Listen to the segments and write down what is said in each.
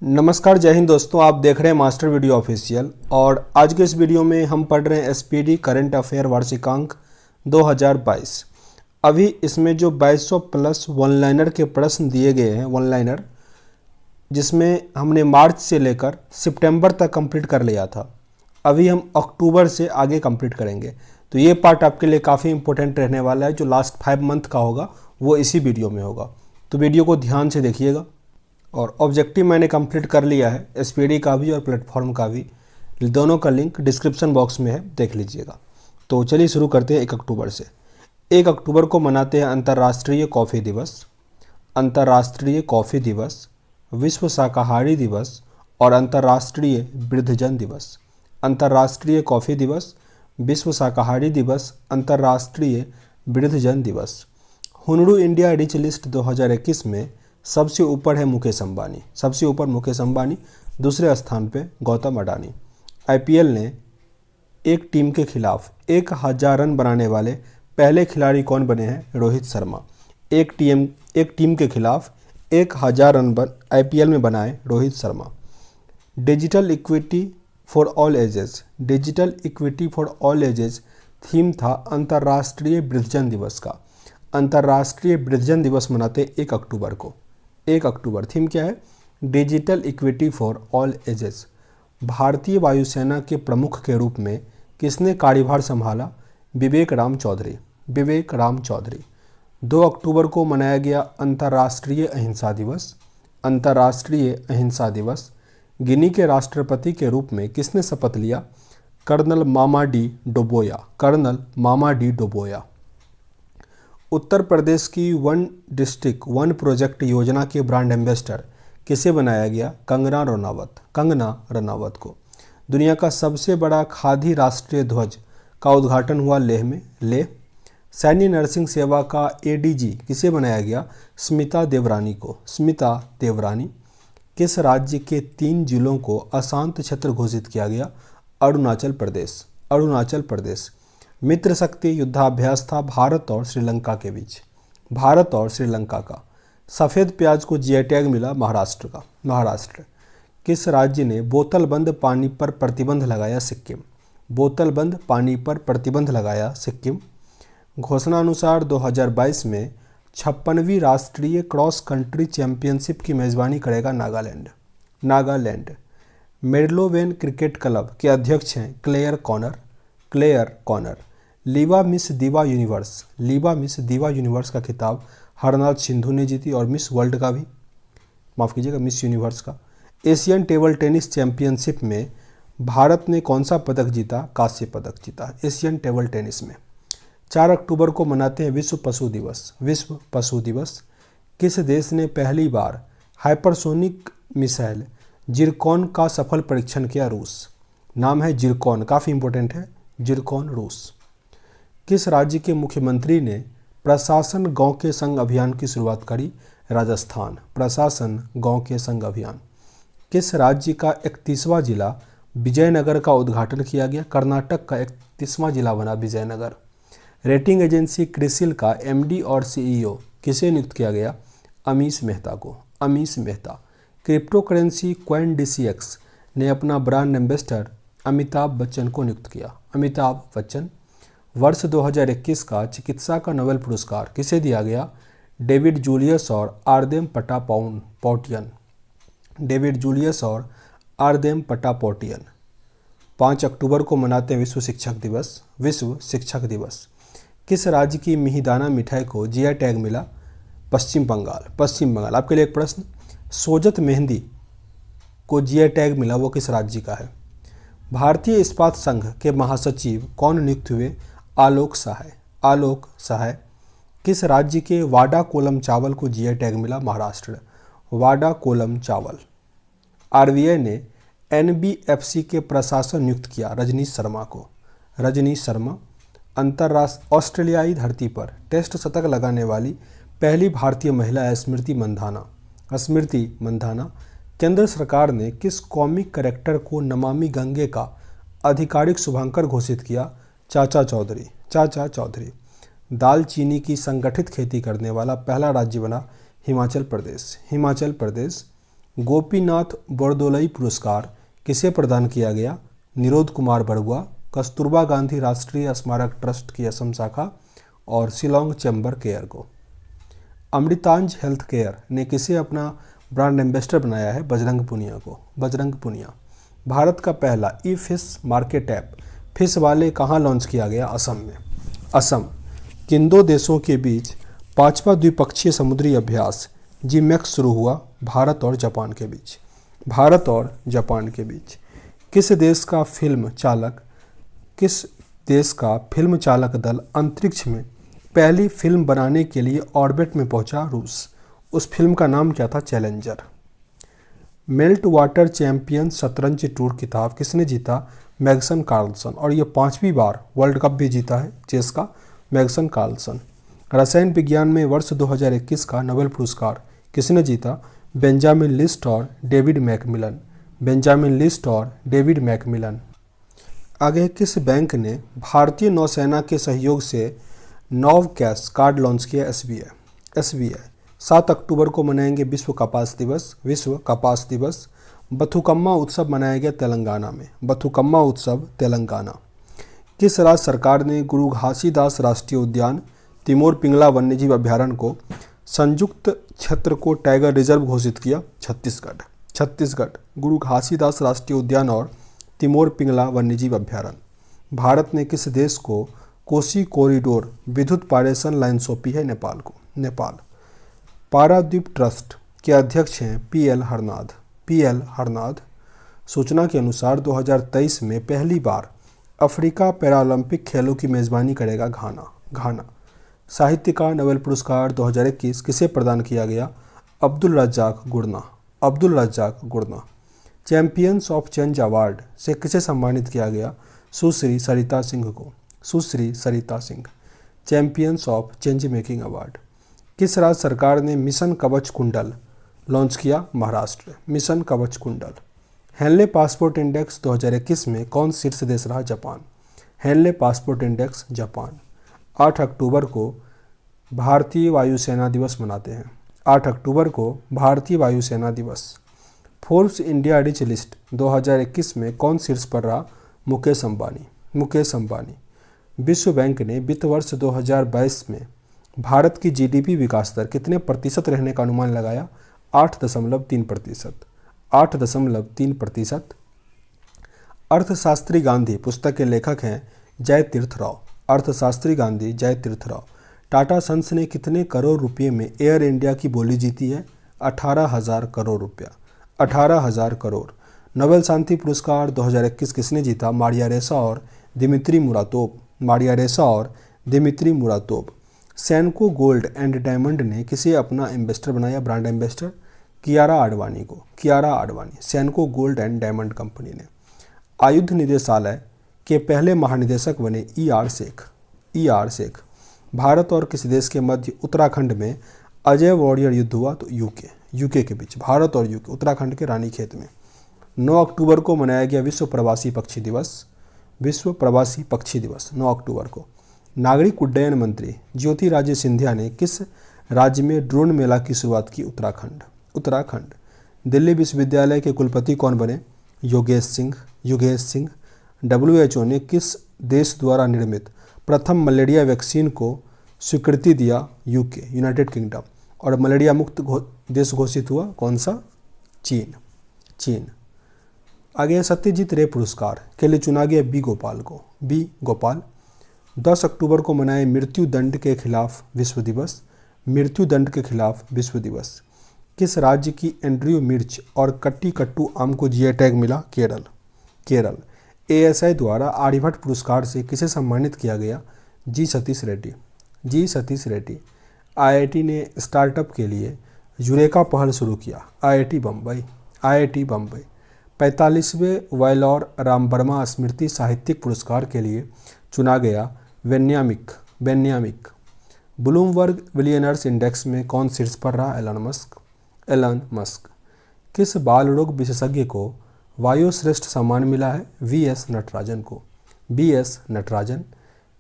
नमस्कार, जय हिंद दोस्तों। आप देख रहे हैं मास्टर वीडियो ऑफिशियल और आज के इस वीडियो में हम पढ़ रहे हैं एसपीडी करंट अफेयर वार्षिकांक 2022। अभी इसमें जो 2200 प्लस वन लाइनर के प्रश्न दिए गए हैं, वन लाइनर, जिसमें हमने मार्च से लेकर सितंबर तक कंप्लीट कर लिया था। अभी हम अक्टूबर से आगे कंप्लीट करेंगे, तो ये पार्ट आपके लिए काफ़ी इंपॉर्टेंट रहने वाला है। जो लास्ट 5 मंथ का होगा वो इसी वीडियो में होगा, तो वीडियो को ध्यान से देखिएगा। और ऑब्जेक्टिव मैंने कंप्लीट कर लिया है, एसपीडी का भी और प्लेटफॉर्म का भी। दोनों का लिंक डिस्क्रिप्शन बॉक्स में है, देख लीजिएगा। तो चलिए शुरू करते हैं 1 अक्टूबर से। 1 अक्टूबर को मनाते हैं अंतर्राष्ट्रीय कॉफ़ी दिवस, अंतर्राष्ट्रीय कॉफ़ी दिवस, विश्व शाकाहारी दिवस और अंतर्राष्ट्रीय वृद्धजन दिवस। अंतर्राष्ट्रीय कॉफ़ी दिवस, विश्व शाकाहारी दिवस, अंतर्राष्ट्रीय वृद्धजन दिवस। हुनरू इंडिया रिच लिस्ट 2021 में सबसे ऊपर है मुकेश अंबानी, सबसे ऊपर मुकेश अंबानी, दूसरे स्थान पे गौतम अडानी। आईपीएल ने एक टीम के खिलाफ 1000 रन बनाने वाले पहले खिलाड़ी कौन बने हैं? रोहित शर्मा। एक टीम के खिलाफ 1000 रन आईपीएल में बनाए Rohit Sharma. Digital equity for all ages, digital equity for all ages theme था अंतर्राष्ट्रीय वृद्धजन दिवस का। अंतर्राष्ट्रीय वृद्धजन दिवस मनाते 1 अक्टूबर को। 1 अक्टूबर, थीम क्या है? Digital equity for all ages. भारतीय वायुसेना के प्रमुख के रूप में किसने कार्यभार संभाला? विवेक राम चौधरी, विवेक राम चौधरी। 2 अक्टूबर को मनाया गया अंतर्राष्ट्रीय अहिंसा दिवस, अंतर्राष्ट्रीय अहिंसा दिवस। गिनी के राष्ट्रपति के रूप में किसने शपथ लिया? Colonel मामाडी डोबोया, colonel मामाडी डोबोया। उत्तर प्रदेश की वन डिस्ट्रिक्ट वन प्रोजेक्ट योजना के ब्रांड एम्बेसडर किसे बनाया गया? कंगना रनौत, कंगना रनौत को। दुनिया का सबसे बड़ा खादी राष्ट्रीय ध्वज का उद्घाटन हुआ लेह में, लेह। सैन्य नर्सिंग सेवा का एडीजी किसे बनाया गया? स्मिता देवरानी को, स्मिता देवरानी। किस राज्य के 3 जिलों को अशांत क्षेत्र घोषित किया गया? अरुणाचल प्रदेश, अरुणाचल प्रदेश। मित्र शक्ति युद्धाभ्यास था भारत और श्रीलंका के बीच, भारत और श्रीलंका का। सफ़ेद प्याज को जीआई टैग मिला महाराष्ट्र का, महाराष्ट्र। किस राज्य ने बोतलबंद पानी पर प्रतिबंध लगाया? सिक्किम, बोतलबंद पानी पर प्रतिबंध लगाया सिक्किम। घोषणा अनुसार 2022 में 56वीं राष्ट्रीय क्रॉस कंट्री चैंपियनशिप की मेज़बानी करेगा नागालैंड, नागालैंड। मेडलोवेन क्रिकेट क्लब के अध्यक्ष हैं clear Connor, clear Connor. लीवा miss दीवा यूनिवर्स, लीवा मिस दीवा यूनिवर्स का खिताब हरनाथ सिंधु ने जीती, और मिस वर्ल्ड का भी, माफ़ कीजिएगा, मिस यूनिवर्स का। एशियन टेबल टेनिस चैंपियनशिप में भारत ने कौन सा पदक जीता? कांस्य पदक जीता एशियन टेबल टेनिस में। 4 अक्टूबर को मनाते हैं विश्व पशु दिवस, विश्व पशु दिवस। किस देश ने पहली बार हाइपरसोनिक मिसाइल जिरकॉन का सफल परीक्षण किया? रूस। नाम है जिरकॉन, काफ़ी इंपॉर्टेंट है, जिरकॉन, रूस। किस राज्य के मुख्यमंत्री ने प्रशासन गांव के संग अभियान की शुरुआत करी? राजस्थान, प्रशासन गांव के संग अभियान। किस राज्य का 31वां जिला विजयनगर का उद्घाटन किया गया? कर्नाटक का 31वां जिला बना विजयनगर। रेटिंग एजेंसी क्रिसिल का एमडी और सीईओ किसे नियुक्त किया गया? अमीश मेहता को, Amish Mehta. Crypto currency coin DCX ने अपना ब्रांड एम्बेसडर अमिताभ बच्चन को नियुक्त किया, अमिताभ बच्चन। वर्ष 2021 का चिकित्सा का नोबेल पुरस्कार किसे दिया गया? डेविड जूलियस और आर्देम पटापोटियन, डेविड जूलियस और आर्देम पटापोटियन। 5 अक्टूबर को मनाते हैं विश्व शिक्षक दिवस, विश्व शिक्षक दिवस। किस राज्य की मिहिदाना मिठाई को जीआई टैग मिला? पश्चिम बंगाल, पश्चिम बंगाल। आपके लिए एक प्रश्न, सोजत मेहंदी को जीआई टैग मिला, वो किस राज्य का है? भारतीय इस्पात संघ के महासचिव कौन नियुक्त हुए? आलोक सहाय, आलोक सहाय। किस राज्य के वाडा कोलम चावल को जीआई टैग मिला? महाराष्ट्र, वाडा कोलम चावल। आरबीआई ने एनबीएफसी के प्रशासन नियुक्त किया रजनीश शर्मा को, रजनीश शर्मा। अंतर्राष्ट्रीय ऑस्ट्रेलियाई धरती पर टेस्ट शतक लगाने वाली पहली भारतीय महिला है स्मृति मंधाना, स्मृति मंधाना। केंद्र सरकार ने किस कॉमिक कैरेक्टर को नमामि गंगे का आधिकारिक शुभांकर घोषित किया? चाचा चौधरी, चाचा चौधरी। दालचीनी की संगठित खेती करने वाला पहला राज्य बना हिमाचल प्रदेश, हिमाचल प्रदेश। गोपीनाथ बोरदोलई पुरस्कार किसे प्रदान किया गया? निरोध कुमार बरुआ, कस्तूरबा गांधी राष्ट्रीय स्मारक ट्रस्ट की असम शाखा और शिलोंग चैम्बर केयर को। अमृतांज हेल्थ केयर ने किसे अपना ब्रांड एम्बेसडर बनाया है? बजरंग पुनिया को। बजरंग पुनिया। भारत का पहला ई फिश मार्केट ऐप फिश वाले कहाँ लॉन्च किया गया? असम में। असम। किन दो देशों के बीच 5वां द्विपक्षीय समुद्री अभ्यास जीमैक्स शुरू हुआ? भारत और जापान के बीच। भारत और जापान के बीच। किस देश का फिल्म चालक दल अंतरिक्ष में पहली फिल्म बनाने के लिए ऑर्बिट में पहुंचा? रूस। उस फिल्म का नाम क्या था? चैलेंजर। मेल्ट वाटर चैंपियन शतरंज टूर खिताब किसने जीता? Magnus Carlsen. और ये 5वीं बार वर्ल्ड कप भी जीता है चेस का मैग्सन कार्लसन। रसायन विज्ञान में वर्ष 2021 का नोबेल पुरस्कार किसने जीता? बेंजामिन लिस्ट और डेविड मैकमिलन। बेंजामिन लिस्ट और डेविड मैकमिलन। आगे, किस बैंक ने भारतीय नौसेना के सहयोग से नॉव कैश कार्ड लॉन्च किया? एसबीआई। 7 अक्टूबर को मनाएंगे विश्व कपास दिवस। विश्व कपास दिवस। बथुकम्मा उत्सव मनाया गया तेलंगाना में। बथुकम्मा उत्सव तेलंगाना। किस राज्य सरकार ने गुरु घासीदास राष्ट्रीय उद्यान, तिमोर पिंगला वन्यजीव अभ्यारण्य को संयुक्त क्षेत्र को टाइगर रिजर्व घोषित किया? छत्तीसगढ़। छत्तीसगढ़। गुरु घासीदास राष्ट्रीय उद्यान और तिमोर पिंगला वन्यजीव अभ्यारण्य। भारत ने किस देश को कोसी कॉरिडोर विद्युत पारेषण लाइन सौंपी है? नेपाल को। नेपाल। पारादीप ट्रस्ट के अध्यक्ष हैं पीएल हरनाथ। पीएल हरनाथ। सूचना के अनुसार 2023 में पहली बार अफ्रीका पैरालंपिक खेलों की मेजबानी करेगा घाना। साहित्य का नोबेल पुरस्कार 2021 किसे प्रदान किया गया? अब्दुल रज्जाक गुरना। अब्दुल रज्जाक गुरना। चैंपियंस ऑफ चेंज अवार्ड से किसे सम्मानित किया गया? सुश्री सरिता सिंह को। Sushri Sarita Singh. Champions of change making award. किस राज्य सरकार ने मिशन कवच कुंडल लॉन्च किया? महाराष्ट्र। मिशन कवच कुंडल। हेनले पासपोर्ट इंडेक्स 2021 में कौन शीर्ष देश रहा? Japan. Henley passport index Japan. 8 अक्टूबर को भारतीय वायुसेना दिवस मनाते हैं। 8 अक्टूबर को भारतीय वायुसेना दिवस। फोर्ब्स इंडिया रिच लिस्ट 2021 में कौन शीर्ष पर रहा? मुकेश अंबानी। मुकेश अंबानी। विश्व बैंक ने वित्त वर्ष 2022 में भारत की जीडीपी विकास दर कितने प्रतिशत रहने का अनुमान लगाया? 8.3%। 8.3%। अर्थशास्त्री गांधी पुस्तक के लेखक हैं जय तीर्थ राव। अर्थशास्त्री गांधी जय तीर्थ राव। टाटा सन्स ने कितने करोड़ रुपये में एयर इंडिया की बोली जीती है? 18,000 करोड़ रुपया। 18,000 करोड़। नोबेल शांति पुरस्कार 2021 किसने जीता? मारिया रेसा और दिमित्री मुरातोव। मारिया रेसा और Dmitry Muratov. Senco gold and diamond ने किसे अपना एम्बेसडर बनाया? Brand ambassador? कियारा आडवाणी को। Kiara Advani. Senco gold and diamond company ने। आयुध निदेशालय के पहले महानिदेशक बने ई.आर. शेख। ई.आर. शेख। भारत और किस देश के मध्य उत्तराखंड में अजय वॉरियर युद्ध हुआ? तो यूके के बीच। भारत और यूके, उत्तराखंड के रानीखेत में। 9 अक्टूबर को मनाया गया विश्व प्रवासी पक्षी दिवस। विश्व प्रवासी पक्षी दिवस 9 अक्टूबर को। नागरिक उड्डयन मंत्री ज्योतिरादित्य सिंधिया ने किस राज्य में ड्रोन मेला की शुरुआत की? उत्तराखंड। उत्तराखंड। दिल्ली विश्वविद्यालय के कुलपति कौन बने? योगेश सिंह। योगेश सिंह। WHO ने किस देश द्वारा निर्मित प्रथम मलेरिया वैक्सीन को स्वीकृति दिया? UK, United kingdom. और मलेरिया मुक्त देश घोषित हुआ कौन सा? चीन। चीन। आगे, सत्यजीत रे पुरस्कार के लिए चुना गया बी गोपाल को। बी गोपाल। 10 अक्टूबर को मनाए मृत्यु दंड के खिलाफ विश्व दिवस। मृत्यु दंड के खिलाफ विश्व दिवस। किस राज्य की एंड्रयू मिर्च और कट्टी कट्टू आम को जीआई टैग मिला? केरल। केरल। ASI द्वारा आर्यभट्ट पुरस्कार से किसे सम्मानित किया गया? जी सतीश रेड्डी। जी सतीश रेड्डी। IIT ने स्टार्टअप के लिए यूरेका पहल शुरू किया। IIT बम्बई। IIT बम्बई। 45वें वायलौर राम वर्मा स्मृति साहित्यिक पुरस्कार के लिए चुना गया बेन्यामिक। बेन्यामिक। ब्लूमबर्ग बिलियनर्स इंडेक्स में कौन शीर्ष पर रहा? Elon Musk. Elon Musk. किस बाल रोग विशेषज्ञ को वायुश्रेष्ठ सम्मान मिला है? VS नटराजन को। VS नटराजन।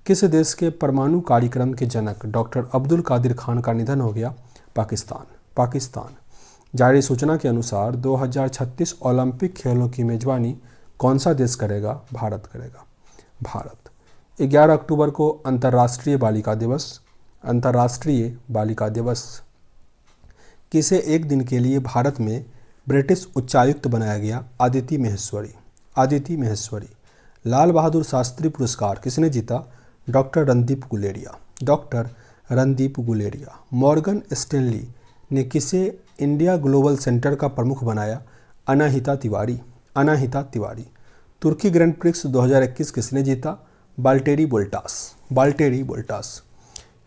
किस देश के परमाणु कार्यक्रम के जनक डॉक्टर अब्दुल कादिर खान का निधन हो गया? पाकिस्तान। पाकिस्तान। जारी सूचना के अनुसार 2036 ओलंपिक खेलों की मेजबानी कौन सा देश करेगा? भारत करेगा। भारत। 11 अक्टूबर को अंतर्राष्ट्रीय बालिका दिवस। अंतर्राष्ट्रीय बालिका दिवस। किसे एक दिन के लिए भारत में ब्रिटिश उच्चायुक्त बनाया गया? अदिति महेश्वरी। अदिति महेश्वरी। लाल बहादुर शास्त्री पुरस्कार किसने जीता? Doctor Randeep Guleria. Doctor Randeep Guleria. Morgan Stanley ने किसे इंडिया ग्लोबल सेंटर का प्रमुख बनाया? अनाहिता तिवारी। अनाहिता तिवारी। तुर्की ग्रैंड प्रिक्स 2021 किसने जीता? बाल्टेरी बोल्टास। बाल्टेरी बोल्टास।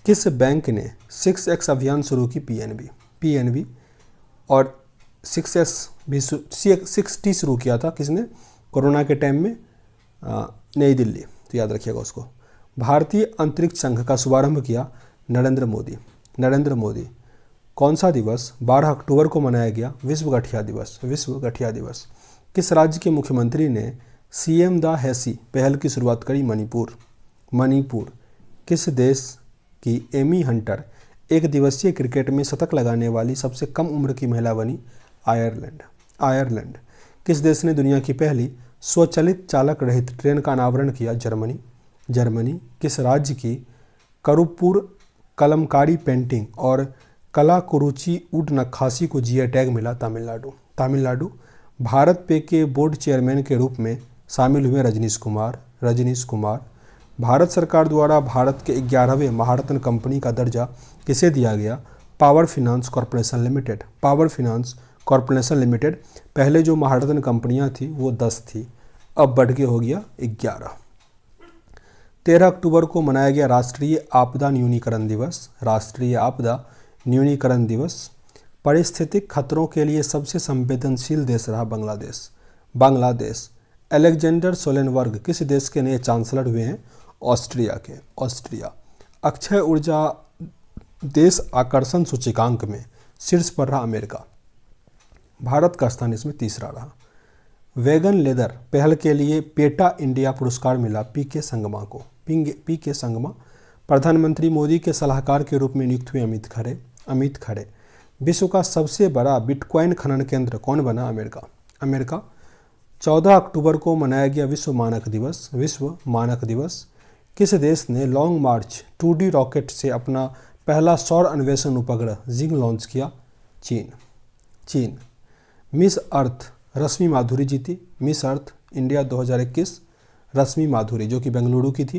किस बैंक ने 6X अभियान शुरू की? पीएनबी। पीएनबी। और 6S भी 6T शुरू किया था किसने? कोरोना के टाइम में नई दिल्ली, तो याद रखिएगा उसको। भारतीय अंतरिक्ष संघ का शुभारंभ किया? नरेंद्र मोदी। नरेंद्र मोदी। कौन सा दिवस 12 अक्टूबर को मनाया गया? विश्व गठिया दिवस। विश्व गठिया दिवस। किस राज्य के मुख्यमंत्री ने सीएम द हैसी पहल की शुरुआत करी? मणिपुर। मणिपुर। किस देश की एमी हंटर एक दिवसीय क्रिकेट में शतक लगाने वाली सबसे कम उम्र की महिला बनी? आयरलैंड। आयरलैंड। किस देश ने दुनिया की पहली स्वचालित चालक रहित ट्रेन का अनावरण किया? जर्मनी। जर्मनी। किस राज्य की करूपुर कलमकारी पेंटिंग और कला कुरुचि ऊट नक्काशी को जीआई टैग मिला? तमिलनाडु। तमिलनाडु। भारत पे के बोर्ड चेयरमैन के रूप में शामिल हुए रजनीश कुमार। रजनीश कुमार। भारत सरकार द्वारा भारत के 11वें महारत्न कंपनी का दर्जा किसे दिया गया? Power finance corporation limited. Power finance corporation limited. पहले जो महारत्न कंपनियां थी वो 10 थी, अब बढ़ के हो गया 11। 13 अक्टूबर को मनाया गया राष्ट्रीय आपदा न्यूनीकरण दिवस। राष्ट्रीय आपदा न्यूनीकरण दिवस। पारिस्थितिक खतरों के लिए सबसे संवेदनशील देश रहा बांग्लादेश। बांग्लादेश। अलेक्जेंडर सोलेनबर्ग किस देश के नए चांसलर हुए हैं? ऑस्ट्रिया के। ऑस्ट्रिया। अक्षय ऊर्जा देश आकर्षण सूचकांक में शीर्ष पर रहा अमेरिका। भारत का स्थान इसमें तीसरा रहा। वेगन लेदर पहल के लिए पेटा इंडिया पुरस्कार मिला पीके संगमा को। पीके संगमा। प्रधानमंत्री मोदी के सलाहकार के रूप में नियुक्त हुए अमित खरे। अमित खरे। विश्व का सबसे बड़ा बिटकॉइन खनन केंद्र कौन बना? अमेरिका। अमेरिका। 14 अक्टूबर को मनाया गया विश्व मानक दिवस। विश्व मानक दिवस। किस देश ने लॉन्ग मार्च 2D रॉकेट से अपना पहला सौर अन्वेषण उपग्रह जिंग लॉन्च किया? चीन। चीन। मिस अर्थ रश्मि माधुरी जीती। मिस अर्थ इंडिया 2021 रश्मि माधुरी, जो कि बेंगलुरु की थी।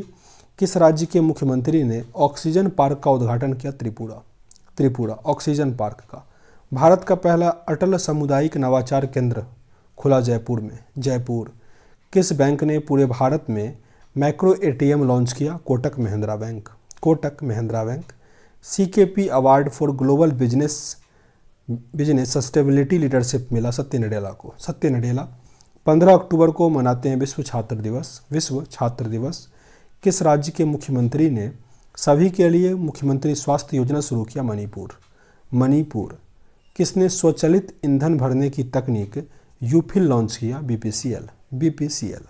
किस राज्य के मुख्यमंत्री ने ऑक्सीजन पार्क का उद्घाटन किया? त्रिपुरा। त्रिपुरा। ऑक्सीजन पार्क का। भारत का पहला अटल सामुदायिक नवाचार केंद्र खुला जयपुर में। जयपुर। किस बैंक ने पूरे भारत में माइक्रो एटीएम लॉन्च किया? Kotak Mahindra bank. Kotak Mahindra bank. CKP award for global business sustainability leadership मिला सत्य नडेला को। सत्य नडेला। 15 अक्टूबर को मनाते हैं विश्व छात्र दिवस। विश्व छात्र दिवस। किस राज्य के मुख्यमंत्री ने सभी के लिए मुख्यमंत्री स्वास्थ्य योजना शुरू किया? मणिपुर। मणिपुर। किसने स्वचालित ईंधन भरने की तकनीक यूफिल लॉन्च किया? BPCL। BPCL।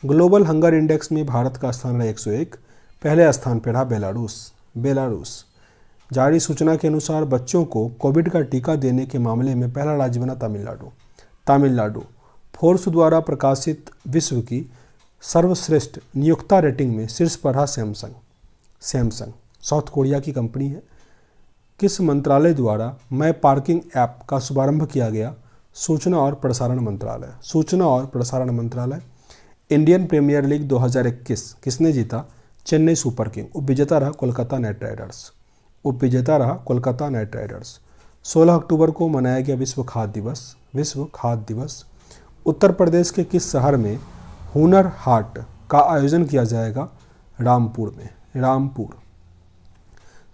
Global hunger index में भारत का स्थान रहा 101, पहले स्थान पर रहा बेलारूस। बेलारूस। जारी सूचना के अनुसार बच्चों को कोविड का टीका देने के मामले में पहला राज्य बना तमिलनाडु। तमिलनाडु। फोर्ब्स द्वारा प्रकाशित विश्व की सर्वश्रेष्ठ नियोक्ता रेटिंग में शीर्ष पर रहा सैमसंग। सैमसंग साउथ कोरिया की कंपनी है। किस मंत्रालय द्वारा मैं पार्किंग ऐप का शुभारंभ किया गया? सूचना और प्रसारण मंत्रालय। सूचना और प्रसारण मंत्रालय। इंडियन प्रीमियर लीग 2021 किसने जीता? Chennai super king. उपविजेता रहा कोलकाता नाइट राइडर्स। उपविजेता रहा कोलकाता नाइट राइडर्स। 16 अक्टूबर को मनाया गया विश्व खाद्य दिवस। विश्व खाद्य दिवस। उत्तर प्रदेश के किस शहर में हुनर हाट का आयोजन किया जाएगा? रामपुर में। रामपुर।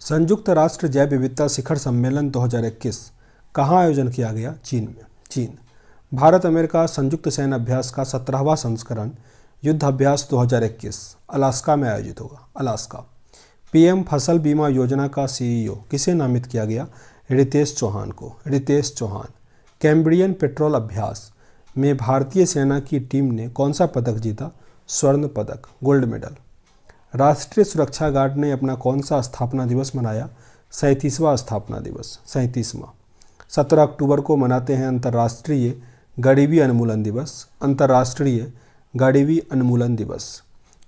संयुक्त राष्ट्र जैव विविधता शिखर सम्मेलन 2021 कहाँ आयोजन किया गया? चीन में। चीन। भारत अमेरिका संयुक्त सैन्य अभ्यास का 17वां संस्करण युद्ध अभ्यास 2021 अलास्का में आयोजित होगा। अलास्का। PM फसल बीमा योजना का CEO किसे नामित किया गया? रितेश चौहान को। रितेश चौहान। कैम्ब्रियन पेट्रोल अभ्यास में भारतीय सेना की टीम ने कौन सा पदक जीता? स्वर्ण पदक, गोल्ड मेडल। राष्ट्रीय सुरक्षा गार्ड ने अपना कौन सा स्थापना दिवस मनाया? 37वां स्थापना दिवस। 37वां। 17 अक्टूबर को मनाते हैं अंतर्राष्ट्रीय गरीबी उन्मूलन दिवस। अंतर्राष्ट्रीय गरीबी उन्मूलन दिवस।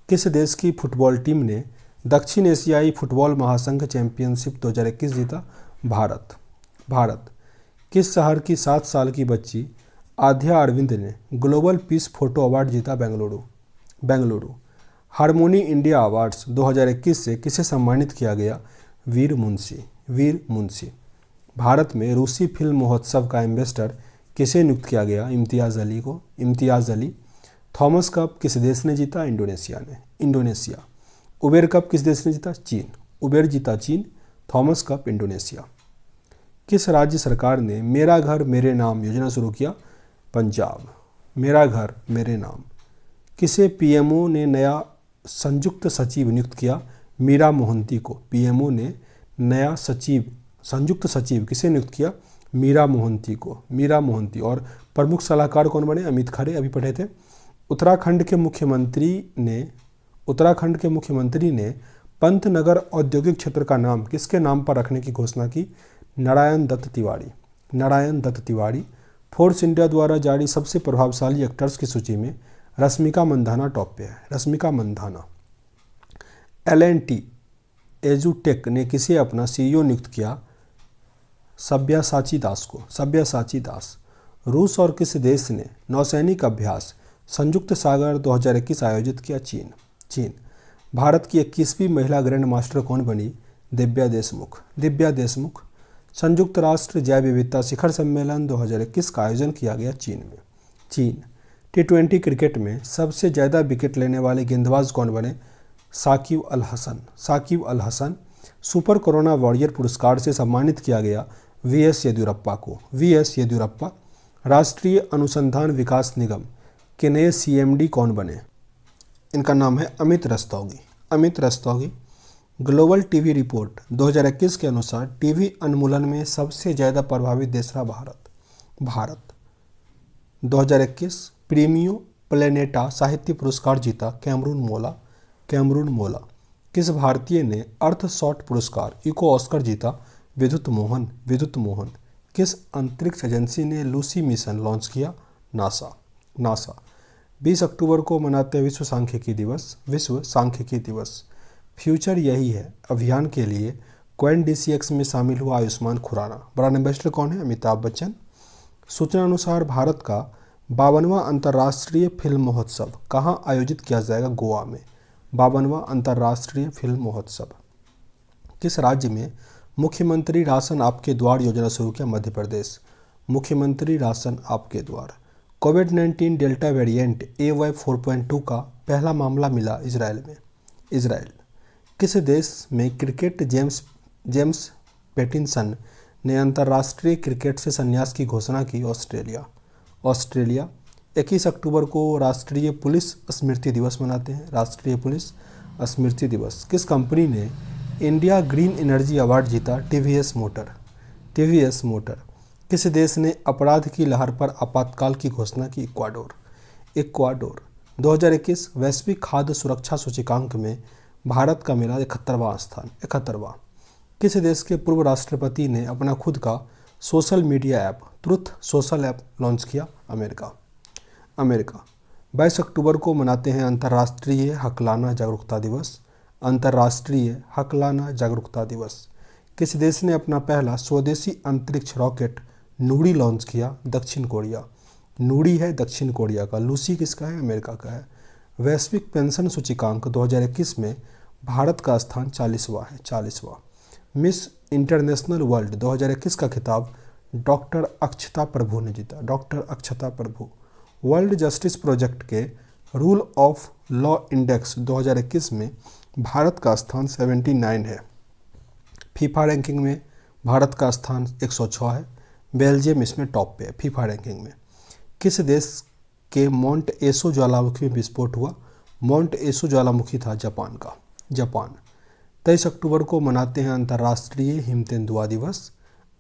किस देश की फुटबॉल टीम ने दक्षिण एशियाई फुटबॉल महासंघ चैंपियनशिप 2021 जीता? भारत। भारत। किस शहर की 7 साल की बच्ची आध्या अरविंद ने ग्लोबल पीस फोटो अवार्ड जीता? Bengaluru. Bengaluru. Harmony India awards 2021 से किसे सम्मानित किया गया? वीर मुंशी। वीर मुंशी। भारत में रूसी फिल्म महोत्सव का एम्बेसडर किसे नियुक्त किया गया? इम्तियाज़ अली को। इम्तियाज़ अली। थॉमस कप किस देश ने जीता? इंडोनेशिया ने। इंडोनेशिया। उबेर कप किस देश ने जीता? चीन। उबेर जीता चीन, थॉमस कप इंडोनेशिया। किस राज्य सरकार ने मेरा घर मेरे नाम योजना शुरू किया? पंजाब। मेरा घर मेरे नाम। किसे पीएमओ ने नया संयुक्त सचिव नियुक्त किया? मीरा मोहंती को। पीएमओ ने नया संयुक्त सचिव किसे नियुक्त किया? मीरा मोहंती को। मीरा मोहंती। और प्रमुख सलाहकार कौन बने? अमित खरे, अभी पढ़े थे। उत्तराखंड के मुख्यमंत्री ने पंतनगर औद्योगिक क्षेत्र का नाम किसके नाम पर रखने की घोषणा की? नारायण दत्त तिवारी। नारायण दत्त तिवारी। फोर्ब्स इंडिया द्वारा जारी सबसे प्रभावशाली एक्टर्स की सूची में रश्मिका मंदाना टॉप पे है। रश्मिका मंदाना। L&T एजुटेक ने किसे अपना CEO नियुक्त किया? सब्यासाची दास को। सब्यासाची दास। रूस और किस देश ने नौसैनिक अभ्यास संयुक्त सागर 2021 आयोजित किया? चीन। चीन। भारत की 21वीं महिला ग्रैंड मास्टर कौन बनी? दिव्या देशमुख। दिव्या देशमुख। संयुक्त राष्ट्र जैव विविधता शिखर सम्मेलन 2021 का आयोजन किया गया चीन में। चीन। T20 क्रिकेट में सबसे ज़्यादा विकेट लेने वाले गेंदबाज कौन बने? Shakib Al Hasan. Shakib Al Hasan. Super corona warrior पुरस्कार से सम्मानित किया गया VS येदियुरप्पा को। VS येदियुरप्पा। राष्ट्रीय अनुसंधान विकास निगम के नए CMD कौन बने? इनका नाम है Amit Rastogi. Amit Rastogi. Global TV report 2021 के अनुसार टीवी उन्मूलन में सबसे ज़्यादा प्रभावित देश रहा भारत। भारत। 2021 प्रीमियो प्लेनेटा साहित्य पुरस्कार जीता कैमरून मोला। कैमरून मोला। किस भारतीय ने अर्थ शॉट पुरस्कार इको ऑस्कर जीता? विद्युत मोहन। विद्युत मोहन। किस अंतरिक्ष एजेंसी ने लूसी मिशन लॉन्च किया? नासा। नासा। 20 अक्टूबर को मनाते हैं विश्व सांख्यिकी दिवस। विश्व सांख्यिकी दिवस। फ्यूचर यही है अभियान के लिए क्वाइन DCX में शामिल हुआ आयुष्मान खुराना। ब्रांड एम्बेसडर कौन है? अमिताभ बच्चन। सूचना अनुसार भारत का 52वां अंतर्राष्ट्रीय फिल्म महोत्सव कहाँ आयोजित किया जाएगा? गोवा में। 52वां अंतर्राष्ट्रीय फिल्म महोत्सव। किस राज्य में मुख्यमंत्री राशन आपके द्वार योजना शुरू किया? मध्य प्रदेश। मुख्यमंत्री राशन आपके द्वार। कोविड-19 डेल्टा वेरिएंट AY 4.2 का पहला मामला मिला इजराइल में। इजराइल। किस देश में क्रिकेट जेम्स पैटिंसन ने अंतर्राष्ट्रीय क्रिकेट से संन्यास की घोषणा की? ऑस्ट्रेलिया। ऑस्ट्रेलिया। 21 अक्टूबर को राष्ट्रीय पुलिस स्मृति दिवस मनाते हैं। राष्ट्रीय पुलिस स्मृति दिवस। किस कंपनी ने इंडिया ग्रीन एनर्जी अवार्ड जीता? TVS motor. TVS motor. किस देश ने अपराध की लहर पर आपातकाल की घोषणा की? इक्वाडोर। इक्वाडोर। 2021 वैश्विक खाद्य सुरक्षा सूचकांक में भारत का मिला 71वां स्थान। 71वां। किस देश के पूर्व राष्ट्रपति ने अपना खुद का social media app truth social app launch किया? अमेरिका। अमेरिका। 22 अक्टूबर को मनाते हैं अंतर्राष्ट्रीय हकलाना जागरूकता दिवस। अंतर्राष्ट्रीय हकलाना जागरूकता दिवस। किस देश ने अपना पहला स्वदेशी अंतरिक्ष रॉकेट नूरी लॉन्च किया? दक्षिण कोरिया। नूरी है दक्षिण कोरिया का। लूसी किसका है? अमेरिका का है। वैश्विक पेंशन सूचकांक 2021 में भारत का स्थान 40वां है। 40वां। मिस इंटरनेशनल वर्ल्ड 2021 का खिताब डॉक्टर अक्षता प्रभु ने जीता। डॉक्टर अक्षता प्रभु। वर्ल्ड जस्टिस प्रोजेक्ट के रूल ऑफ लॉ इंडेक्स 2021 में भारत का स्थान 79 है। फीफा रैंकिंग में भारत का स्थान 106 है। बेल्जियम इसमें टॉप पे है फीफा रैंकिंग में। किस देश के माउंट एसो ज्वालामुखी में विस्फोट हुआ? माउंट एसो ज्वालामुखी था जापान का। जापान। 23 अक्टूबर को मनाते हैं अंतर्राष्ट्रीय हिम तेंदुआ दिवस।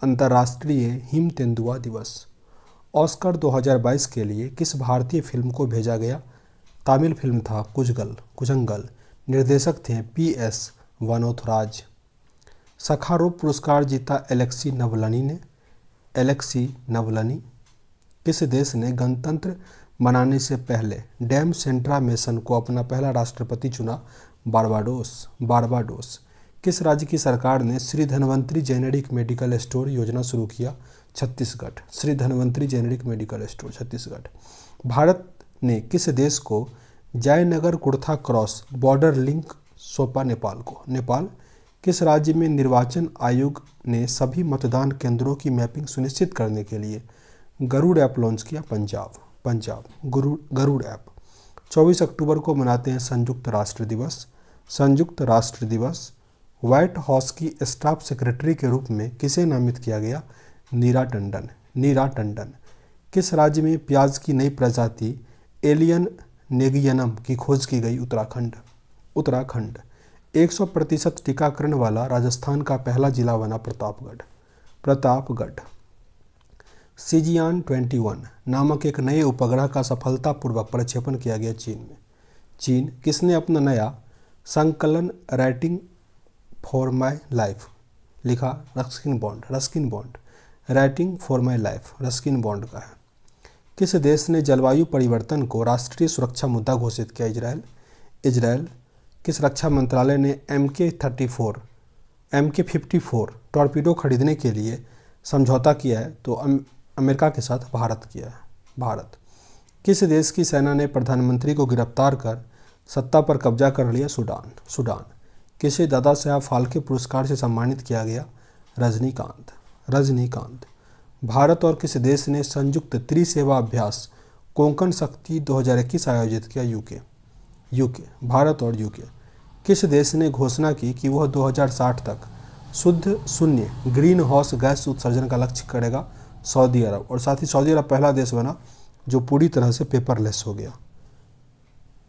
अंतर्राष्ट्रीय हिम तेंदुआ दिवस। ऑस्कर 2022 के लिए किस भारतीय फिल्म को भेजा गया? तमिल फिल्म था कुजंगल। निर्देशक थे PS वनोथराज। सखारोव पुरस्कार जीता एलेक्सी नवलनी ने। Alexei Navalny. किस देश ने गणतंत्र बनाने से पहले डैम सेंट्रा मेसन को अपना पहला राष्ट्रपति चुना? बारबाडोस। किस राज्य की सरकार ने Shri Dhanvantari generic medical store योजना शुरू किया? Chhattisgarh. Shri Dhanvantari generic medical store, Chhattisgarh. Bharat ने किस देश को Jaynagar Kurtha cross border link सौंपा? नेपाल को। नेपाल। किस राज्य में निर्वाचन आयोग ने सभी मतदान केंद्रों की मैपिंग सुनिश्चित करने के लिए गरुड़ ऐप लॉन्च किया? पंजाब। गरुड़ ऐप। 24 अक्टूबर को मनाते हैं संयुक्त राष्ट्र दिवस। संयुक्त राष्ट्र दिवस। व्हाइट हाउस की स्टाफ सेक्रेटरी के रूप में किसे नामित किया गया? नीरा टंडन। किस राज्य में प्याज की नई प्रजाति एलियन नेगियनम की खोज की गई? उत्तराखंड। 100% टीकाकरण वाला राजस्थान का पहला जिला बना प्रतापगढ़। सिजियान 21 नामक एक नए उपग्रह का सफलतापूर्वक प्रक्षेपण किया गया चीन। किसने अपना नया संकलन राइटिंग फॉर माई लाइफ लिखा? Ruskin bond. Writing for my life Ruskin bond का है। किस देश ने जलवायु परिवर्तन को राष्ट्रीय सुरक्षा मुद्दा घोषित किया? इजरायल। किस रक्षा मंत्रालय ने MK54 टॉर्पीडो खरीदने के लिए समझौता किया है? तो अमेरिका के साथ भारत किया है। भारत। किस देश की सेना ने प्रधानमंत्री को गिरफ्तार कर सत्ता पर कब्जा कर लिया? सूडान। किसे दादा साहब फाल्के पुरस्कार से सम्मानित किया गया? रजनीकांत। भारत और किस देश ने संयुक्त त्रिसेवा अभ्यास कोंकण शक्ति 2021 आयोजित किया? यूके। भारत और यूके। किस देश ने घोषणा की कि वह 2060 तक शुद्ध शून्य ग्रीन हाउस गैस उत्सर्जन का लक्ष्य करेगा? सऊदी अरब। और साथ ही सऊदी अरब पहला देश बना जो पूरी तरह से पेपरलेस हो गया।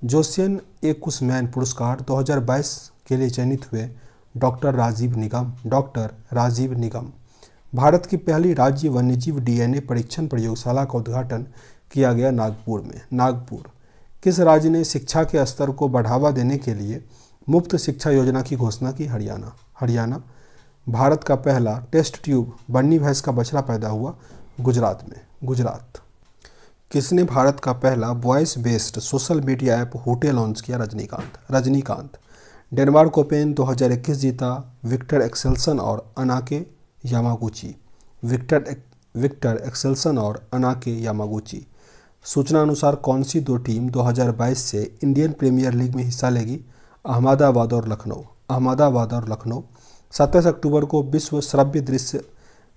जोसियन ए कुशमैन पुरस्कार 2022 के लिए चयनित हुए डॉक्टर राजीव निगम। भारत की पहली राज्य वन्यजीव DNA परीक्षण प्रयोगशाला का उद्घाटन किया गया नागपुर। किस राज्य ने शिक्षा के स्तर को बढ़ावा देने के लिए मुफ्त शिक्षा योजना की घोषणा की? हरियाणा। भारत का पहला टेस्ट ट्यूब बन्नी भैंस का बछड़ा पैदा हुआ? गुजरात। किसने भारत का पहला voice based social media app Hoote launch किया? रजनीकांत। डेनमार्क ओपन 2021 जीता विक्टर एक्सेल्सन और अनाके यामागुची। सूचना अनुसार कौन सी दो टीम 2022 से इंडियन प्रीमियर लीग में हिस्सा लेगी? अहमदाबाद और लखनऊ। 27 अक्टूबर को विश्व श्रव्य दृश्य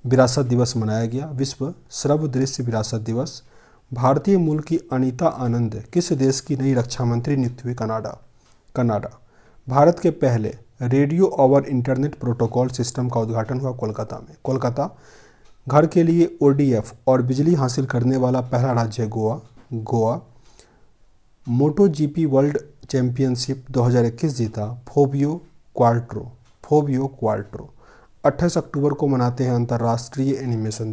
विरासत दिवस मनाया गया। विश्व श्रव्य दृश्य विरासत दिवस। भारतीय मूल की अनीता आनंद किस देश की नई रक्षा मंत्री नियुक्त हुई? कनाडा। भारत के पहले radio over internet protocol system का उद्घाटन हुआ कोलकाता। घर के लिए ODF और बिजली हासिल करने वाला पहला राज्य है गोवा। MotoGP वर्ल्ड चैंपियनशिप 2021 जीता फोबियो क्वाल्ट्रो। 28 अक्टूबर को मनाते हैं अंतर्राष्ट्रीय एनिमेशन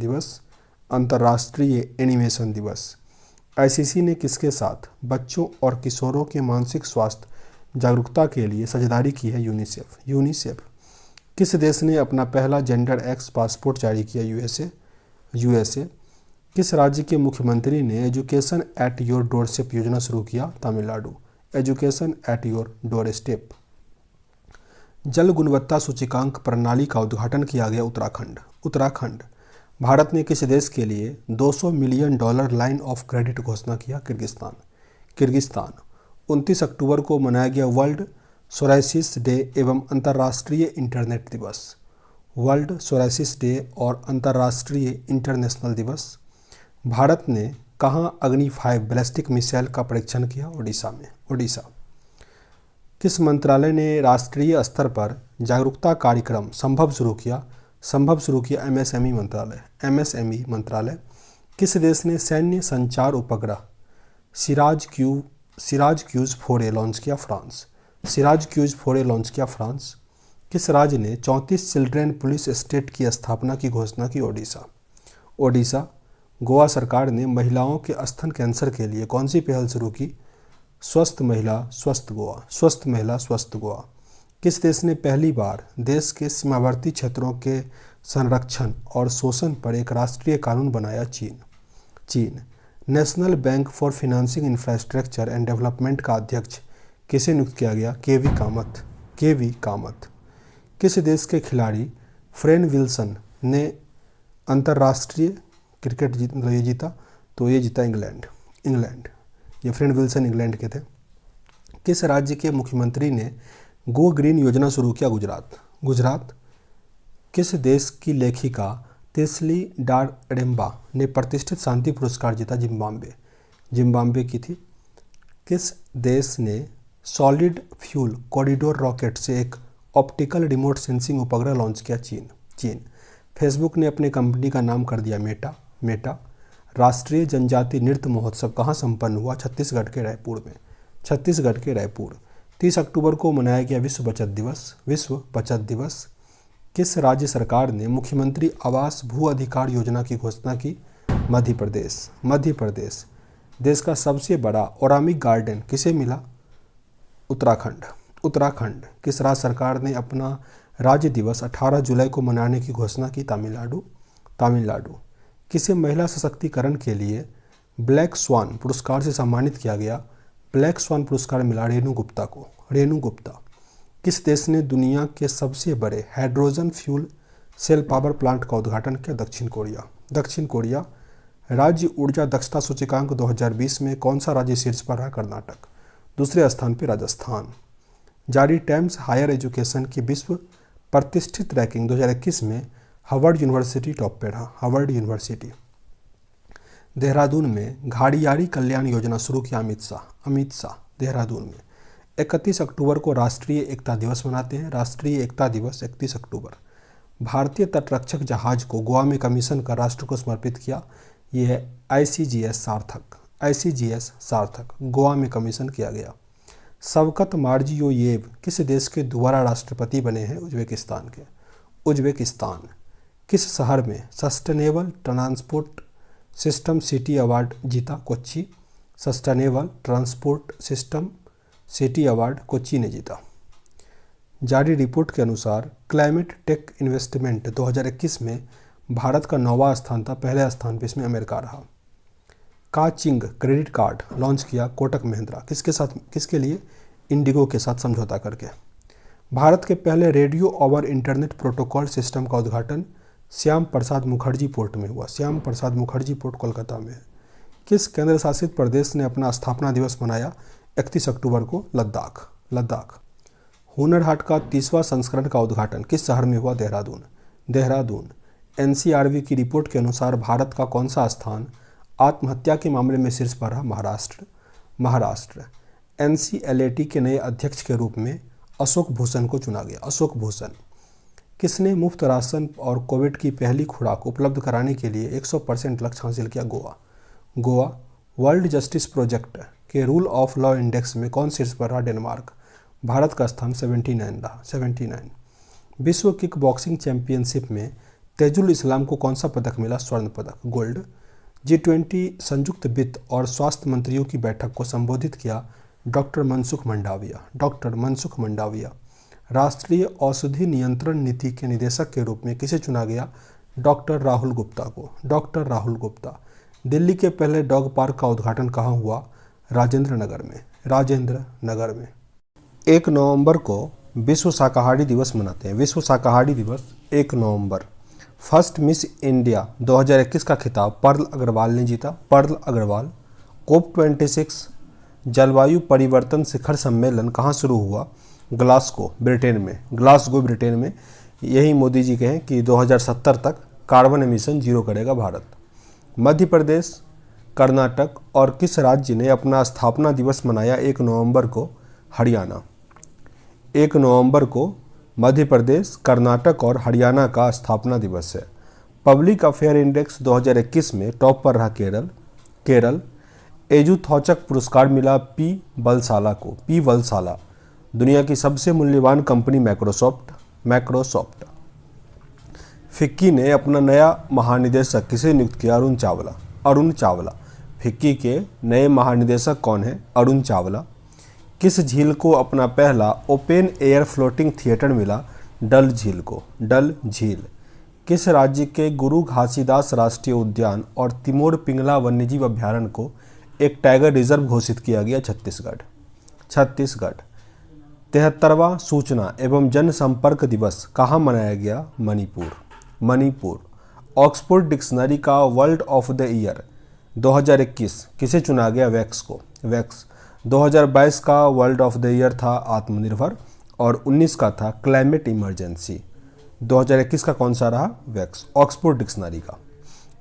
दिवस। ICC ने किसके साथ बच्चों और किशोरों के मानसिक स्वास्थ्य जागरूकता के लिए साझेदारी की है? यूनिसेफ। किस देश ने अपना पहला जेंडर एक्स पासपोर्ट जारी किया? USA। किस राज्य के मुख्यमंत्री ने एजुकेशन एट योर डोरस्टेप योजना शुरू किया? Tamil Nadu. Education at your doorstep. जल गुणवत्ता सूचकांक प्रणाली का उद्घाटन किया गया उत्तराखंड। भारत ने किस देश के लिए $200 मिलियन लाइन ऑफ क्रेडिट घोषणा किया? किर्गिस्तान। 29 अक्टूबर को मनाया गया वर्ल्ड सोराइसिस डे एवं अंतर्राष्ट्रीय इंटरनेट दिवस। वर्ल्ड सोराइसिस डे और अंतर्राष्ट्रीय इंटरनेशनल दिवस। भारत ने कहाँ अग्नि 5 बैलिस्टिक मिसाइल का परीक्षण किया? ओडिशा। किस मंत्रालय ने राष्ट्रीय स्तर पर जागरूकता कार्यक्रम संभव शुरू किया? MSME मंत्रालय। किस देश ने सैन्य संचार उपग्रह सिराज क्यूज 4A लॉन्च किया? फ्रांस। किस राज्य ने 34 चिल्ड्रेन पुलिस स्टेट की स्थापना की घोषणा की? ओडिशा। गोवा सरकार ने महिलाओं के स्तन कैंसर के लिए कौन सी पहल शुरू की? स्वस्थ महिला स्वस्थ गोवा। किस देश ने पहली बार देश के सीमावर्ती क्षेत्रों के संरक्षण और शोषण पर एक राष्ट्रीय कानून बनाया चीन। National bank for financing infrastructure and development का अध्यक्ष किसे नियुक्त किया गया? केवी कामत। किस देश के खिलाड़ी फ्रेन विल्सन ने अंतर्राष्ट्रीय क्रिकेट जीता? तो ये जीता इंग्लैंड। ये फ्रेन विल्सन इंग्लैंड के थे। किस राज्य के मुख्यमंत्री ने गो ग्रीन योजना शुरू किया? गुजरात। किस देश की लेखिका तेस्ली डारेम्बा ने प्रतिष्ठित शांति पुरस्कार जीता? जिम्बाब्वे की थी। किस देश ने सॉलिड फ्यूल कॉरिडोर रॉकेट से एक ऑप्टिकल रिमोट सेंसिंग उपग्रह लॉन्च किया? चीन। फेसबुक ने अपने कंपनी का नाम कर दिया मेटा। राष्ट्रीय जनजाति नृत्य महोत्सव कहाँ संपन्न हुआ? छत्तीसगढ़ के रायपुर। 30 अक्टूबर को मनाया गया विश्व बचत दिवस। किस राज्य सरकार ने मुख्यमंत्री आवास भू अधिकार योजना की घोषणा की? मध्य प्रदेश। देश का सबसे बड़ा ओरामिक गार्डन किसे मिला? उत्तराखंड। किस राज्य सरकार ने अपना राज्य दिवस 18 जुलाई को मनाने की घोषणा की? तमिलनाडु। किसे महिला सशक्तिकरण के लिए ब्लैक स्वान पुरस्कार से सम्मानित किया गया? ब्लैक स्वान पुरस्कार मिला रेणु गुप्ता। किस देश ने दुनिया के सबसे बड़े hydrogen fuel cell power plant का उद्घाटन किया? दक्षिण कोरिया। राज्य ऊर्जा दक्षता सूचकांक 2020 में कौन सा राज्य शीर्ष पर रहा? कर्नाटक। दूसरे स्थान पर राजस्थान। जारी टाइम्स हायर एजुकेशन की विश्व प्रतिष्ठित रैंकिंग 2021 में हार्वर्ड यूनिवर्सिटी टॉप पे रहा। देहरादून में घाड़ियारी कल्याण योजना शुरू किया अमित शाह। देहरादून में 31 अक्टूबर को राष्ट्रीय एकता दिवस मनाते हैं। राष्ट्रीय एकता दिवस 31 अक्टूबर। भारतीय तटरक्षक जहाज को गोवा में कमीशन कर राष्ट्र को समर्पित किया। ये है ICGS सार्थक गोवा में कमीशन किया गया। शवकत मिर्जियोयेव किस देश के दोबारा राष्ट्रपति बने हैं? उज्बेकिस्तान। किस शहर में sustainable transport system city award जीता? Kochi. Sustainable transport system city award Kochi ने जीता। जारी रिपोर्ट के अनुसार क्लाइमेट टेक इन्वेस्टमेंट 2021 में भारत का 9वां स्थान था। पहले स्थान पर इसमें अमेरिका रहा। काचिंग क्रेडिट कार्ड लॉन्च किया कोटक महिंद्रा। किसके लिए? इंडिगो के साथ समझौता करके। भारत के पहले radio over internet protocol system का उद्घाटन श्याम प्रसाद मुखर्जी पोर्ट में हुआ। श्याम प्रसाद मुखर्जी पोर्ट कोलकाता में है। किस केंद्र शासित प्रदेश ने अपना स्थापना दिवस मनाया 31 अक्टूबर को? लद्दाख। हुनर हाट का 30वां संस्करण का उद्घाटन किस शहर में हुआ? देहरादून। NCRB की रिपोर्ट के अनुसार भारत का कौन सा स्थान आत्महत्या के मामले में शीर्ष पर रहा? महाराष्ट्र। NCLAT के नए अध्यक्ष के रूप में अशोक भूषण को चुना गया। किसने मुफ्त राशन और कोविड की पहली खुराक उपलब्ध कराने के लिए 100% लक्ष्य हासिल किया? गोवा। वर्ल्ड जस्टिस प्रोजेक्ट के रूल ऑफ लॉ इंडेक्स में कौन शीर्ष पर रहा? डेनमार्क। भारत का स्थान 79 रहा। 79। विश्व किक बॉक्सिंग चैंपियनशिप में तेजुल इस्लाम को कौन सा पदक मिला? स्वर्ण पदक, गोल्ड। G20 संयुक्त वित्त और स्वास्थ्य मंत्रियों की बैठक को संबोधित किया डॉक्टर मनसुख मंडाविया। राष्ट्रीय औषधि नियंत्रण नीति के निदेशक के रूप में किसे चुना गया? डॉक्टर राहुल गुप्ता। दिल्ली के पहले डॉग पार्क का उद्घाटन कहाँ हुआ? राजेंद्र नगर में। 1 नवंबर को विश्व शाकाहारी दिवस मनाते हैं। विश्व शाकाहारी दिवस 1 नवंबर। फर्स्ट मिस इंडिया 2021 का खिताब पर्ल अग्रवाल ने जीता। COP26 जलवायु परिवर्तन शिखर सम्मेलन कहाँ शुरू हुआ? ग्लासगो ब्रिटेन में। यही मोदी जी कहें कि 2070 तक कार्बन एमिशन जीरो करेगा भारत। मध्य प्रदेश, कर्नाटक और किस राज्य ने अपना स्थापना दिवस मनाया 1 नवंबर को? हरियाणा। 1 नवंबर को मध्य प्रदेश, कर्नाटक और हरियाणा का स्थापना दिवस है। पब्लिक अफेयर इंडेक्स 2021 में टॉप पर रहा केरल। एजुथौचक पुरस्कार मिला पी वलसाला। दुनिया की सबसे मूल्यवान कंपनी माइक्रोसॉफ्ट। फिक्की ने अपना नया महानिदेशक किसे नियुक्त किया? अरुण चावला। फिक्की के नए महानिदेशक कौन है? अरुण चावला। किस झील को अपना पहला ओपन एयर फ्लोटिंग थिएटर मिला? डल झील। किस राज्य के गुरु घासीदास राष्ट्रीय उद्यान और तिमोर पिंगला वन्यजीव अभ्यारण्य को एक टाइगर रिजर्व घोषित किया गया? छत्तीसगढ़। छत्तीसगढ़। 73वां सूचना एवं जनसंपर्क दिवस कहाँ मनाया गया? मणिपुर। मणिपुर। ऑक्सफोर्ड डिक्शनरी का वर्ल्ड ऑफ द ईयर 2021 किसे चुना गया? वैक्स को। वैक्स। 2022 का वर्ल्ड ऑफ द ईयर था आत्मनिर्भर और 19 का था क्लाइमेट इमरजेंसी। 2021 का कौन सा रहा? वैक्स, ऑक्सफोर्ड डिक्शनरी का।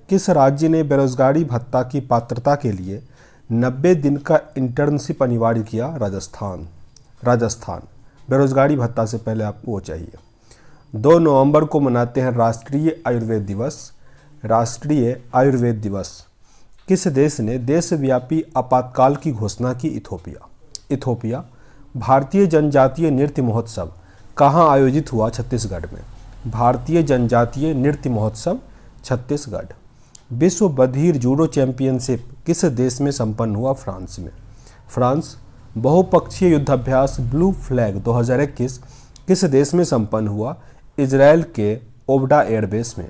किस राज्य ने बेरोजगारी भत्ता की पात्रता के लिए 90 दिन का इंटर्नशिप अनिवार्य किया? राजस्थान। राजस्थान। बेरोजगारी भत्ता से पहले आपको वो चाहिए। 2 नवंबर को मनाते हैं राष्ट्रीय आयुर्वेद दिवस। राष्ट्रीय आयुर्वेद दिवस। किस देश ने देशव्यापी आपातकाल की घोषणा की? इथोपिया। इथोपिया। भारतीय जनजातीय नृत्य महोत्सव कहाँ आयोजित हुआ? छत्तीसगढ़ में। भारतीय जनजातीय नृत्य महोत्सव छत्तीसगढ़। विश्व बधिर जूडो चैंपियनशिप किस देश में संपन्न हुआ? फ्रांस में। फ्रांस। बहुपक्षीय युद्धाभ्यास ब्लू फ्लैग 2021 किस देश में संपन्न हुआ? इजराइल के ओबडा एयरबेस में।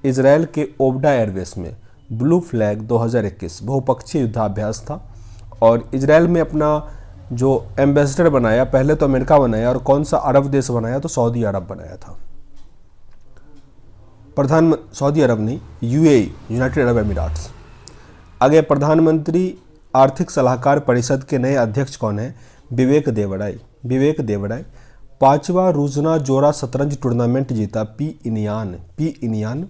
इजराइल के ओबडा एयरबेस में ब्लू फ्लैग 2021 बहुपक्षीय युद्धाभ्यास था। और इजराइल में अपना जो एम्बेसडर बनाया, पहले तो अमेरिका बनाया और कौन सा अरब देश बनाया? तो सऊदी अरब बनाया था। सऊदी अरब नहीं, यूएई, यूनाइटेड अरब अमीरात्स। आगे प्रधानमंत्री आर्थिक सलाहकार परिषद के नए अध्यक्ष कौन है? विवेक देवड़ाई। विवेक देवड़ाई। 5वां रूजना जोरा शतरंज टूर्नामेंट जीता पी इनियान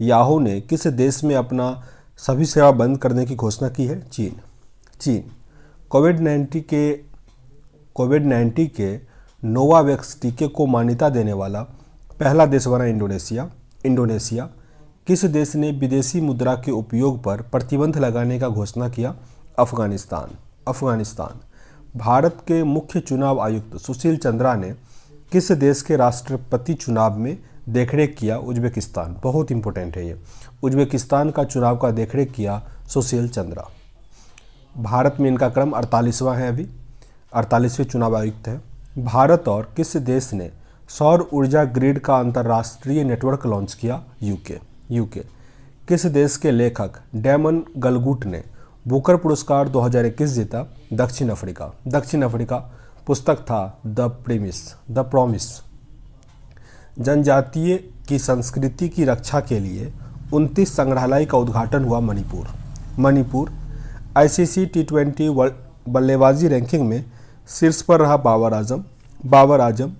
याहू ने किस देश में अपना सभी सेवा बंद करने की घोषणा की है? चीन। चीन। कोविड-19 के नोवावैक्स टीके को मान्यता देने वाला पहला देश बना इंडोनेशिया। इंडोनेशिया। किस देश ने विदेशी मुद्रा के उपयोग पर प्रतिबंध लगाने का घोषणा किया? अफगानिस्तान। अफगानिस्तान। भारत के मुख्य चुनाव आयुक्त सुशील चंद्रा ने किस देश के राष्ट्रपति चुनाव में देखरेख किया? उज्बेकिस्तान। बहुत इंपॉर्टेंट है ये। उज्बेकिस्तान का चुनाव का देखरेख किया सुशील चंद्रा। भारत में इनका क्रम 48वां है, अभी 48वें चुनाव आयुक्त है। भारत और किस देश ने सौर ऊर्जा ग्रिड का अंतर्राष्ट्रीय नेटवर्क लॉन्च किया? यूके। किस देश के लेखक डैमन गलगुट ने बुकर पुरस्कार 2021 जीता? दक्षिण अफ्रीका। दक्षिण अफ्रीका। पुस्तक था द प्रॉमिस। जनजातीय की संस्कृति की रक्षा के लिए 29 संग्रहालय का उद्घाटन हुआ? मणिपुर। आईसीसी T20 बल्लेबाजी रैंकिंग में शीर्ष पर रहा बाबर आजम।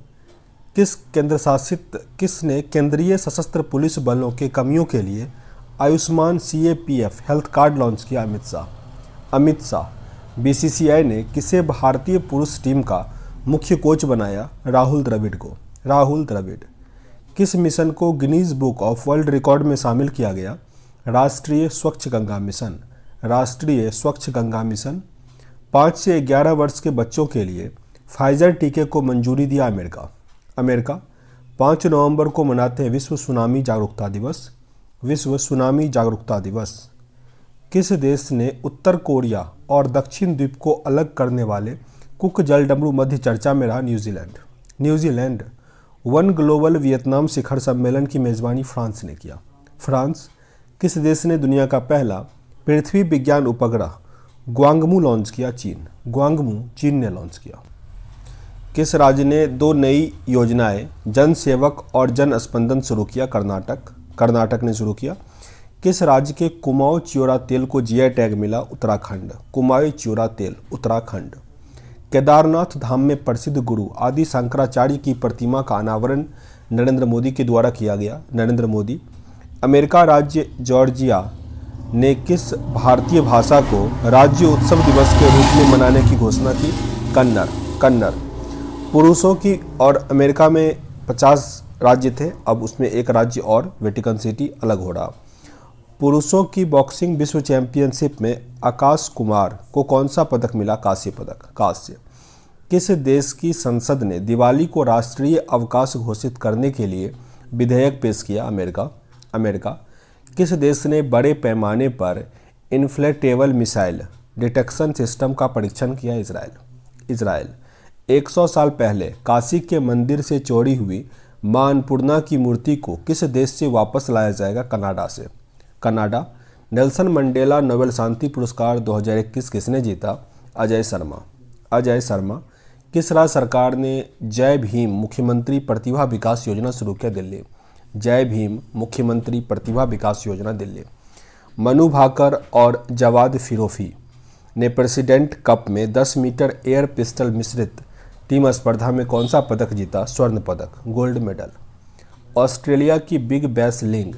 किसने केंद्रीय सशस्त्र पुलिस बलों के कर्मियों के लिए Ayushman CAPF health card launch किया? अमित शाह। BCCI ने किसे भारतीय पुरुष टीम का मुख्य कोच बनाया? राहुल द्रविड़। किस मिशन को Guinness book of world record में शामिल किया गया? राष्ट्रीय स्वच्छ गंगा मिशन। 5 से 11 वर्ष के बच्चों के लिए फाइजर टीके को मंजूरी दिया? अमेरिका। 5 नवंबर को मनाते हैं विश्व सुनामी जागरूकता दिवस। किस देश ने उत्तर कोरिया और दक्षिण द्वीप को अलग करने वाले कुक जलडमरू मध्य चर्चा में रहा? न्यूजीलैंड। 1 ग्लोबल वियतनाम शिखर सम्मेलन की मेजबानी फ्रांस ने किया। फ्रांस। किस देश ने दुनिया का पहला पृथ्वी विज्ञान उपग्रह ग्वांगमू लॉन्च किया? चीन ने लॉन्च किया। किस राज्य ने 2 नई योजनाएं जन सेवक और जन स्पंदन शुरू किया? कर्नाटक ने शुरू किया। किस राज्य के कुमाऊं चियोरा तेल को GI टैग मिला? उत्तराखंड। कुमाऊं चियोरा तेल, उत्तराखंड। केदारनाथ धाम में प्रसिद्ध गुरु आदि शंकराचार्य की प्रतिमा का अनावरण नरेंद्र मोदी के द्वारा किया गया? नरेंद्र मोदी। अमेरिका राज्य जॉर्जिया ने किस भारतीय भाषा को राज्य उत्सव दिवस के रूप में मनाने की घोषणा की? कन्नड़। पुरुषों की और अमेरिका में 50 राज्य थे, अब उसमें एक राज्य और वेटिकन सिटी अलग हो रहा। पुरुषों की बॉक्सिंग विश्व चैंपियनशिप में आकाश कुमार को कौन सा पदक मिला? कांस्य। किस देश की संसद ने दिवाली को राष्ट्रीय अवकाश घोषित करने के लिए विधेयक पेश किया? अमेरिका। किस देश ने बड़े पैमाने पर इन्फ्लेटेबल मिसाइल डिटेक्शन सिस्टम का परीक्षण किया? इजराइल। 100 साल पहले काशी के मंदिर से चोरी हुई मां अन्नपूर्णा की मूर्ति को किस देश से वापस लाया जाएगा? कनाडा से। कनाडा। नेल्सन मंडेला नोबेल शांति पुरस्कार 2021 किसने जीता? अजय शर्मा। अजय शर्मा। किस राज्य सरकार ने जय भीम मुख्यमंत्री प्रतिभा विकास योजना शुरू किया? दिल्ली। जय भीम मुख्यमंत्री प्रतिभा विकास योजना, दिल्ली। मनु भाकर और जवाद फिरोफी ने प्रेसिडेंट कप में 10 मीटर एयर पिस्टल मिश्रित टीम स्पर्धा में कौन सा पदक जीता? स्वर्ण पदक, गोल्ड मेडल। ऑस्ट्रेलिया की बिग बैश लीग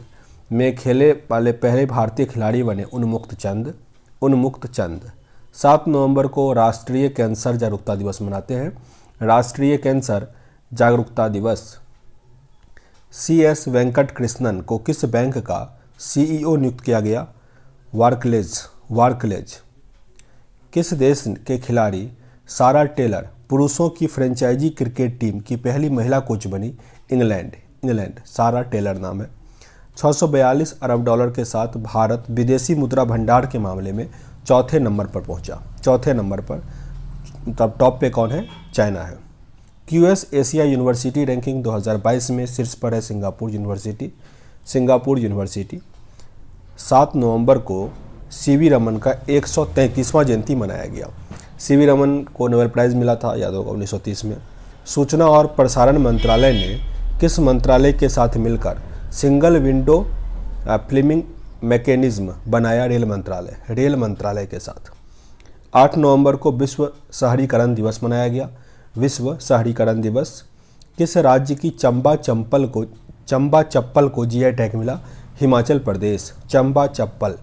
में खेले वाले पहले भारतीय खिलाड़ी बने उन्मुक्त चंद। उन्मुक्त चंद। 7 नवंबर को राष्ट्रीय कैंसर जागरूकता दिवस मनाते हैं। राष्ट्रीय कैंसर जागरूकता दिवस। CS वेंकट कृष्णन को किस बैंक का CEO नियुक्त किया गया? बार्कलेज। बार्कलेज। किस देश के खिलाड़ी सारा टेलर पुरुषों की फ्रेंचाइजी क्रिकेट टीम की पहली महिला कोच बनी? इंग्लैंड। इंग्लैंड। सारा टेलर नाम है। 642 अरब डॉलर के साथ भारत विदेशी मुद्रा भंडार के मामले में चौथे नंबर पर पहुंचा। चौथे नंबर पर। तब टॉप पे कौन है? चाइना है। QS एशिया यूनिवर्सिटी रैंकिंग 2022 में शीर्ष पर है सिंगापुर यूनिवर्सिटी। Singapore university. 7 नवंबर को CV रमन का 133वां जयंती मनाया गया। CV रमन को नोबेल प्राइज़ मिला था, याद होगा, 1930 में। सूचना और प्रसारण मंत्रालय ने किस मंत्रालय के साथ मिलकर सिंगल विंडो फिल्मिंग मैकेनिज्म बनाया? रेल मंत्रालय। रेल मंत्रालय के साथ। 8 नवंबर को विश्व शहरीकरण दिवस मनाया गया। विश्व शहरीकरण दिवस। किस राज्य की चंबा चप्पल को GI टैग मिला? हिमाचल प्रदेश। चंबा चप्पल।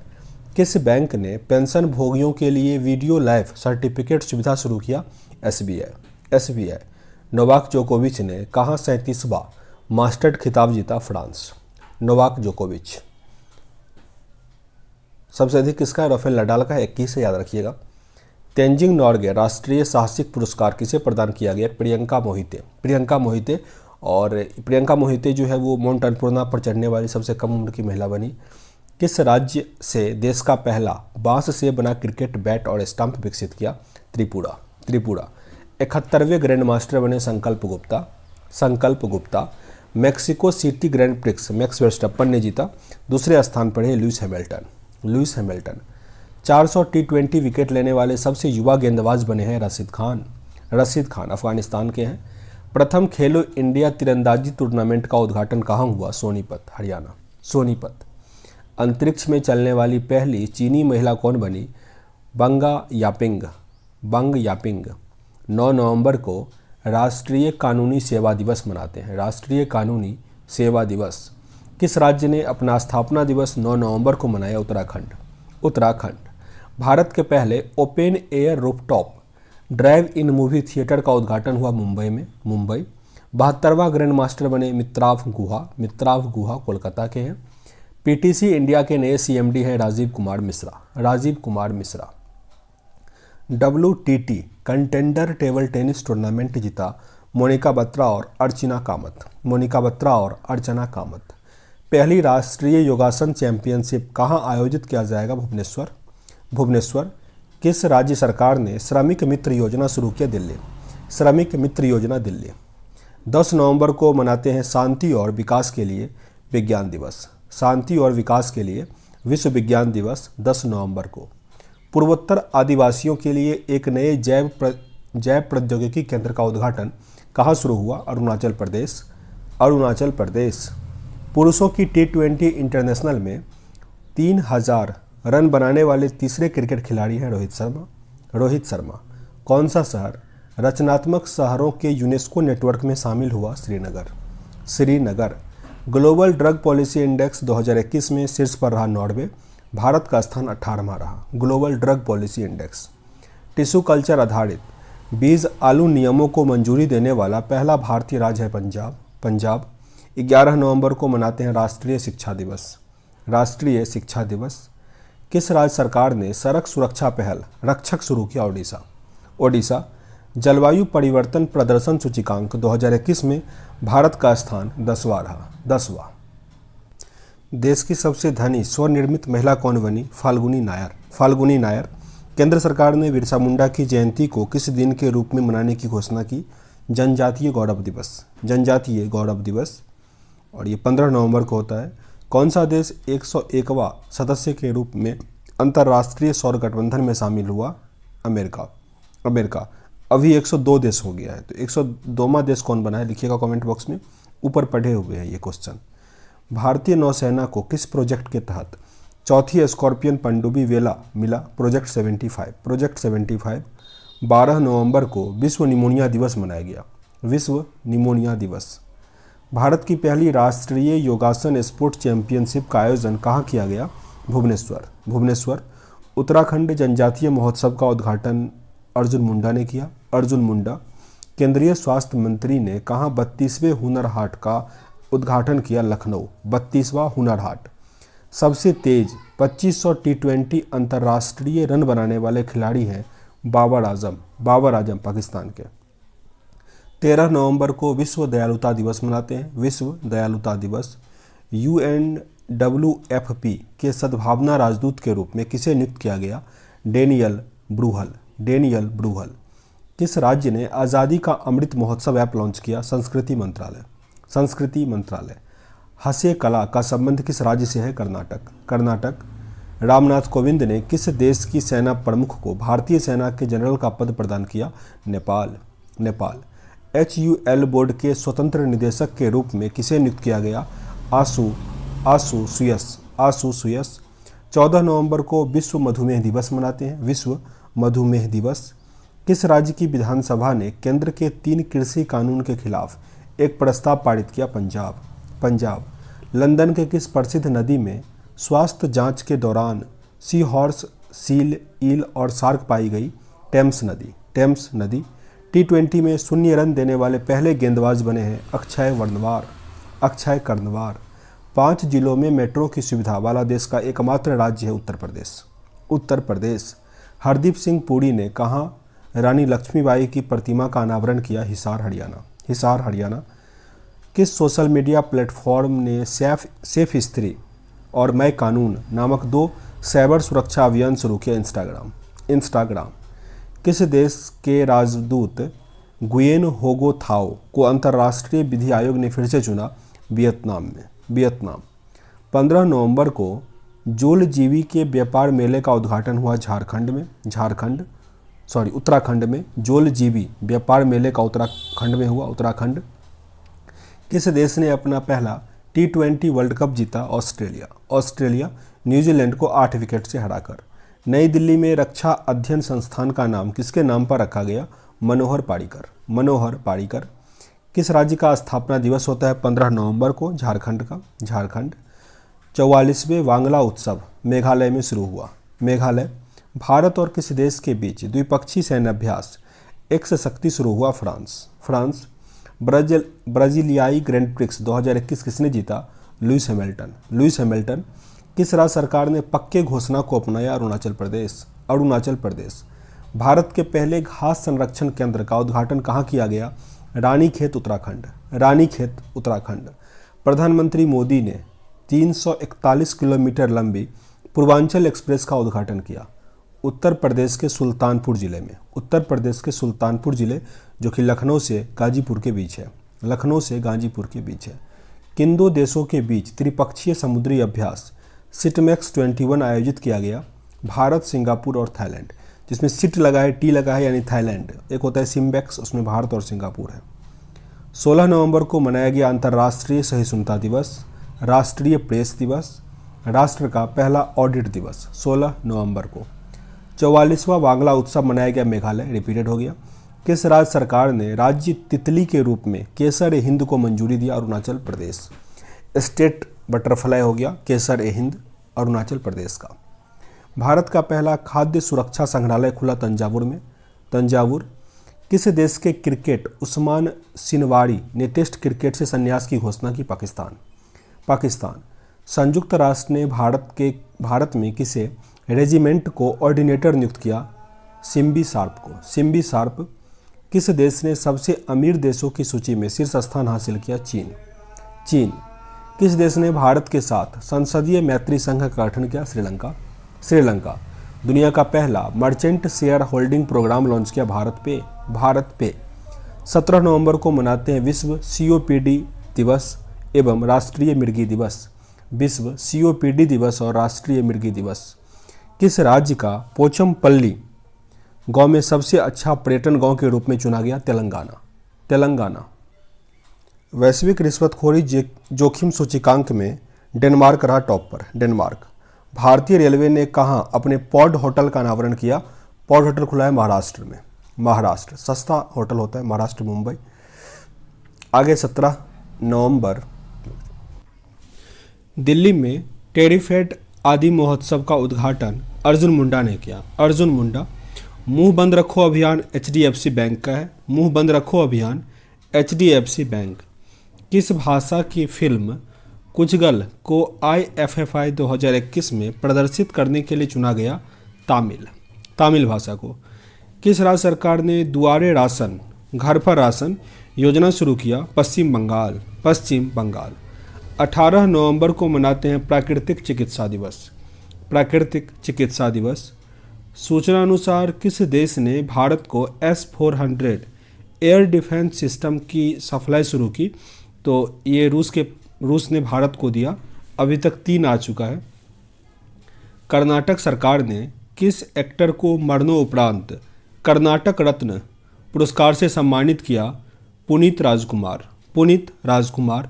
किस बैंक ने पेंशन भोगियों के लिए वीडियो लाइफ सर्टिफिकेट सुविधा शुरू किया? SBI। नोवाक जोकोविच ने कहाँ 37वां मास्टर्स खिताब जीता? फ्रांस। नोवाक जोकोविच। सबसे अधिक किसका? राफेल नडाल का 21 से, याद रखिएगा। तेंजिंग नोर्गे राष्ट्रीय साहसिक पुरस्कार किसे प्रदान किया गया? प्रियंका मोहिते। प्रियंका मोहिते। और प्रियंका मोहिते जो है वो माउंट अन्नपूर्णा पर चढ़ने वाली सबसे कम उम्र की महिला बनी। किस राज्य से देश का पहला बांस से बना क्रिकेट बैट और स्टंप विकसित किया? त्रिपुरा। त्रिपुरा। 71वें ग्रैंड मास्टर बने Sankalp Gupta. Sankalp Gupta. Mexico City Grand Prix Max Verstappen ने जीता। दूसरे स्थान पर है Lewis Hamilton. Lewis Hamilton. 400 T20 wicket लेने वाले सबसे युवा गेंदबाज बने हैं रशीद खान। रशीद खान अफगानिस्तान के हैं। प्रथम खेलो इंडिया तीरंदाजी टूर्नामेंट का उद्घाटन कहाँ हुआ? सोनीपत, हरियाणा। सोनीपत। अंतरिक्ष में चलने वाली पहली चीनी महिला कौन बनी? बंगा यापिंग। बंग यापिंग। 9 नवंबर को राष्ट्रीय कानूनी सेवा दिवस मनाते हैं। राष्ट्रीय कानूनी सेवा दिवस। किस राज्य ने अपना स्थापना दिवस 9 नवंबर को मनाया? उत्तराखंड। उत्तराखंड। भारत के पहले ओपन एयर रूफटॉप ड्राइव इन मूवी थिएटर का उद्घाटन हुआ मुंबई में। मुंबई। 72वां ग्रैंड मास्टर बने मित्राव गुहा। मित्राव गुहा कोलकाता के हैं। PTC इंडिया के नए CMD हैं Rajeev Kumar Mishra. Rajeev Kumar Mishra. WTT contender table tennis tournament जीता मोनिका बत्रा और अर्चना कामत। मोनिका बत्रा और अर्चना कामत। पहली राष्ट्रीय योगासन चैंपियनशिप कहाँ आयोजित किया जाएगा? भुवनेश्वर। भुवनेश्वर। किस राज्य सरकार ने श्रमिक मित्र योजना शुरू किया? दिल्ली। श्रमिक मित्र योजना, दिल्ली। 10 नवंबर को मनाते हैं शांति और विकास के लिए विज्ञान दिवस। शांति और विकास के लिए विश्व विज्ञान दिवस 10 नवंबर को। पूर्वोत्तर आदिवासियों के लिए एक नए जैव प्रौद्योगिकी केंद्र का उद्घाटन कहाँ शुरू हुआ? अरुणाचल प्रदेश। अरुणाचल प्रदेश। पुरुषों की T20 इंटरनेशनल में 3000 रन बनाने वाले तीसरे क्रिकेट खिलाड़ी हैं रोहित शर्मा। रोहित शर्मा। कौन सा शहर रचनात्मक शहरों के यूनेस्को नेटवर्क में शामिल हुआ? Srinagar. Srinagar. Global drug policy index 2021 में शीर्ष पर रहा नॉर्वे। भारत का स्थान 18वां रहा। Global drug policy index. Tissue culture आधारित बीज आलू नियमों को मंजूरी देने वाला पहला भारतीय राज्य है पंजाब। पंजाब। 11 नवंबर को मनाते हैं राष्ट्रीय शिक्षा दिवस। राष्ट्रीय शिक्षा दिवस। किस राज्य सरकार ने सड़क सुरक्षा पहल रक्षक शुरू किया? ओडिशा। ओडिशा। जलवायु परिवर्तन प्रदर्शन सूचकांक 2021 में भारत का स्थान 10वां रहा। 10वां। देश की सबसे धनी स्वनिर्मित महिला कौन बनी? फाल्गुनी नायर। फाल्गुनी नायर। केंद्र सरकार ने बिरसा मुंडा की जयंती को किस दिन के रूप में मनाने की घोषणा की? जनजातीय गौरव दिवस, जनजातीय गौरव दिवस, और ये 15 नवंबर को होता है। कौन सा देश 101वां सदस्य के रूप में अंतर्राष्ट्रीय सौर गठबंधन में शामिल हुआ? अमेरिका। अमेरिका अभी 102 देश हो गया है, तो 102वां देश कौन बना है लिखिएगा कमेंट बॉक्स में, ऊपर पढ़े हुए हैं ये क्वेश्चन। भारतीय नौसेना को किस प्रोजेक्ट के तहत चौथी स्कॉर्पियन पनडुब्बी वेला मिला? प्रोजेक्ट 75। प्रोजेक्ट 75। 12 नवंबर को विश्व निमोनिया दिवस मनाया गया, विश्व निमोनिया दिवस। भारत की पहली राष्ट्रीय योगासन स्पोर्ट्स चैंपियनशिप का आयोजन कहाँ किया गया? भुवनेश्वर। भुवनेश्वर। उत्तराखंड जनजातीय महोत्सव का उद्घाटन अर्जुन मुंडा ने किया, अर्जुन मुंडा। केंद्रीय स्वास्थ्य मंत्री ने कहाँ 32वें हुनर हाट का उद्घाटन किया? लखनऊ। 32वां हुनर हाट। सबसे तेज 2500 T20 अंतर्राष्ट्रीय रन बनाने वाले खिलाड़ी हैं बाबर आजम, बाबर आजम पाकिस्तान के। 13 नवंबर को विश्व दयालुता दिवस मनाते हैं, विश्व दयालुता दिवस। UNWFP के सद्भावना राजदूत के रूप में किसे नियुक्त किया गया? Daniel Bruhl, Daniel Bruhl. किस राज्य ने आज़ादी का अमृत महोत्सव ऐप लॉन्च किया? संस्कृति मंत्रालय, संस्कृति मंत्रालय। हसे कला का संबंध किस राज्य से है? कर्नाटक, कर्नाटक। रामनाथ कोविंद ने किस देश की सेना प्रमुख को भारतीय सेना के जनरल का पद प्रदान किया? नेपाल, नेपाल। HUL बोर्ड के स्वतंत्र निदेशक के रूप में किसे नियुक्त किया गया? आशु सुयस, आशु सुयस। 14 नवंबर को विश्व मधुमेह दिवस मनाते हैं, विश्व मधुमेह दिवस। किस राज्य की विधानसभा ने केंद्र के 3 कृषि कानून के खिलाफ एक प्रस्ताव पारित किया? पंजाब, पंजाब। लंदन के किस प्रसिद्ध नदी में स्वास्थ्य जांच के दौरान सी हॉर्स, सील, ईल और शार्क पाई गई? टेम्स नदी, टेम्स नदी। T20 में शून्य रन देने वाले पहले गेंदबाज बने हैं अक्षय वर्णवार, अक्षय कर्णवार। 5 जिलों में मेट्रो की सुविधा वाला देश का एकमात्र राज्य है उत्तर प्रदेश, उत्तर प्रदेश। हरदीप सिंह पुरी ने कहाँ रानी लक्ष्मीबाई की प्रतिमा का अनावरण किया? हिसार, हरियाणा, हिसार, हरियाणा। किस सोशल मीडिया प्लेटफॉर्म ने सेफ स्त्री और मैं कानून नामक 2 साइबर सुरक्षा अभियान शुरू किया? Instagram, Instagram. किस देश के राजदूत गुयेन होगो थाओ को अंतर्राष्ट्रीय विधि आयोग ने फिर से चुना? वियतनाम में, वियतनाम। 15 नवंबर को जोलजीबी के व्यापार मेले का उद्घाटन हुआ झारखंड में, उत्तराखंड में। जोलजीबी व्यापार मेले का उत्तराखंड में हुआ, उत्तराखंड। किस देश ने अपना पहला T20 वर्ल्ड कप जीता? Australia, Australia. न्यूजीलैंड को 8 विकेट से हराकर। नई दिल्ली में रक्षा अध्ययन संस्थान का नाम किसके नाम पर रखा गया? मनोहर पारिकर, मनोहर पारिकर। किस राज्य का स्थापना दिवस होता है 15 नवंबर को? झारखंड का, झारखंड। 44वें वांगला उत्सव मेघालय में शुरू हुआ, मेघालय। भारत और किस देश के बीच द्विपक्षीय सैन्य अभ्यास एक्स शक्ति शुरू हुआ? France, France. ब्राजीलियाई ग्रैंड प्रिक्स 2021 किसने जीता? Lewis Hamilton, Lewis Hamilton. किस राज्य सरकार ने पक्के घोषणा को अपनाया? अरुणाचल प्रदेश, अरुणाचल प्रदेश। भारत के पहले घास संरक्षण केंद्र का उद्घाटन कहाँ किया गया? रानीखेत, उत्तराखंड, रानीखेत, उत्तराखंड। प्रधानमंत्री मोदी ने 341 किलोमीटर लंबी पूर्वांचल एक्सप्रेस का उद्घाटन किया? उत्तर प्रदेश के सुल्तानपुर जिले में, उत्तर प्रदेश के सुल्तानपुर जिले जो कि लखनऊ से गाजीपुर के बीच है, लखनऊ से गाजीपुर के बीच है। किन 2 देशों के बीच त्रिपक्षीय समुद्री अभ्यास सिटमैक्स 21 आयोजित किया गया? भारत, सिंगापुर और थाईलैंड। जिसमें सिट लगा है, टी लगा है यानी थाईलैंड। एक होता है सिम्बैक्स, उसमें भारत और सिंगापुर है। 16 नवंबर को मनाया गया अंतर्राष्ट्रीय सहिष्णुता दिवस, राष्ट्रीय प्रेस दिवस, राष्ट्र का पहला ऑडिट दिवस 16 नवंबर को। 44वां वांगला उत्सव मनाया गया मेघालय, रिपीटेड हो गया। किस राज्य सरकार ने राज्य तितली के रूप में केसर ए हिंद को मंजूरी दिया? अरुणाचल प्रदेश। स्टेट बटरफ्लाई हो गया केसर ए हिंद, अरुणाचल प्रदेश का। भारत का पहला खाद्य सुरक्षा संग्रहालय खुला तंजावुर में, तंजावुर। किस देश के क्रिकेट उस्मान सिनवारी ने टेस्ट क्रिकेट से संन्यास की घोषणा की? पाकिस्तान, पाकिस्तान। संयुक्त राष्ट्र ने भारत में किसे रेजिमेंट को ऑर्डिनेटर नियुक्त किया? सिम्बी शार्प को, सिम्बी शार्प। किस देश ने सबसे अमीर देशों की सूची में शीर्ष स्थान हासिल किया? चीन, चीन। किस देश ने भारत के साथ संसदीय मैत्री संघ का गठन किया? श्रीलंका, श्रीलंका। दुनिया का पहला merchant share holding program launch किया? भारत पे, भारत पे। 17 नवंबर को मनाते हैं विश्व सीओपीडी दिवस एवं राष्ट्रीय मिर्गी दिवस। विश्व सीओपीडी दिवस और राष्ट्रीय मिर्गी दिवस। किस राज्य का पोचमपल्ली गांव में सबसे अच्छा पर्यटन गांव के रूप में चुना गया? तेलंगाना। तेलंगाना। वैश्विक रिश्वतखोरी जोखिम सूचकांक में डेनमार्क रहा टॉप पर। डेनमार्क। भारतीय रेलवे ने कहाँ अपने पॉड होटल का अनावरण किया? पॉड होटल खुला है महाराष्ट्र में। महाराष्ट्र सस्ता होटल होता है, महाराष्ट्र मुंबई। आगे 17 नवंबर दिल्ली में टेरिफेड आदि महोत्सव का उद्घाटन अर्जुन मुंडा ने किया। अर्जुन मुंडा। मुंह बंद रखो अभियान एचडीएफसी बैंक का है। मुंह बंद रखो अभियान एचडीएफसी बैंक। किस भाषा की फिल्म कुचगल को IFFI 2021 में प्रदर्शित करने के लिए चुना गया? तमिल। तमिल भाषा को। किस राज्य सरकार ने दुआरे राशन घर पर राशन योजना शुरू किया? पश्चिम बंगाल। पश्चिम बंगाल। 18 नवंबर को मनाते हैं प्राकृतिक चिकित्सा दिवस। प्राकृतिक चिकित्सा दिवस। सूचना अनुसार किस देश ने भारत को S-400 एयर डिफेंस सिस्टम की सप्लाई शुरू की? तो ये रूस ने भारत को दिया। अभी तक 3 आ चुका है। कर्नाटक सरकार ने किस एक्टर को मरणोपरांत कर्नाटक रत्न पुरस्कार से सम्मानित किया? पुनीत राजकुमार। पुनीत राजकुमार।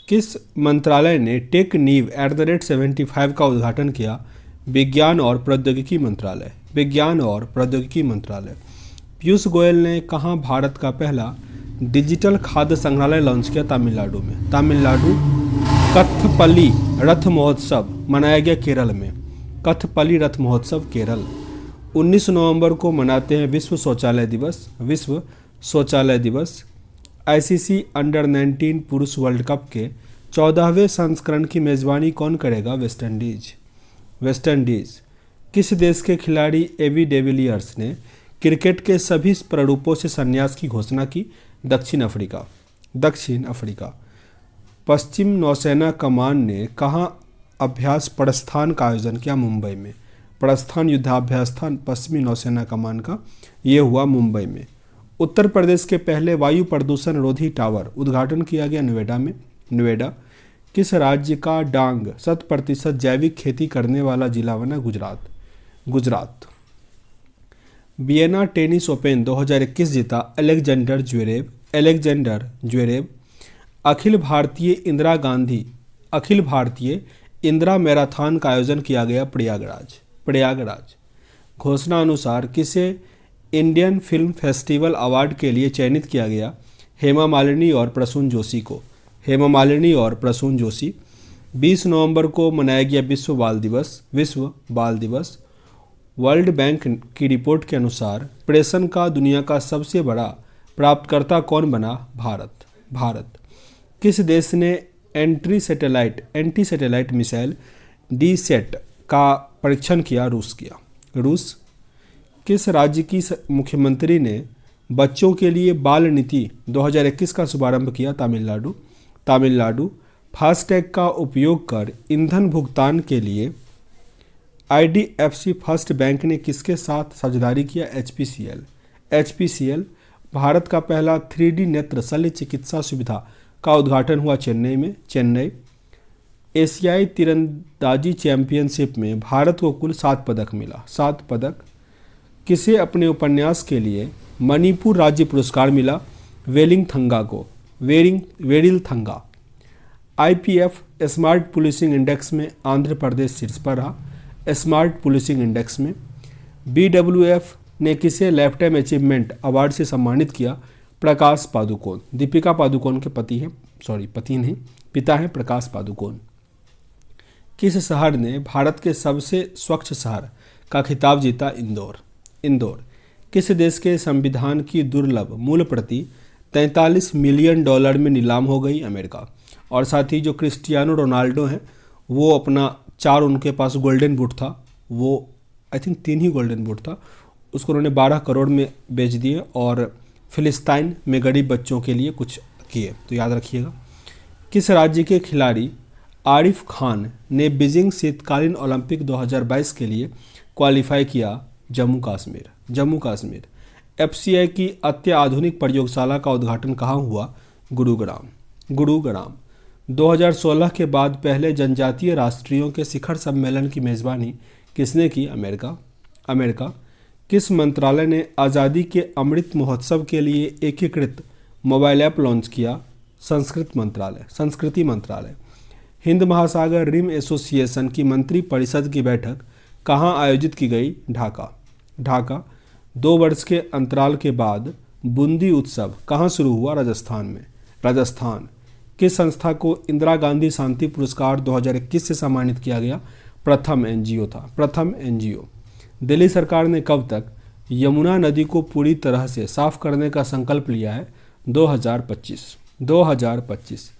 किस मंत्रालय ने टेक नीव @75 का उद्घाटन किया? विज्ञान और प्रौद्योगिकी मंत्रालय। विज्ञान और प्रौद्योगिकी मंत्रालय। पीयूष गोयल ने कहाँ भारत का पहला डिजिटल खाद्य संग्रहालय लॉन्च किया? तमिलनाडु में। तमिलनाडु। कथपली रथ महोत्सव मनाया गया केरल में। कथपली रथ महोत्सव केरल। 19 नवंबर को मनाते हैं विश्व शौचालय दिवस। विश्व शौचालय दिवस। ICC अंडर-19 पुरुष वर्ल्ड कप के 14वें संस्करण की मेजबानी कौन करेगा? West Indies. West Indies. किस देश के खिलाड़ी एबी डिविलियर्स ने क्रिकेट के सभी प्रारूपों से संन्यास की घोषणा की? दक्षिण अफ्रीका। दक्षिण अफ्रीका। पश्चिम नौसेना कमान ने कहाँ अभ्यास प्रस्थान का आयोजन किया? मुंबई में। प्रस्थान युद्धाभ्यास था पश्चिमी नौसेना कमान का, ये हुआ मुंबई में। उत्तर प्रदेश के पहले वायु प्रदूषण रोधी टावर उद्घाटन किया गया नोएडा में। नोएडा। किस राज्य का डांग 100% जैविक खेती करने वाला जिला बना? Gujarat. Gujarat. Vienna tennis open 2021 जीता अलेक्जेंडर ज्वेरेव। Alexander Zverev. अखिल भारतीय इंदिरा मैराथन का आयोजन किया गया प्रयागराज। प्रयागराज। घोषणा अनुसार किसे इंडियन फिल्म फेस्टिवल अवार्ड के लिए चयनित किया गया? हेमा मालिनी और प्रसून जोशी को। हेमा मालिनी और प्रसून जोशी। 20 नवंबर को मनाया गया विश्व बाल दिवस। विश्व बाल दिवस। वर्ल्ड बैंक की रिपोर्ट के अनुसार प्रेषण का दुनिया का सबसे बड़ा प्राप्तकर्ता कौन बना? भारत। भारत। किस देश ने एंटी सैटेलाइट मिसाइल DSAT का परीक्षण किया? रूस किया। रूस। किस राज्य की मुख्यमंत्री ने बच्चों के लिए बाल नीति 2021 का शुभारंभ किया? तमिलनाडु। तमिलनाडु। फास्टैग का उपयोग कर ईंधन भुगतान के लिए IDFC फर्स्ट बैंक ने किसके साथ साझेदारी किया? HPCL। HPCL। भारत का पहला 3D नेत्र शल्य चिकित्सा सुविधा का उद्घाटन हुआ चेन्नई में। चेन्नई। एशियाई तीरंदाजी चैंपियनशिप में भारत को कुल 7 पदक मिला। 7 पदक। किसे अपने उपन्यास के लिए मणिपुर राज्य पुरस्कार मिला? वेलिंगथंगा को। वेरिलथंगा। IPF स्मार्ट पुलिसिंग इंडेक्स में आंध्र प्रदेश शीर्ष पर रहा। स्मार्ट पुलिसिंग इंडेक्स में। BWF ने किसे लाइफटाइम अचीवमेंट अवार्ड से सम्मानित किया? प्रकाश पादुकोण। दीपिका पादुकोण के पिता हैं प्रकाश पादुकोण। किस शहर ने भारत के सबसे स्वच्छ शहर का खिताब जीता? इंदौर। इंदौर। किस देश के संविधान की दुर्लभ मूल प्रति $43 मिलियन में नीलाम हो गई? अमेरिका। और साथ ही जो क्रिस्टियानो रोनाल्डो हैं वो अपना 4 उनके पास गोल्डन बूट था, वो I think 3 he golden boot था, उसको उन्होंने 12 करोड़ में बेच दिए और फिलिस्तीन में गरीब बच्चों के लिए कुछ किए, तो याद रखिएगा। किस राज्य के खिलाड़ी आरिफ खान ने बीजिंग शीतकालीन ओलंपिक 2022 के लिए क्वालिफाई किया? जम्मू कश्मीर। जम्मू कश्मीर। एफसीआई की अत्याधुनिक प्रयोगशाला का उद्घाटन कहाँ हुआ? गुरुग्राम। गुरुग्राम। 2016 के बाद पहले जनजातीय राष्ट्रीयों के शिखर सम्मेलन की मेजबानी किसने की? अमेरिका। अमेरिका। किस मंत्रालय ने आज़ादी के अमृत महोत्सव के लिए एकीकृत मोबाइल ऐप लॉन्च किया? संस्कृति मंत्रालय। हिंद महासागर रिम एसोसिएशन की मंत्री परिषद की बैठक कहाँ आयोजित की गई? ढाका। ढाका। 2 वर्ष के अंतराल के बाद बूंदी उत्सव कहाँ शुरू हुआ? राजस्थान में। राजस्थान। किस संस्था को इंदिरा गांधी शांति पुरस्कार 2021 से सम्मानित किया गया? प्रथम एनजीओ था। प्रथम एनजीओ। दिल्ली सरकार ने कब तक यमुना नदी को पूरी तरह से साफ करने का संकल्प लिया है? 2025। 2025।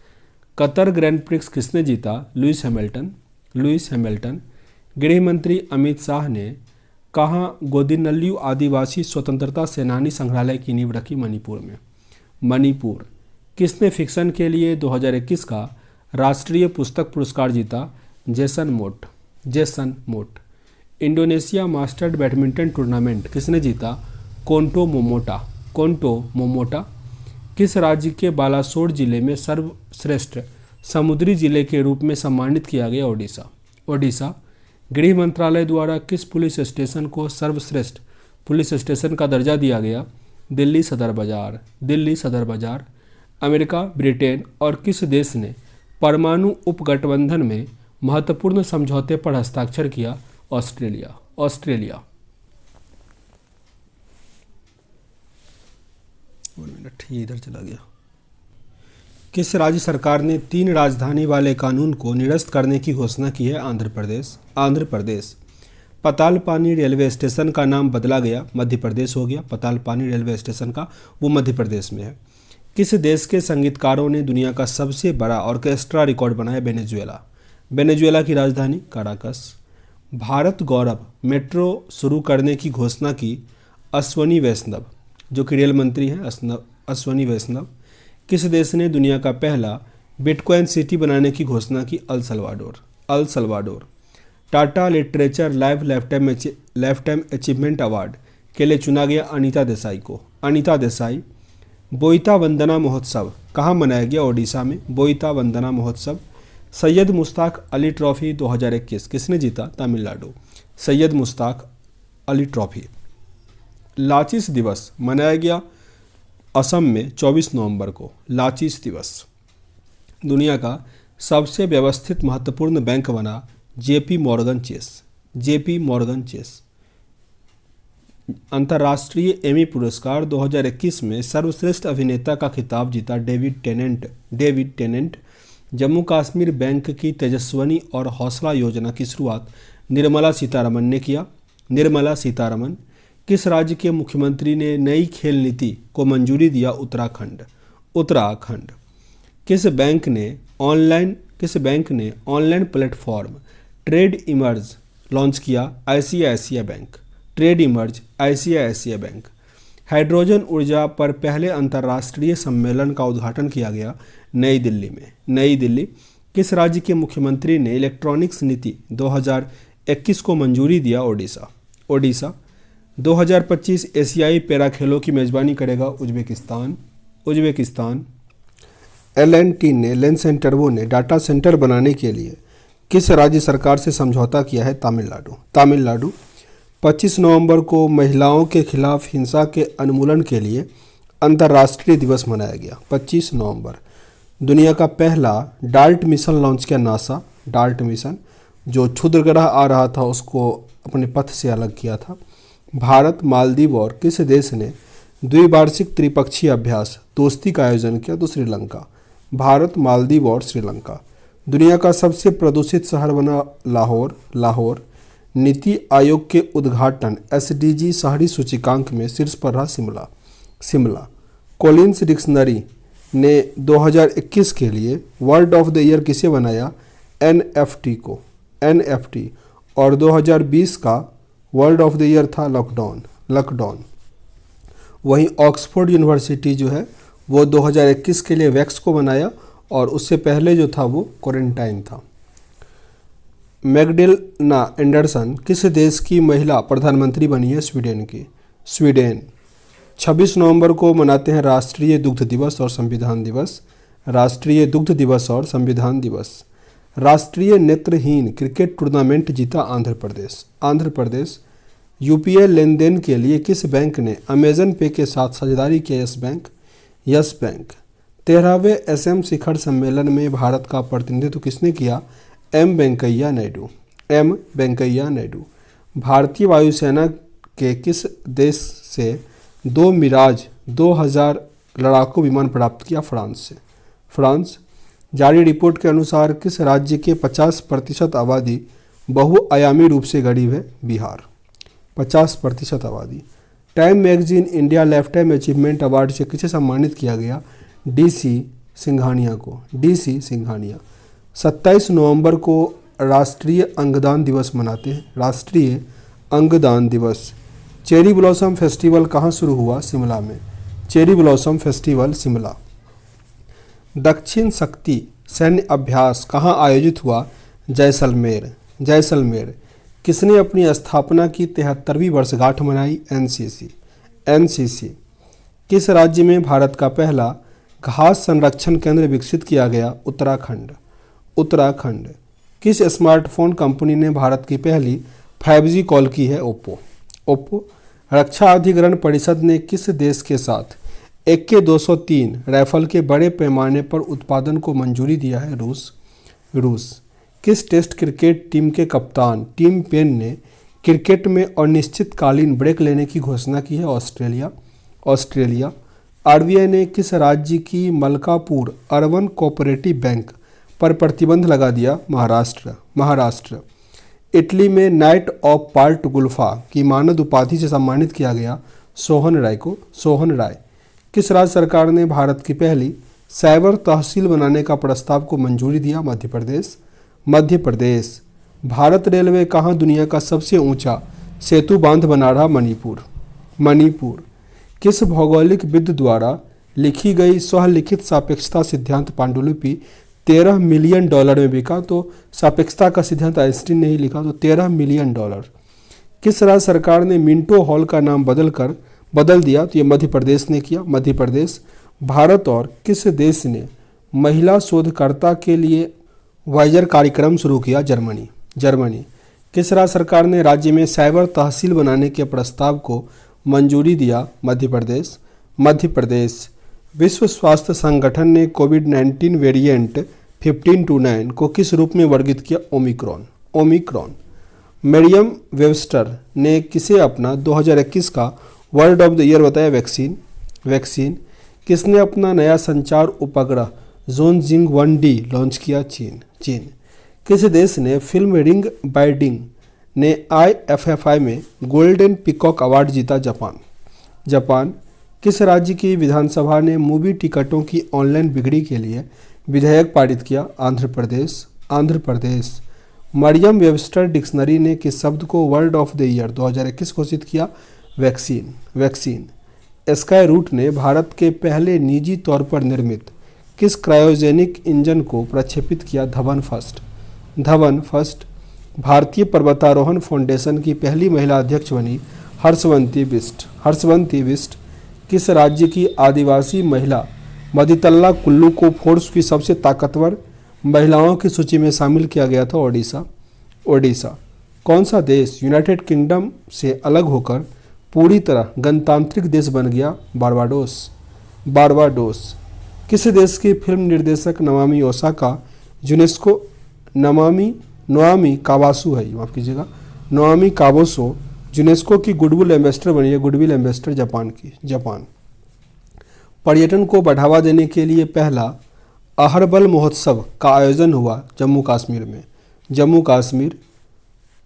कतर ग्रैंड प्रिक्स किसने जीता? Lewis Hamilton. Lewis Hamilton. गृह मंत्री अमित शाह ने कहाँ गोदिनल्लू आदिवासी स्वतंत्रता सेनानी संग्रहालय की नींव रखी? मणिपुर में। मणिपुर। किसने फिक्शन के लिए 2021 का राष्ट्रीय पुस्तक पुरस्कार जीता? जेसन मोट। जेसन मोट। इंडोनेशिया मास्टर्स बैडमिंटन टूर्नामेंट किसने जीता? कोंटो मोमोटा। कोंटो मोमोटा। किस राज्य के बालासोर जिले में सर्वश्रेष्ठ समुद्री जिले के रूप में सम्मानित किया गया? ओडिशा। ओडिशा। गृह मंत्रालय द्वारा किस पुलिस स्टेशन को सर्वश्रेष्ठ पुलिस स्टेशन का दर्जा दिया गया? दिल्ली सदर बाजार। दिल्ली सदर बाजार। अमेरिका, ब्रिटेन और किस देश ने परमाणु उपगठबंधन में महत्वपूर्ण समझौते पर हस्ताक्षर किया? ऑस्ट्रेलिया। ऑस्ट्रेलिया। 1 मिनट, ये इधर चला गया। किस राज्य सरकार ने 3 राजधानी वाले कानून को निरस्त करने की घोषणा की है? आंध्र प्रदेश। आंध्र प्रदेश। पतालपानी रेलवे स्टेशन का नाम बदला गया, मध्य प्रदेश हो गया। पतालपानी रेलवे स्टेशन का वो मध्य प्रदेश में है। किस देश के संगीतकारों ने दुनिया का सबसे बड़ा ऑर्केस्ट्रा रिकॉर्ड बनाया? वेनेजुएला। वेनेजुएला की राजधानी काराकस। भारत गौरव मेट्रो शुरू करने की घोषणा की अश्वनी वैष्णव, जो कि रेल मंत्री हैं। अश्वनी वैष्णव। किस देश ने दुनिया का पहला बिटकॉइन सिटी बनाने की घोषणा की? El Salvador. El Salvador. Tata literature life time achievement award के लिए चुना गया अनीता देसाई को। अनीता देसाई। बोईता वंदना महोत्सव कहाँ मनाया गया? ओडिशा में। बोईता वंदना महोत्सव। सैयद मुश्ताक अली ट्रॉफी 2021 किसने जीता? तमिलनाडु। सैयद मुश्ताक अली ट्रॉफी। लाचिस दिवस मनाया गया असम में 24 नवंबर को। लाचिस दिवस। दुनिया का सबसे व्यवस्थित महत्वपूर्ण बैंक बना JP Morgan Chase. JP Morgan Chase. अंतर्राष्ट्रीय एमी पुरस्कार 2021 में सर्वश्रेष्ठ अभिनेता का खिताब जीता David Tennant. David Tennant. Jammu Kashmir bank की तेजस्विनी और हौसला योजना की शुरुआत निर्मला सीतारमन ने किया। निर्मला सीतारमन। किस राज्य के मुख्यमंत्री ने नई खेल नीति को मंजूरी दिया? उत्तराखंड। उत्तराखंड। किस बैंक ने online platform trade emerge launch किया? ICICI bank. Trade emerge ICICI bank. Hydrogen ऊर्जा पर पहले अंतर्राष्ट्रीय सम्मेलन का उद्घाटन किया गया नई दिल्ली में। नई दिल्ली। किस राज्य के मुख्यमंत्री ने इलेक्ट्रॉनिक्स नीति 2021 को मंजूरी दिया? ओडिशा। ओडिशा। 2025 एशियाई पैरा खेलों की मेजबानी करेगा उज्बेकिस्तान। उज्बेकिस्तान। L&T ने लेंस एंड टर्बो ने डाटा सेंटर बनाने के लिए किस राज्य सरकार से समझौता किया है? तमिलनाडु। तमिलनाडु। 25 नवंबर को महिलाओं के खिलाफ हिंसा के उन्मूलन के लिए अंतर्राष्ट्रीय दिवस मनाया गया। 25 नवंबर। दुनिया का पहला डार्ट मिशन लॉन्च किया नासा। डार्ट मिशन, जो क्षुद्र ग्रह आ रहा था उसको अपने पथ से अलग किया था। भारत, मालदीव और किस देश ने द्विवार्षिक त्रिपक्षीय अभ्यास दोस्ती का आयोजन किया? तो श्रीलंका। भारत, मालदीव और श्रीलंका। दुनिया का सबसे प्रदूषित शहर बना लाहौर। लाहौर। नीति आयोग के उद्घाटन SDG शहरी सूचकांक में शीर्ष पर रहा शिमला। शिमला। कॉलिन्स डिक्शनरी ने 2021 के लिए वर्ड ऑफ द ईयर किसे बनाया? NFT को। NFT। और 2020 का वर्ड ऑफ द ईयर था लॉकडाउन। लॉकडाउन। वहीं ऑक्सफोर्ड यूनिवर्सिटी जो है वो 2021 के लिए वैक्स को बनाया और उससे पहले जो था वो क्वारंटाइन था। मैगडेलेना एंडरसन किस देश की महिला प्रधानमंत्री बनी है? स्वीडन की। स्वीडन। 26 नवंबर को मनाते हैं राष्ट्रीय दुग्ध दिवस और संविधान दिवस। राष्ट्रीय दुग्ध दिवस और संविधान दिवस। राष्ट्रीय नेत्रहीन क्रिकेट टूर्नामेंट जीता आंध्र प्रदेश। आंध्र प्रदेश। यूपीआई लेन देन के लिए किस बैंक ने अमेजन पे के साथ साझेदारी किया? Yes bank. Yes bank. 13वें एसएम शिखर सम्मेलन में भारत का प्रतिनिधित्व किसने किया? एम वेंकैया नायडू। एम वेंकैया नायडू। भारतीय वायुसेना के किस देश से 2 मिराज 2000 लड़ाकू विमान प्राप्त किया? फ्रांस से। फ्रांस। जारी रिपोर्ट के अनुसार किस राज्य के 50% आबादी बहुआयामी रूप से गरीब है? बिहार। 50% आबादी। Time magazine India life time achievement award से किसे सम्मानित किया गया? डीसी सिंघानिया को। डीसी सिंघानिया। 27 नवंबर को राष्ट्रीय अंगदान दिवस मनाते हैं। राष्ट्रीय अंगदान दिवस। चेरी ब्लॉसम फेस्टिवल कहाँ शुरू हुआ? शिमला में। Cherry blossom festival Shimla. दक्षिण शक्ति सैन्य अभ्यास कहाँ आयोजित हुआ? जैसलमेर। जैसलमेर। किसने अपनी स्थापना की 73वीं वर्षगांठ मनाई? एनसीसी। एनसीसी। किस राज्य में भारत का पहला घास संरक्षण केंद्र विकसित किया गया? उत्तराखंड। उत्तराखंड। किस स्मार्टफोन कंपनी ने भारत की पहली 5G कॉल की है? ओप्पो। ओप्पो। रक्षा अधिग्रहण परिषद ने किस देश के साथ AK-203 राइफल के बड़े पैमाने पर उत्पादन को मंजूरी दिया है? रूस। रूस। किस टेस्ट क्रिकेट टीम के कप्तान टिम पेन ने क्रिकेट में अनिश्चितकालीन ब्रेक लेने की घोषणा की है? ऑस्ट्रेलिया। ऑस्ट्रेलिया। आरबीआई ने किस राज्य की मलकापुर अर्बन कोऑपरेटिव बैंक पर प्रतिबंध लगा दिया? महाराष्ट्र। महाराष्ट्र। इटली में नाइट ऑफ पाल्ट गुल्फा की मानद उपाधि से सम्मानित किया गया? सोहन राय को। सोहन राय। किस राज्य सरकार ने भारत की पहली साइबर तहसील बनाने का प्रस्ताव को मंजूरी दिया? मध्य प्रदेश। मध्य प्रदेश। भारत रेलवे कहाँ दुनिया का सबसे ऊंचा सेतु बांध बना रहा? मणिपुर। मणिपुर। किस भौगोलिक विद द्वारा लिखी गई स्वलिखित सापेक्षता सिद्धांत पांडुलिपि 13 मिलियन डॉलर में बिका? तो सापेक्षता का सिद्धांत आइंस्टीन ने ही लिखा, तो 13 मिलियन डॉलर। किस राज्य सरकार ने मिंटो हॉल का नाम बदल दिया? तो ये मध्य प्रदेश ने किया। मध्य प्रदेश। भारत और किस देश ने महिला शोधकर्ता के लिए वाइजर कार्यक्रम शुरू किया? जर्मनी। जर्मनी। किस राज्य सरकार ने राज्य में साइबर तहसील बनाने के प्रस्ताव को मंजूरी दिया? मध्य प्रदेश। मध्य प्रदेश। विश्व स्वास्थ्य संगठन ने कोविड-19 वेरिएंट 1529 को किस रूप में वर्गीकृत किया? ओमिक्रॉन। ओमिक्रॉन। मरियम वेबस्टर ने किसे अपना 2021 का वर्ल्ड ऑफ द ईयर बताया? वैक्सीन। वैक्सीन। किसने अपना नया संचार उपग्रह जोनजिंग 1D लॉन्च किया? चीन। चीन। किस देश ने फिल्म रिंग बाइडिंग ने IFFI में गोल्डन पीकॉक अवार्ड जीता? जापान। जापान। किस राज्य की विधानसभा ने मूवी टिकटों की ऑनलाइन बिक्री के लिए विधेयक पारित किया? आंध्र प्रदेश। आंध्र प्रदेश। मरियम वेबस्टर डिक्शनरी ने किस शब्द को वर्ल्ड ऑफ द ईयर 2021 घोषित किया? वैक्सीन। वैक्सीन। स्काई रूट ने भारत के पहले निजी तौर पर निर्मित किस क्रायोजेनिक इंजन को प्रक्षेपित किया? धवन फर्स्ट। धवन फर्स्ट। भारतीय पर्वतारोहण फाउंडेशन की पहली महिला अध्यक्ष बनी हर्षवंती बिष्ट। हर्षवंती बिष्ट। किस राज्य की आदिवासी महिला मदितल्ला कुल्लू को फोर्ब्स की सबसे ताकतवर महिलाओं की सूची में शामिल किया गया था? ओडिशा। ओडिशा। कौन सा देश यूनाइटेड किंगडम से अलग होकर पूरी तरह गणतांत्रिक देश बन गया? बारबाडोस। बारबाडोस। किस देश की फिल्म निर्देशक नमामी ओसाका यूनेस्को नोआमी कावासो है, माफ कीजिएगा, नोआमी कावासो यूनेस्को की गुडविल एम्बेसडर बनी है? गुडविल एम्बेसडर जापान की। जापान। पर्यटन को बढ़ावा देने के लिए पहला अहरबल महोत्सव का आयोजन हुआ जम्मू कश्मीर में। जम्मू कश्मीर।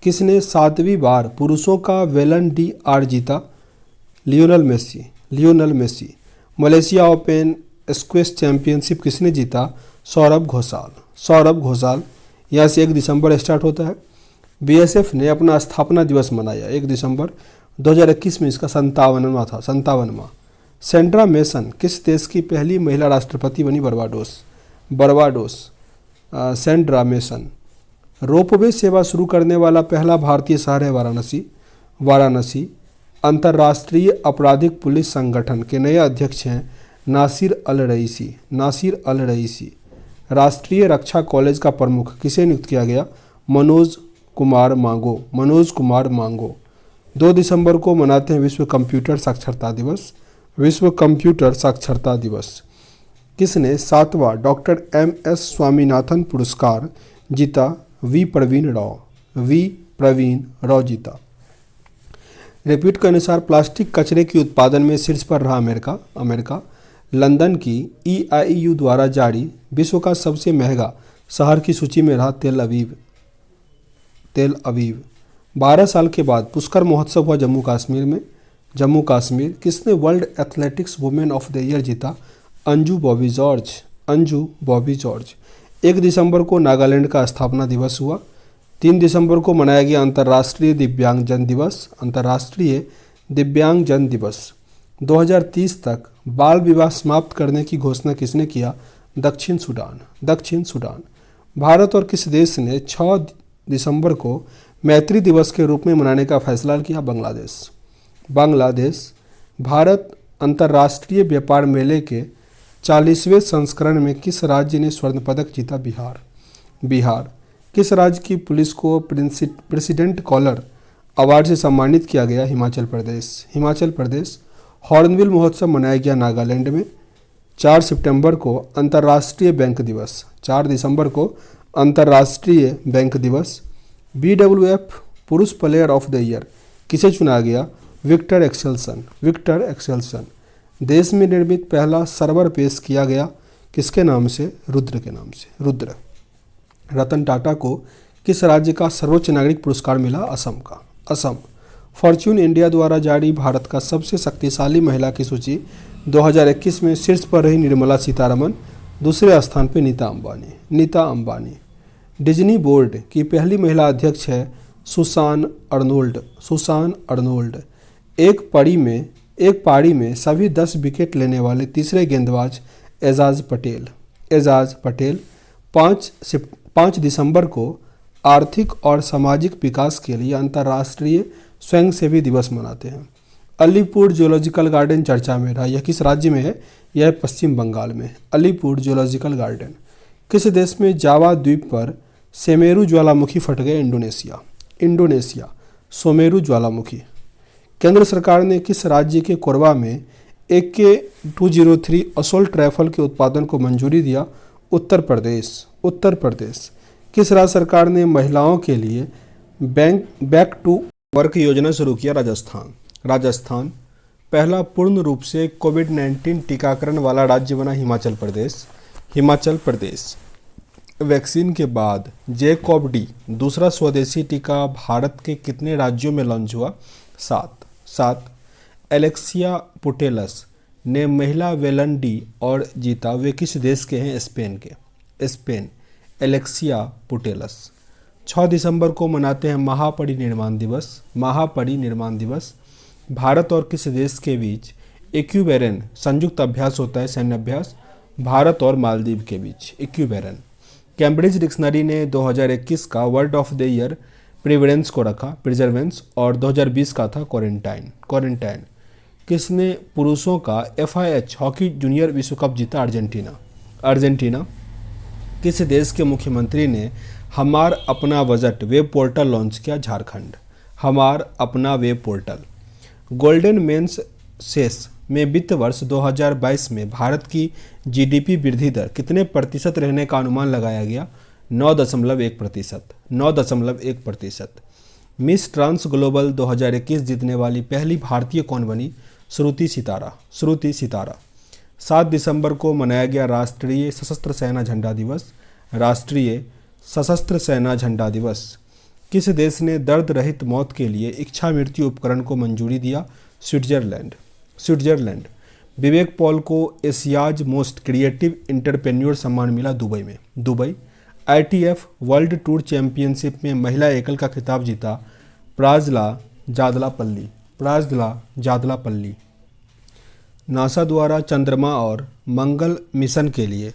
किसने 7वीं बार पुरुषों का वेलन डी आर जीता? Lionel Messi. Lionel Messi. Malaysia open squash championship किसने जीता? सौरभ घोषाल। सौरभ घोषाल। यहाँ से 1 दिसंबर स्टार्ट होता है। बीएसएफ ने अपना स्थापना दिवस मनाया 1 दिसंबर 2021 में, इसका 57वां था। 57वां। सेंड्रा मेसन किस देश की पहली महिला राष्ट्रपति बनी? Barbados. Barbados. Sandra Mason. Ropeway सेवा शुरू करने वाला पहला भारतीय शहर है वाराणसी। वाराणसी। अंतर्राष्ट्रीय आपराधिक पुलिस संगठन के नए अध्यक्ष हैं नासिर अल रईसी। नासिर अल रईसी। राष्ट्रीय रक्षा कॉलेज का प्रमुख किसे नियुक्त किया गया? मनोज कुमार मांगो। मनोज कुमार मांगो। 2 दिसंबर को मनाते हैं विश्व कंप्यूटर साक्षरता दिवस। विश्व कंप्यूटर साक्षरता दिवस। किसने 7वां डॉक्टर MS स्वामीनाथन पुरस्कार जीता? वी प्रवीण राव जीता। रिपीट के अनुसार प्लास्टिक कचरे के उत्पादन में शीर्ष पर रहा अमेरिका। लंदन की EIU द्वारा जारी विश्व का सबसे महंगा शहर की सूची में रहा तेल अवीव। 12 साल के बाद पुष्कर महोत्सव हुआ जम्मू कश्मीर। किसने world athletics women of the year जीता? अंजू बॉबी जॉर्ज। 1 दिसंबर को नागालैंड का स्थापना दिवस हुआ। 3 दिसंबर को मनाया गया अंतर्राष्ट्रीय दिव्यांगजन दिवस। 2030 तक बाल विवाह समाप्त करने की घोषणा किसने किया? दक्षिण सूडान। भारत और किस देश ने 6 दिसंबर को मैत्री दिवस के रूप में मनाने का फैसला किया? बांग्लादेश। भारत अंतर्राष्ट्रीय व्यापार मेले के 40वें संस्करण में किस राज्य ने स्वर्ण पदक जीता? बिहार। किस राज्य की पुलिस को प्रेसिडेंट कॉलर अवार्ड से सम्मानित किया गया? हिमाचल प्रदेश। हॉर्नबिल महोत्सव मनाया गया नागालैंड में। 4 सितंबर को अंतर्राष्ट्रीय बैंक दिवस। 4 दिसंबर को अंतर्राष्ट्रीय बैंक दिवस। BWF पुरुष प्लेयर ऑफ द ईयर किसे चुना गया? Viktor Axelsen. देश में निर्मित पहला सर्वर पेश किया गया किसके नाम से? रुद्र के नाम से। रतन टाटा को किस राज्य का सर्वोच्च नागरिक पुरस्कार मिला? असम। फॉर्च्यून इंडिया द्वारा जारी भारत का सबसे शक्तिशाली महिला की सूची 2021 में शीर्ष पर रही निर्मला सीतारमन। दूसरे स्थान पर नीता अंबानी। डिज्नी बोर्ड की पहली महिला अध्यक्ष है सुसान अर्नोल्ड। एक पारी में सभी 10 विकेट लेने वाले तीसरे गेंदबाज एजाज पटेल। 5 दिसंबर को आर्थिक और सामाजिक विकास के लिए अंतर्राष्ट्रीय स्वयंसेवी दिवस मनाते हैं। अलीपुर जूलॉजिकल गार्डन चर्चा में रहा। यह किस राज्य में है? यह पश्चिम बंगाल में। Alipur zoological garden. किस देश में जावा द्वीप पर सेमेरू ज्वालामुखी फट गए? इंडोनेशिया। सोमेरू ज्वालामुखी। केंद्र सरकार ने किस राज्य के कोरबा में AK-203 असोल्ट राइफल के उत्पादन को मंजूरी दिया? उत्तर प्रदेश। किस राज्य सरकार ने महिलाओं के लिए बैक टू वर्क योजना शुरू किया? राजस्थान। पहला पूर्ण रूप से कोविड-19 टीकाकरण वाला राज्य बना हिमाचल प्रदेश। वैक्सीन के बाद JCOV-D दूसरा स्वदेशी टीका भारत के कितने राज्यों में लॉन्च हुआ? 7। एलेक्सिया पुटेलस ने महिला वेलन डी और जीता। वे किस देश के हैं? स्पेन। Alexia Putellas. 6 दिसंबर को मनाते हैं महापरिनिर्वाण दिवस। भारत और किस देश के बीच इक्विबेरन संयुक्त अभ्यास होता है? सैन्य अभ्यास। भारत और मालदीव के बीच इक्विबेरन। कैम्ब्रिज डिक्शनरी ने 2021 का वर्ड ऑफ द ईयर प्रिजर्वेंस को रखा, और 2020 का था क्वारंटाइन। किसने पुरुषों का FIH हॉकी जूनियर विश्व कप जीता? अर्जेंटीना। किस देश के मुख्यमंत्री ने हमार अपना बजट वेब पोर्टल लॉन्च किया? झारखंड। हमार अपना वेब पोर्टल। गोल्डन मेंस सेस में वित्त वर्ष 2022 में भारत की GDP वृद्धि दर कितने प्रतिशत रहने का अनुमान लगाया गया? 9.1%। मिस ट्रांस ग्लोबल 2021 जीतने वाली पहली भारतीय कौन बनी? श्रुति सितारा। 7 दिसंबर को मनाया गया राष्ट्रीय सशस्त्र सेना झंडा दिवस। किस देश ने दर्द रहित मौत के लिए इच्छा मृत्यु उपकरण को मंजूरी दिया? स्विट्जरलैंड। विवेक पॉल को एशियाज मोस्ट क्रिएटिव इंटरप्रेन्योर सम्मान मिला Dubai. ITF world tour championship में महिला एकल का खिताब जीता प्राजला जादलापल्ली। नासा द्वारा चंद्रमा और मंगल मिशन के लिए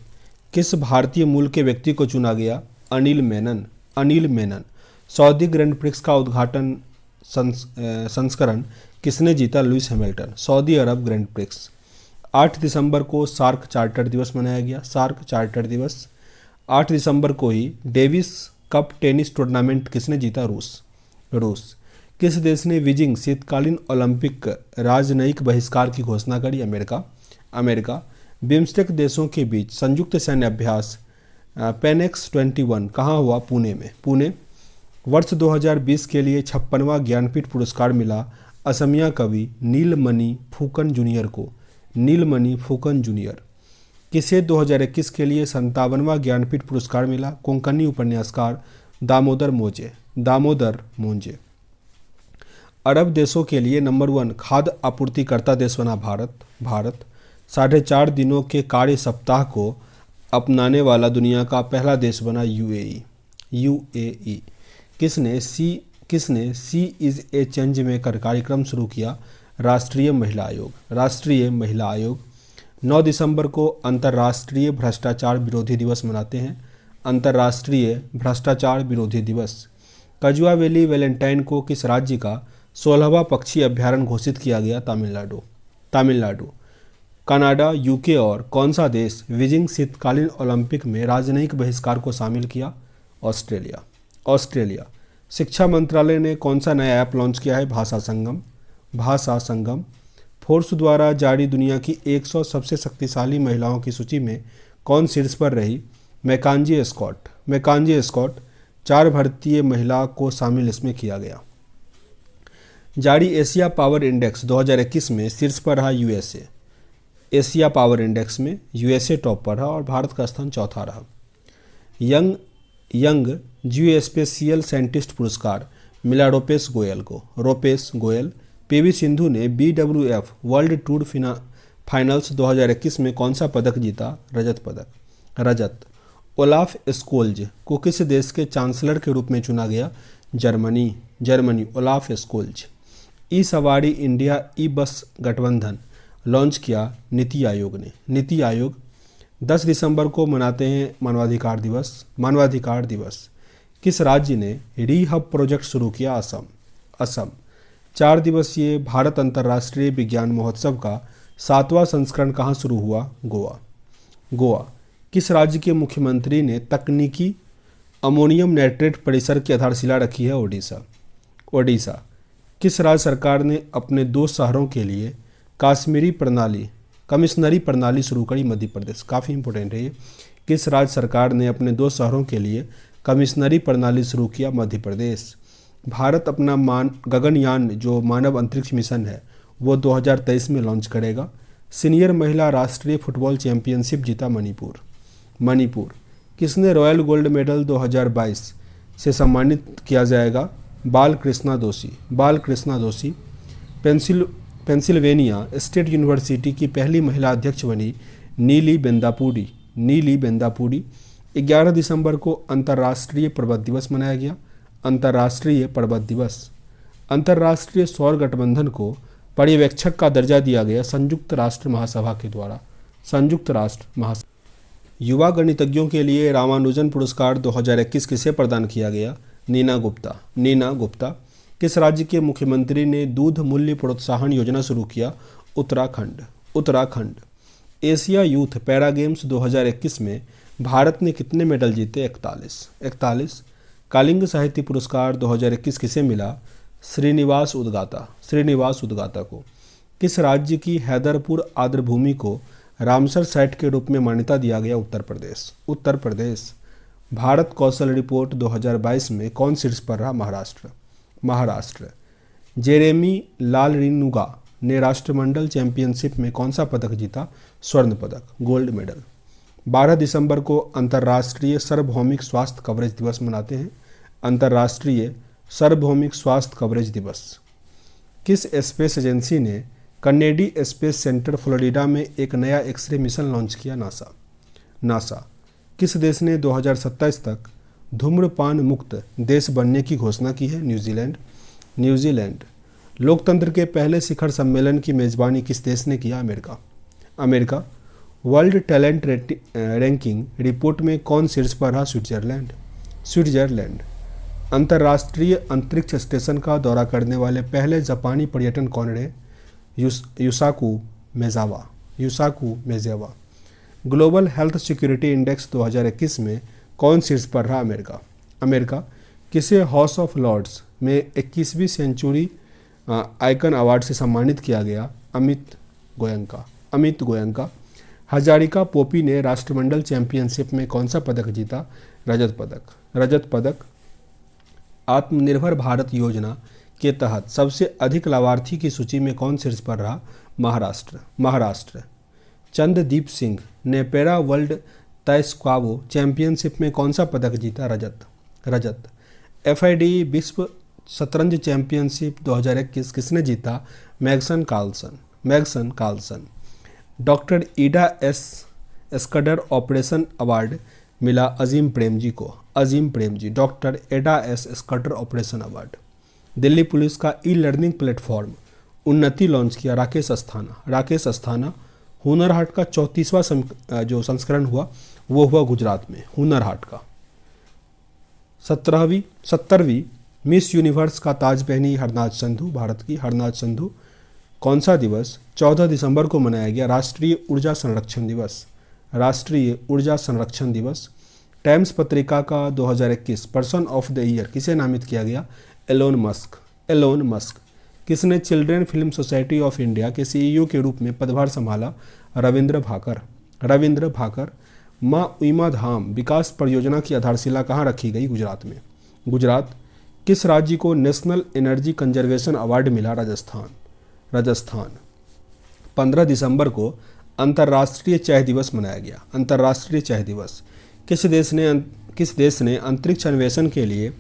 किस भारतीय मूल के व्यक्ति को चुना गया? Anil Menon. Saudi grand prix का उद्घाटन संस्करण किसने जीता? Lewis Hamilton. सऊदी अरब ग्रैंड प्रिक्स। 8 दिसंबर को सार्क चार्टर दिवस मनाया गया, सार्क चार्टर दिवस। 8 दिसंबर को ही डेविस कप टेनिस टूर्नामेंट किसने जीता? रूस। किस देश ने बीजिंग शीतकालीन ओलंपिक राजनयिक बहिष्कार की घोषणा करी? अमेरिका। बिम्स्टेक देशों के बीच संयुक्त सैन्य अभ्यास पेनेक्स 21 कहाँ हुआ? पुणे। वर्ष 2020 के लिए 56वां ज्ञानपीठ पुरस्कार मिला असमिया कवि नीलमणि फुकन जूनियर को। किसे 2021 के लिए 57वां ज्ञानपीठ पुरस्कार मिला? कोंकणी उपन्यासकार दामोदर मोंजे। अरब देशों के लिए नंबर 1 खाद्य आपूर्तिकर्ता देश बना भारत। 4.5 दिनों के कार्य सप्ताह को अपनाने वाला दुनिया का पहला देश बना यूएई। किसने सी इज़ ए चेंज मेकर कार्यक्रम शुरू किया? राष्ट्रीय महिला आयोग। 9 दिसंबर को अंतर्राष्ट्रीय भ्रष्टाचार विरोधी दिवस मनाते हैं, अंतर्राष्ट्रीय भ्रष्टाचार विरोधी दिवस। कजुआ वैली वैलेंटाइन को किस राज्य का 16वां पक्षी अभ्यारण्य घोषित किया गया? तमिलनाडु। कनाडा, यूके और कौन सा देश बीजिंग शीतकालीन ओलंपिक में राजनयिक बहिष्कार को शामिल किया? ऑस्ट्रेलिया। शिक्षा मंत्रालय ने कौन सा नया ऐप लॉन्च किया है? भाषा संगम। फोर्ब्स द्वारा जारी दुनिया की 100 सबसे शक्तिशाली महिलाओं की सूची में कौन शीर्ष पर रही? McKenzie Scott. 4 भारतीय महिला को शामिल इसमें किया गया। जारी एशिया पावर इंडेक्स 2021 में शीर्ष पर रहा यूएसए। एशिया पावर इंडेक्स में यूएसए टॉप पर रहा और भारत का स्थान चौथा रहा। यंग जियोस्पेशियल साइंटिस्ट पुरस्कार मिला रूपेश गोयल। पीवी सिंधु ने BWF वर्ल्ड टूर फाइनल्स 2021 में कौन सा पदक जीता? रजत। ओलाफ स्कोल्ज को किस देश के चांसलर के रूप में चुना गया? जर्मनी। Olaf Scholz. ई सवारी इंडिया ई बस गठबंधन लॉन्च किया नीति आयोग ने। 10 दिसंबर को मनाते हैं मानवाधिकार दिवस। किस राज्य ने रीहब प्रोजेक्ट शुरू किया? असम। 4 दिवसीय भारत अंतर्राष्ट्रीय विज्ञान महोत्सव का 7वां संस्करण कहाँ शुरू हुआ? गोवा। किस राज्य के मुख्यमंत्री ने तकनीकी अमोनियम नाइट्रेट परिसर की आधारशिला रखी है? ओडिशा। किस राज्य सरकार ने अपने 2 शहरों के लिए कमिश्नरी प्रणाली शुरू करी? मध्य प्रदेश। काफ़ी इंपॉर्टेंट है ये। किस राज्य सरकार ने अपने 2 शहरों के लिए कमिश्नरी प्रणाली शुरू किया? मध्य प्रदेश। भारत अपना गगनयान जो मानव अंतरिक्ष मिशन है वो 2023 में लॉन्च करेगा। सीनियर महिला राष्ट्रीय फुटबॉल चैंपियनशिप जीता मणिपुर। किसने रॉयल गोल्ड मेडल 2022 से सम्मानित किया जाएगा? बालकृष्णा दोषी। पेंसिल्वेनिया स्टेट यूनिवर्सिटी की पहली महिला अध्यक्ष बनी नीली बेंदापुरी। 11 दिसंबर को अंतर्राष्ट्रीय पर्वत दिवस मनाया गया। अंतर्राष्ट्रीय सौर गठबंधन को पर्यवेक्षक का दर्जा दिया गया संयुक्त राष्ट्र महासभा के द्वारा। युवा गणितज्ञों के लिए रामानुजन पुरस्कार 2021 किसे प्रदान किया गया? नीना गुप्ता। किस राज्य के मुख्यमंत्री ने दूध मूल्य प्रोत्साहन योजना शुरू किया? Uttarakhand. Asia youth para games 2021 में भारत ने कितने मेडल जीते? 41। कलिंग साहित्य पुरस्कार 2021 किसे मिला? श्रीनिवास उद्गाता को। किस राज्य की हैदरपुर आर्द्रभूमि को रामसर साइट के रूप में मान्यता दिया गया? उत्तर प्रदेश। भारत कौशल रिपोर्ट 2022 में कौन शीर्ष पर रहा? महाराष्ट्र। जेरेमी लालरिनुगा ने राष्ट्रमंडल चैंपियनशिप में कौन सा पदक जीता? स्वर्ण पदक, गोल्ड मेडल। 12 दिसंबर को अंतर्राष्ट्रीय सार्वभौमिक स्वास्थ्य कवरेज दिवस मनाते हैं। अंतर्राष्ट्रीय सार्वभौमिक स्वास्थ्य कवरेज दिवस। किस स्पेस एजेंसी ने कनेडी स्पेस सेंटर फ्लोरिडा में एक नया एक्सरे मिशन लॉन्च किया? नासा। किस देश ने 2027 तक धूम्रपान मुक्त देश बनने की घोषणा की है? न्यूजीलैंड। लोकतंत्र के पहले शिखर सम्मेलन की मेजबानी किस देश ने किया? America. World talent ranking report में कौन शीर्ष पर रहा? स्विट्जरलैंड। अंतर्राष्ट्रीय अंतरिक्ष स्टेशन का दौरा करने वाले पहले जापानी पर्यटन कौन रहे? Yusaku मेजावा। Yusaku मेजावा। Global health security index 2021 में कौन शीर्ष पर रहा? अमेरिका। अमेरिका। किसे हाउस ऑफ लॉर्ड्स में 21वीं सेंचुरी आइकन अवार्ड से सम्मानित किया गया? अमित गोयनका। अमित गोयनका। हजारिका पोपी ने राष्ट्रमंडल चैंपियनशिप में कौन सा पदक जीता? रजत पदक। रजत पदक। आत्मनिर्भर भारत योजना के तहत सबसे अधिक लाभार्थी की सूची में कौन शीर्ष पर रहा? महाराष्ट्र। महाराष्ट्र। चंद्रदीप सिंह ने पैरा वर्ल्ड ताइक्वांडो चैंपियनशिप में कौन सा पदक जीता? रजत। रजत। FIDE विश्व शतरंज चैंपियनशिप 2021 किसने जीता? Magnus Carlsen. Magnus Carlsen. Doctor Ida S Scudder operation award मिला अजीम प्रेमजी को। Azim Premji. Doctor Ida S Scudder operation award. Delhi police का ई-लर्निंग प्लेटफॉर्म उन्नति लॉन्च किया राकेश अस्थाना। राकेश अस्थाना। हुनर हाट का 34वां जो संस्करण हुआ वो हुआ गुजरात में, हुनर हाट का। 70वीं मिस यूनिवर्स का ताज पहनी हरनाज संधू, भारत की हरनाज संधू। कौन सा दिवस 14 दिसंबर को मनाया गया? राष्ट्रीय ऊर्जा संरक्षण दिवस। राष्ट्रीय ऊर्जा संरक्षण दिवस। टाइम्स पत्रिका का 2021 पर्सन ऑफ द ईयर किसे नामित किया गया? Elon Musk. Elon Musk. किसने children film society of India के CEO के रूप में पदभार संभाला? रविंद्र भाकर। रविंद्र भाकर। माँ उइमा धाम विकास परियोजना की आधारशिला कहाँ रखी गई? गुजरात में। गुजरात। किस राज्य को नेशनल एनर्जी कंजर्वेशन अवार्ड मिला? राजस्थान। राजस्थान। 15 दिसंबर को अंतर्राष्ट्रीय चाय दिवस मनाया गया। अंतर्राष्ट्रीय चाय दिवस। किस देश ने अंतरिक्ष अन्वेषण के लिए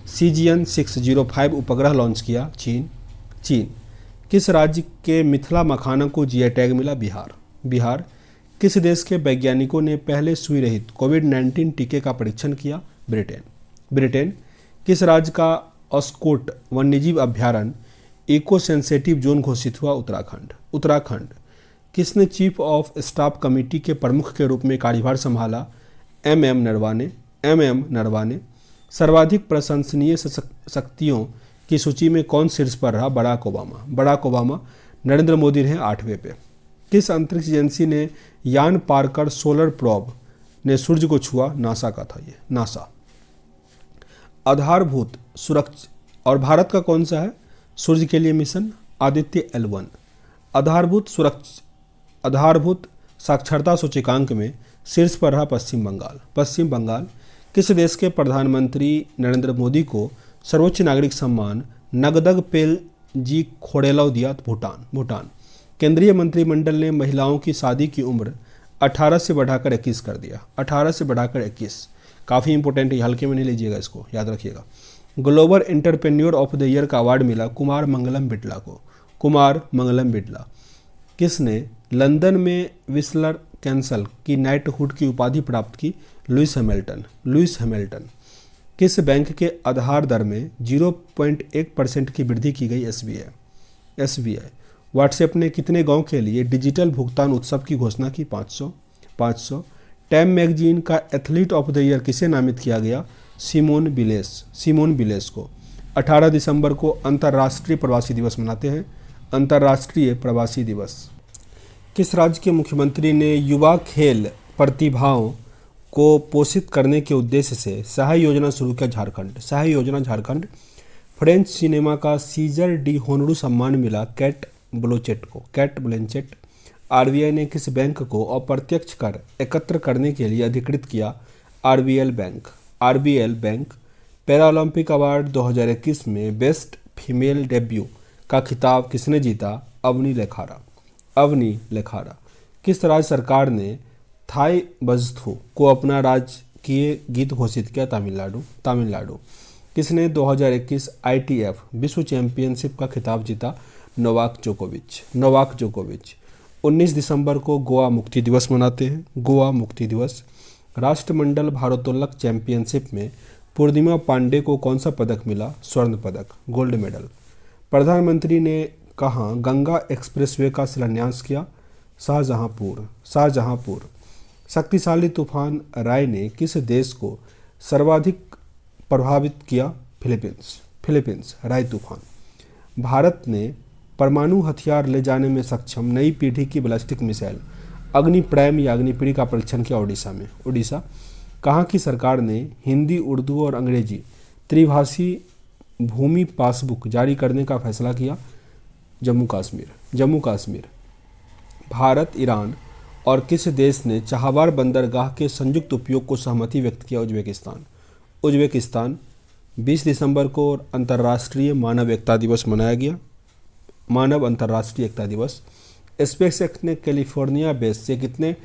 CGN 605 उपग्रह लॉन्च किया? चीन। चीन। किस राज्य के मिथिला मखाना को GI टैग मिला? बिहार। बिहार। किस देश के वैज्ञानिकों ने पहले सुई रहित कोविड-19 टीके का परीक्षण किया? ब्रिटेन। ब्रिटेन। किस राज्य का अस्कोट वन्यजीव अभ्यारण्य इको सेंसिटिव जोन घोषित हुआ? उत्तराखंड। उत्तराखंड। किसने चीफ ऑफ स्टाफ कमेटी के प्रमुख के रूप में कार्यभार संभाला? MM नरवाने। MM नरवाने। सर्वाधिक प्रशंसनीय शक्तियों की सूची में कौन शीर्ष पर रहा? Barack Obama. Barack Obama. Narendra Modi रहे 8वें पे। किस अंतरिक्ष एजेंसी ने यान पार कर सोलर प्रोब ने सूर्य को छुआ? नासा का था ये, नासा। आधारभूत सुरक्षा और भारत का कौन सा है सूर्य के लिए मिशन? आदित्य L1। आधारभूत साक्षरता सूचकांक में शीर्ष पर रहा पश्चिम बंगाल। पश्चिम बंगाल। किस देश के प्रधानमंत्री नरेंद्र मोदी को सर्वोच्च नागरिक सम्मान नगदग पेल जी खोडेलव दिया? भूटान। भूटान। केंद्रीय मंत्रिमंडल ने महिलाओं की शादी की उम्र 18 से बढ़ाकर 21 कर दिया। 18 से बढ़ाकर 21। काफ़ी इंपॉर्टेंट है, हल्के में नहीं लीजिएगा, इसको याद रखिएगा। Global entrepreneur of the year का अवार्ड मिला कुमार मंगलम बिड़ला को। कुमार मंगलम बिड़ला। किसने लंदन में विस्लर कैंसल की नाइटहुड की उपाधि प्राप्त की? Louis Hamilton. Lewis Hamilton. किस बैंक के आधार दर में 0.1% की वृद्धि की गई? SBI। SBI। व्हाट्सएप ने कितने गांव के लिए डिजिटल भुगतान उत्सव की घोषणा की? 500। 500। टाइम मैगजीन का एथलीट ऑफ द ईयर किसे नामित किया गया? Simone bless. सिमोन बिलेस को। 18 दिसंबर को अंतर्राष्ट्रीय प्रवासी दिवस मनाते हैं। अंतर्राष्ट्रीय प्रवासी दिवस। किस राज्य के मुख्यमंत्री ने युवा खेल प्रतिभाओं को पोषित करने के उद्देश्य से सहाय योजना शुरू किया? झारखंड। सहाय योजना झारखंड। फ्रेंच सिनेमा का सीजर डी होनरू सम्मान मिला कैट ब्लैंचेट को। Cate Blanchett. RBI ने किस बैंक को अप्रत्यक्ष कर एकत्र करने के लिए अधिकृत किया? RBL bank. RBL bank. Paralympic award 2021 में बेस्ट फीमेल डेब्यू का खिताब किसने जीता? अवनी लेखारा। अवनी लेखारा। किस राज्य सरकार ने थाई बजथु को अपना राजकीय गीत घोषित किया? तमिलनाडु। तमिलनाडु। किसने 2021 ITF विश्व चैंपियनशिप का खिताब जीता? नोवाक जोकोविच। नोवाक जोकोविच। 19 दिसंबर को गोवा मुक्ति दिवस मनाते हैं। गोवा मुक्ति दिवस। राष्ट्रमंडल भारोत्तोलक चैंपियनशिप में पूर्णिमा पांडे को कौन सा पदक मिला? स्वर्ण पदक, गोल्ड मेडल। प्रधानमंत्री ने कहाँ गंगा एक्सप्रेसवे का शिलान्यास किया? शाहजहांपुर। शाहजहांपुर। शक्तिशाली तूफान राय ने किस देश को सर्वाधिक प्रभावित किया? फिलीपींस राय तूफान। भारत ने परमाणु हथियार ले जाने में सक्षम नई पीढ़ी की बैलिस्टिक मिसाइल अग्नि प्राइम या अग्निप्रिय का परीक्षण किया ओडिशा। कहाँ की सरकार ने हिंदी, उर्दू और अंग्रेजी त्रिभाषी भूमि पासबुक जारी करने का फैसला किया? जम्मू कश्मीर। भारत, ईरान और किस देश ने चाहबार बंदरगाह के संयुक्त उपयोग को सहमति व्यक्त किया? उज्बेकिस्तान। 20 दिसंबर को अंतर्राष्ट्रीय मानव एकता दिवस मनाया गया। मानव अंतर्राष्ट्रीय एकता दिवस। स्पेसएक्स ने कैलिफोर्निया बेस से कितने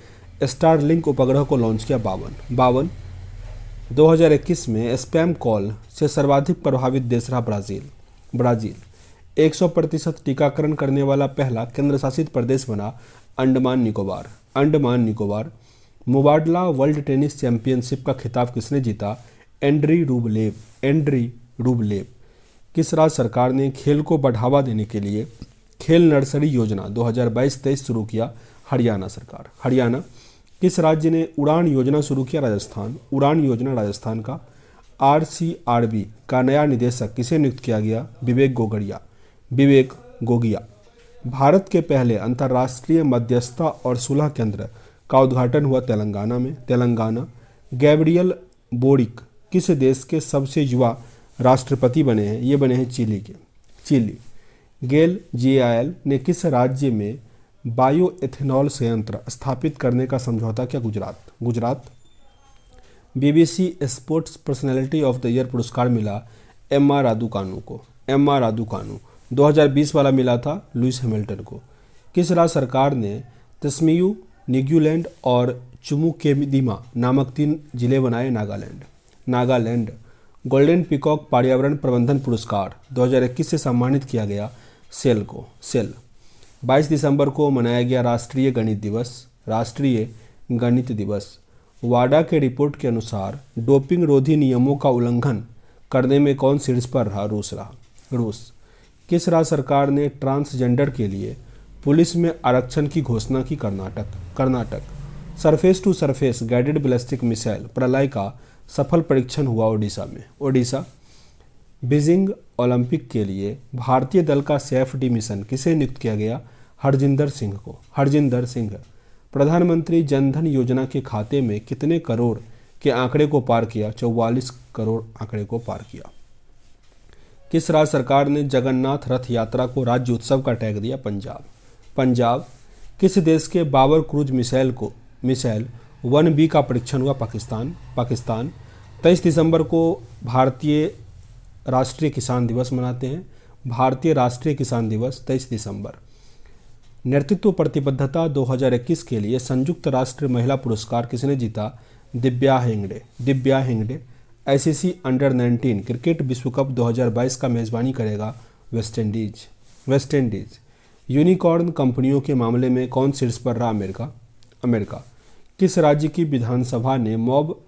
स्टारलिंक उपग्रह को लॉन्च किया? 52। 2021 में स्पैम कॉल से सर्वाधिक प्रभावित देश रहा ब्राज़ील। 100% टीकाकरण करने वाला पहला केंद्र शासित प्रदेश बना Andaman Nicobar. Mubadala world tennis championship का खिताब किसने जीता? Andrey Rublev. किस राज्य सरकार ने खेल को बढ़ावा देने के लिए खेल नर्सरी योजना 2022-23 शुरू किया? हरियाणा। किस राज्य ने उड़ान योजना शुरू किया? उड़ान योजना राजस्थान का। RCRB का नया निदेशक किसे नियुक्त किया गया? विवेक गोगिया। भारत के पहले अंतर्राष्ट्रीय मध्यस्थता और सुलह केंद्र का उद्घाटन हुआ तेलंगाना। गैब्रियल बोरिक किस देश के सबसे युवा राष्ट्रपति बने हैं? ये बने हैं चिली। गेल GAIL ने किस राज्य में बायोएथेनॉल संयंत्र स्थापित करने का समझौता किया? Gujarat. BBC sports personality of the year पुरस्कार मिला MR रादुकानु। 2020 वाला मिला था लुइस हैमिल्टन को। किस राज्य सरकार ने तस्मियू, न्यूजीलैंड और चुमुकेदिमा नामक 3 जिले बनाए? नागालैंड। गोल्डन पीकॉक पर्यावरण प्रबंधन पुरस्कार 2021 से सम्मानित किया गया सेल। 22 दिसंबर को मनाया गया राष्ट्रीय गणित दिवस। वाडा के रिपोर्ट के अनुसार डोपिंग रोधी नियमों का उल्लंघन करने में कौन शीर्ष पर रहा? रूस। किस राज्य सरकार ने ट्रांसजेंडर के लिए पुलिस में आरक्षण की घोषणा की? Karnataka. Surface to surface guided ballistic missile Pralay का सफल परीक्षण हुआ ओडिशा। बीजिंग ओलंपिक के लिए भारतीय दल का सेफ्टी मिशन किसे नियुक्त किया गया? हरजिंदर सिंह। प्रधानमंत्री जनधन योजना के खाते में कितने करोड़ के आंकड़े को पार किया? 44 करोड़ आंकड़े को पार किया। किस राज्य सरकार ने जगन्नाथ रथ यात्रा को राज्य उत्सव का टैग दिया? पंजाब। किस देश के बाबर क्रूज मिसाइल 1B का परीक्षण हुआ? पाकिस्तान। 23 दिसंबर को भारतीय राष्ट्रीय किसान दिवस मनाते हैं। भारतीय राष्ट्रीय किसान दिवस 23 दिसंबर। नेतृत्व प्रतिबद्धता 2021 के लिए संयुक्त राष्ट्र महिला पुरस्कार किसने जीता? Divya Hegde. ICC under-19 cricket विश्व कप 2022 का मेजबानी करेगा वेस्ट इंडीज। यूनिकॉर्न कंपनियों के मामले में कौन शीर्ष पर रहा? अमेरिका। किस राज्य की विधानसभा ने मॉब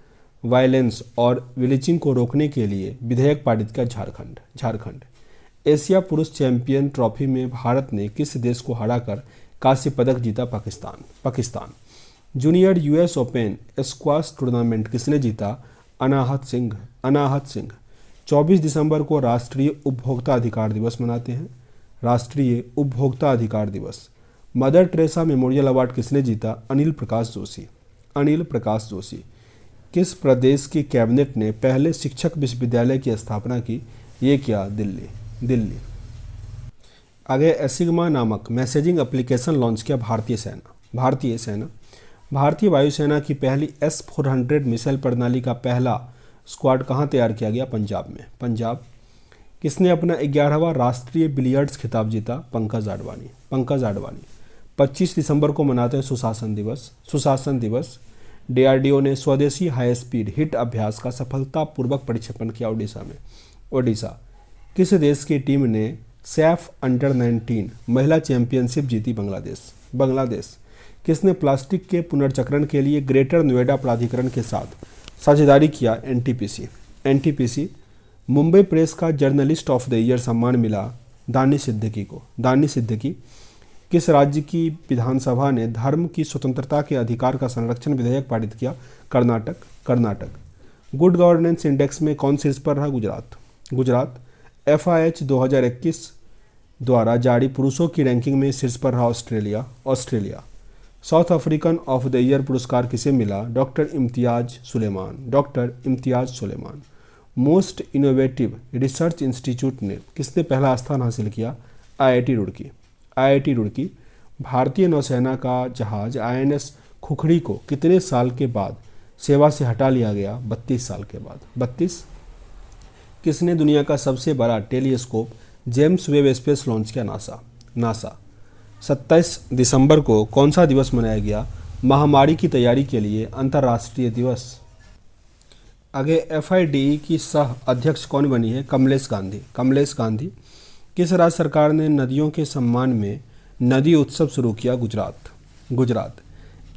वायलेंस और विलिचिंग को रोकने के लिए विधेयक पारित किया? झारखंड। एशिया पुरुष चैंपियन ट्रॉफी में भारत ने किस देश को हराकर कांस्य पदक जीता? Pakistan. Junior US open squash tournament किसने जीता? अनाहत सिंह। 24 दिसंबर को राष्ट्रीय उपभोक्ता अधिकार दिवस मनाते हैं। राष्ट्रीय उपभोक्ता अधिकार दिवस। मदर टेरेसा मेमोरियल अवार्ड किसने जीता? अनिल प्रकाश जोशी। किस प्रदेश की कैबिनेट ने पहले शिक्षक विश्वविद्यालय की स्थापना की? ये क्या? दिल्ली। आगे एसिग्मा नामक मैसेजिंग एप्लीकेशन लॉन्च किया भारतीय सेना। भारतीय वायुसेना की पहली S-400 मिसाइल प्रणाली का पहला स्क्वाड कहाँ तैयार किया गया? पंजाब। किसने अपना 11वां राष्ट्रीय बिलियर्ड्स खिताब जीता? पंकज आडवाणी। 25 दिसंबर को मनाते हैं सुशासन दिवस। DRDO ने स्वदेशी हाई स्पीड हिट अभ्यास का सफलतापूर्वक प्रक्षेपण किया ओडिशा। किस देश की टीम ने सैफ अंडर-19 महिला चैंपियनशिप जीती? बांग्लादेश। किसने प्लास्टिक के पुनर्चक्रण के लिए ग्रेटर नोएडा प्राधिकरण के साथ साझेदारी किया? NTPC। मुंबई प्रेस का जर्नलिस्ट ऑफ द ईयर सम्मान मिला दानिश सिद्दीकी। किस राज्य की विधानसभा ने धर्म की स्वतंत्रता के अधिकार का संरक्षण विधेयक पारित किया? कर्नाटक। गुड गवर्नेंस इंडेक्स में कौन शीर्ष पर रहा? गुजरात। FIH 2021 द्वारा जारी पुरुषों की रैंकिंग में शीर्ष पर रहा Australia. South African of the year पुरस्कार किसे मिला? Doctor Imtiaz Sooliman. Most innovative research institute ने किसने पहला स्थान हासिल किया? IIT रुड़की। भारतीय नौसेना का जहाज INS खुखड़ी को कितने साल के बाद सेवा से हटा लिया गया? 32 साल के बाद। 32। किसने दुनिया का सबसे बड़ा telescope James Webb space launch किया? नासा। 27 दिसंबर को कौन सा दिवस मनाया गया? महामारी की तैयारी के लिए अंतर्राष्ट्रीय दिवस। आगे FIDE की सह अध्यक्ष कौन बनी है? कमलेश गांधी। किस राज्य सरकार ने नदियों के सम्मान में नदी उत्सव शुरू किया? गुजरात।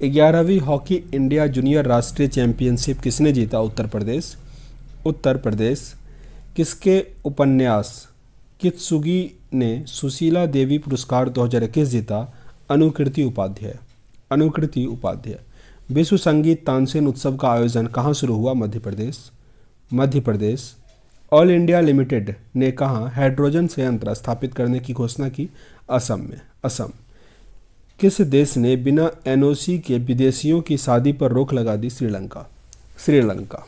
11वीं हॉकी इंडिया जूनियर राष्ट्रीय चैंपियनशिप किसने जीता? उत्तर प्रदेश। किसके उपन्यास कित्सुगी ने सुशीला देवी पुरस्कार 2021 जीता? अनुकृति उपाध्याय। विश्व संगीत तानसेन उत्सव का आयोजन कहाँ शुरू हुआ? Madhya Pradesh. All India limited ने कहाँ हाइड्रोजन संयंत्र स्थापित करने की घोषणा की? असम। किस देश ने बिना NOC के विदेशियों की शादी पर रोक लगा दी? श्रीलंका।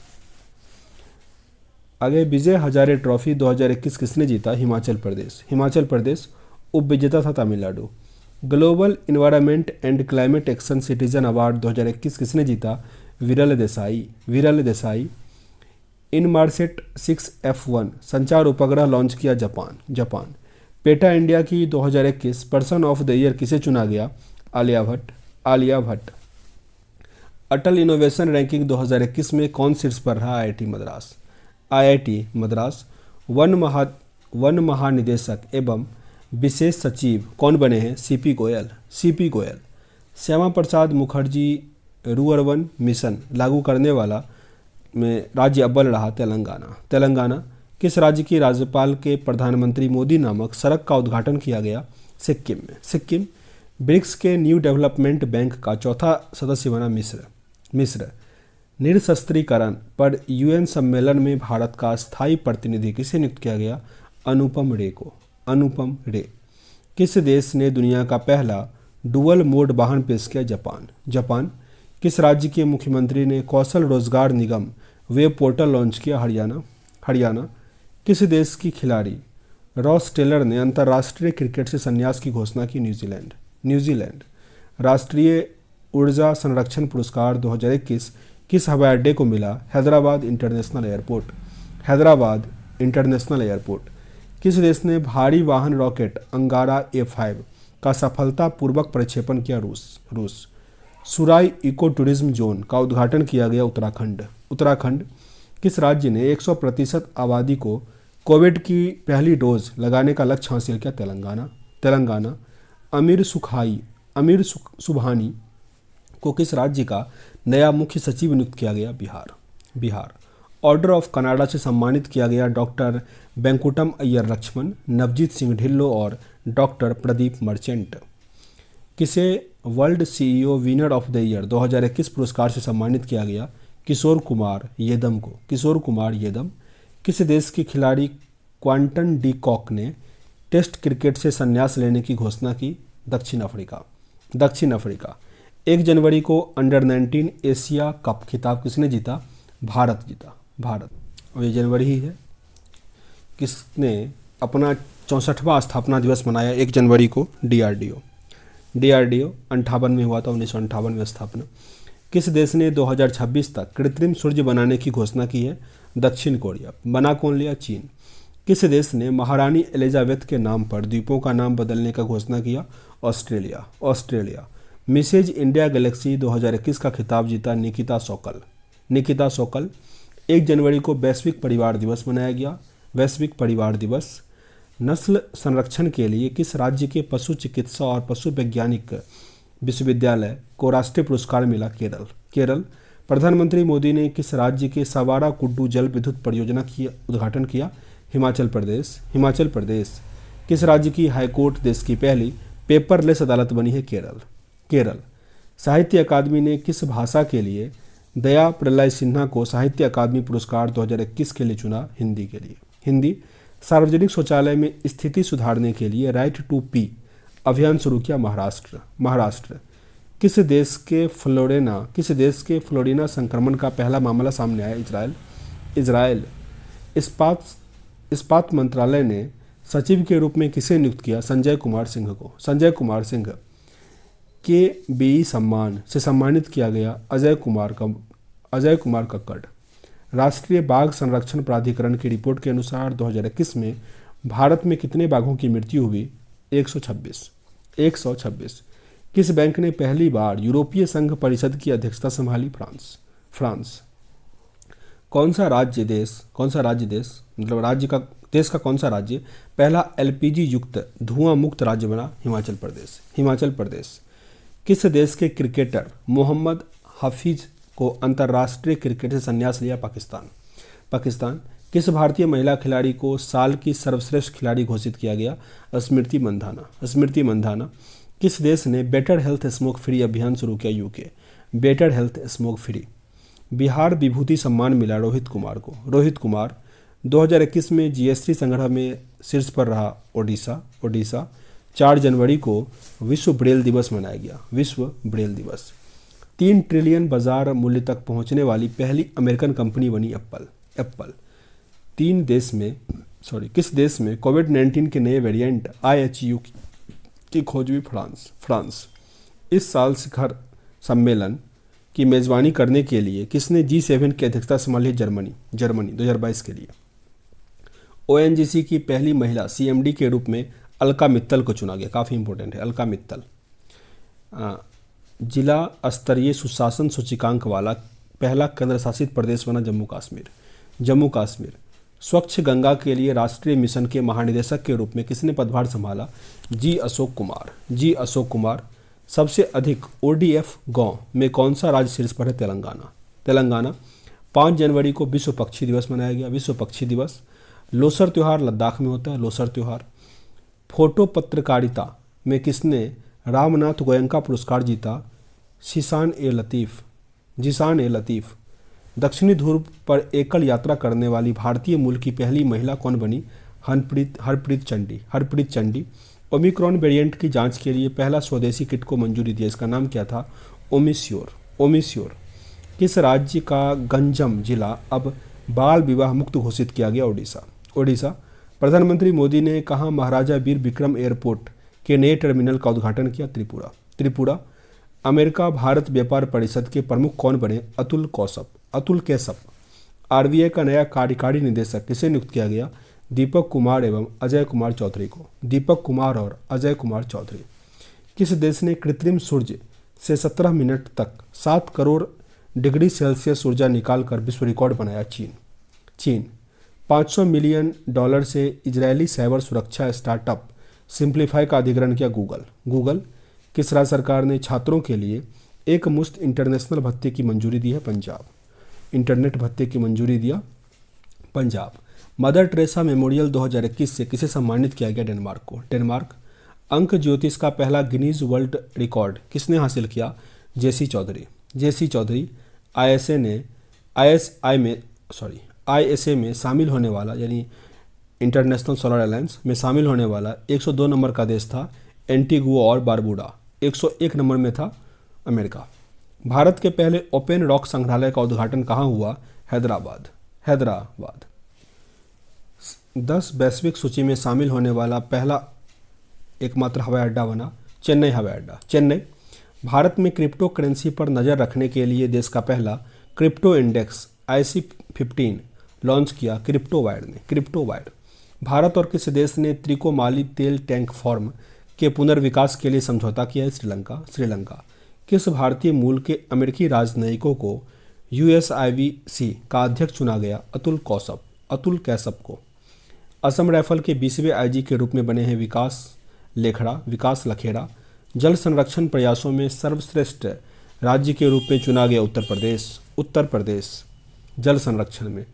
आगे विजय हजारे ट्रॉफी 2021 किसने जीता? हिमाचल प्रदेश। उपविजेता था Tamil Nadu. Global environment and climate action citizen award 2021 किसने जीता? विरल देसाई। इनमार्सेट 6F1 संचार उपग्रह लॉन्च किया जापान। पेटा इंडिया की 2021 पर्सन ऑफ द ईयर किसे चुना गया? आलिया भट्ट। अटल इनोवेशन रैंकिंग 2021 में कौन शीर्ष पर रहा? IIT मद्रास। वन महानिदेशक एवं विशेष सचिव कौन बने हैं? CP गोयल। श्यामा प्रसाद मुखर्जी रूअर्बन मिशन लागू करने वाला में राज्य अव्वल रहा? तेलंगाना। किस राज्य की राज्यपाल के प्रधानमंत्री मोदी नामक सड़क का उद्घाटन किया गया? सिक्किम। ब्रिक्स के न्यू डेवलपमेंट बैंक का चौथा सदस्य बना मिस्र। निरशस्त्रीकरण पर UN सम्मेलन में भारत का स्थायी प्रतिनिधि किसे नियुक्त किया गया? अनुपम रे। किस देश ने दुनिया का पहला डुअल मोड वाहन पेश किया? जापान। किस राज्य के मुख्यमंत्री ने कौशल रोजगार निगम वेब पोर्टल लॉन्च किया? हरियाणा। किस देश की खिलाड़ी रॉस टेलर ने अंतर्राष्ट्रीय क्रिकेट से संन्यास की घोषणा की? न्यूजीलैंड। राष्ट्रीय ऊर्जा संरक्षण पुरस्कार 2021 किस हवाई अड्डे को मिला? Hyderabad international airport. किस देश ने भारी वाहन रॉकेट अंगारा A5 का सफलतापूर्वक प्रक्षेपण किया? रूस। सुराई इको टूरिज्म जोन का उद्घाटन किया गया? उत्तराखंड। किस राज्य ने 100% आबादी को कोविड की पहली डोज लगाने का लक्ष्य हासिल किया? तेलंगाना। अमीर सुबहानी को किस राज्य का नया मुख्य सचिव नियुक्त किया गया? बिहार। ऑर्डर ऑफ कनाडा से सम्मानित किया गया डॉक्टर वेंकुटम अय्यर लक्ष्मण, नवजीत सिंह ढिल्लो और डॉक्टर प्रदीप मर्चेंट। किसे world CEO winner of the year 2021 पुरस्कार से सम्मानित किया गया? किशोर कुमार येदम। किस देश के खिलाड़ी क्वांटन डी कॉक ने टेस्ट क्रिकेट से संन्यास लेने की घोषणा की? दक्षिण अफ्रीका। 1 जनवरी को अंडर-19 एशिया कप खिताब किसने जीता? भारत। और ये जनवरी ही है। किसने अपना 64वां स्थापना दिवस मनाया 1 जनवरी को? DRDO 58 में हुआ था, 1958 में स्थापना। किस देश ने 2026 तक कृत्रिम सूर्य बनाने की घोषणा की है? दक्षिण कोरिया। बना कौन लिया? चीन। किस देश ने महारानी एलिजाबेथ के नाम पर द्वीपों का नाम बदलने का घोषणा किया? ऑस्ट्रेलिया। मिसेज इंडिया गैलेक्सी 2021 का खिताब जीता निकिता सोकल। 1 जनवरी को वैश्विक परिवार दिवस मनाया गया। वैश्विक परिवार दिवस। नस्ल संरक्षण के लिए किस राज्य के पशु चिकित्सा और पशु वैज्ञानिक विश्वविद्यालय को राष्ट्रीय पुरस्कार मिला? केरल। प्रधानमंत्री मोदी ने किस राज्य के सवारा कुड्डू जल विद्युत परियोजना की उद्घाटन किया? हिमाचल प्रदेश। किस राज्य की हाईकोर्ट देश की पहली पेपरलेस अदालत बनी है? केरल। साहित्य अकादमी ने किस भाषा के लिए दया प्रलय सिन्हा को साहित्य अकादमी पुरस्कार 2021 के लिए चुना? हिंदी के लिए। हिंदी, सार्वजनिक शौचालय में स्थिति सुधारने के लिए राइट टू पी अभियान शुरू किया महाराष्ट्र। किस देश के फ्लोरिना संक्रमण का पहला मामला सामने आया? इजराइल। इस्पात मंत्रालय ने सचिव के रूप में किसे नियुक्त किया? संजय कुमार सिंह को। संजय कुमार सिंह के बीई सम्मान से सम्मानित किया गया अजय कुमार कक्कड़। राष्ट्रीय बाघ संरक्षण प्राधिकरण की रिपोर्ट के अनुसार 2021 में भारत में कितने बाघों की मृत्यु हुई? 126। किस बैंक ने पहली बार यूरोपीय संघ परिषद की अध्यक्षता संभाली? फ्रांस। कौन सा राज्य देश मतलब देश का कौन सा राज्य पहला एलपीजी युक्त धुआं मुक्त राज्य बना? हिमाचल प्रदेश। किस देश के क्रिकेटर मोहम्मद हफीज को अंतर्राष्ट्रीय क्रिकेट से संन्यास लिया? पाकिस्तान। किस भारतीय महिला खिलाड़ी को साल की सर्वश्रेष्ठ खिलाड़ी घोषित किया गया? स्मृति मंधाना। किस देश ने बेटर हेल्थ स्मोक फ्री अभियान शुरू किया? UK. Better health smoke free. Bihar Vibhuti Samman मिला रोहित कुमार। 2021 में जीएसटी संग्रह में शीर्ष पर रहा ओडिशा। 4 जनवरी को विश्व ब्रेल दिवस मनाया गया। 3 ट्रिलियन बाजार मूल्य तक पहुंचने वाली पहली अमेरिकन कंपनी बनी एप्पल। किस देश में कोविड-19 के नए वेरिएंट IHU की खोज हुई? फ्रांस। इस साल शिखर सम्मेलन की मेजबानी करने के लिए किसने G7 की अध्यक्षता संभाली? जर्मनी 2022 के लिए। ONGC की पहली महिला CMD के रूप में अलका मित्तल को चुना गया। काफ़ी इंपॉर्टेंट है अलका मित्तल। जिला स्तरीय सुशासन सूचकांक वाला पहला केंद्र शासित प्रदेश बना जम्मू कश्मीर। स्वच्छ गंगा के लिए राष्ट्रीय मिशन के महानिदेशक के रूप में किसने पदभार संभाला? जी अशोक कुमार। सबसे अधिक ODF गांव में कौन सा राज्य शीर्ष पर है? तेलंगाना। 5 जनवरी को विश्व पक्षी दिवस मनाया गया। लोसर त्योहार लद्दाख में होता है। फोटो पत्रकारिता में किसने रामनाथ गोयनका पुरस्कार जीता? जीशान ए लतीफ़। दक्षिणी ध्रुव पर एकल यात्रा करने वाली भारतीय मूल की पहली महिला कौन बनी? हरप्रीत चंडी। ओमिक्रॉन वेरिएंट की जांच के लिए पहला स्वदेशी किट को मंजूरी दी। इसका नाम क्या था? ओमिश्योर। किस राज्य का गंजम जिला अब बाल विवाह मुक्त घोषित किया गया? ओडिशा। प्रधानमंत्री मोदी ने कहाँ महाराजा वीर विक्रम एयरपोर्ट के नए टर्मिनल का उद्घाटन किया? त्रिपुरा। अमेरिका भारत व्यापार परिषद के प्रमुख कौन बने? अतुल कैसप। RBI का नया कार्यकारी निदेशक किसे नियुक्त किया गया? दीपक कुमार और अजय कुमार चौधरी। किस देश ने कृत्रिम सूर्य से 17 मिनट तक 7 करोड़ डिग्री सेल्सियस ऊर्जा निकालकर विश्व रिकॉर्ड बनाया? चीन। $500 मिलियन से इजरायली साइबर सुरक्षा स्टार्टअप सिंप्लीफाई का अधिग्रहण किया? गूगल। किस राज्य सरकार ने छात्रों के लिए एक मुश्त इंटरनेशनल भत्ते की मंजूरी दी है? इंटरनेट भत्ते की मंजूरी दिया पंजाब। मदर टेरेसा मेमोरियल 2021 से किसे सम्मानित किया गया? डेनमार्क। अंक ज्योतिष का पहला गिनीज वर्ल्ड रिकॉर्ड किसने हासिल किया? जेसी चौधरी। ISA में शामिल होने वाला यानी इंटरनेशनल सोलर अलायंस में शामिल होने वाला 102 नंबर का देश था एंटीगुआ और बारबूडा। 101 नंबर में था अमेरिका। भारत के पहले ओपन रॉक संग्रहालय का उद्घाटन कहाँ हुआ? हैदराबाद। 10 वैश्विक सूची में शामिल होने वाला पहला एकमात्र हवाई अड्डा बना चेन्नई हवाई अड्डा। भारत में क्रिप्टो करेंसी पर नज़र रखने के लिए देश का पहला क्रिप्टो इंडेक्स IC15 लॉन्च किया क्रिप्टोवाइड। भारत और किस देश ने त्रिकोमाली तेल टैंक फार्म के पुनर्विकास के लिए समझौता किया है? श्रीलंका। किस भारतीय मूल के अमेरिकी राजनयिकों को USIVC का अध्यक्ष चुना गया? अतुल कैसप को। असम राइफल के 20वें IG के रूप में बने हैं विकास लखेड़ा। जल संरक्षण प्रयासों में सर्वश्रेष्ठ राज्य के रूप में चुना गया उत्तर प्रदेश। जल संरक्षण में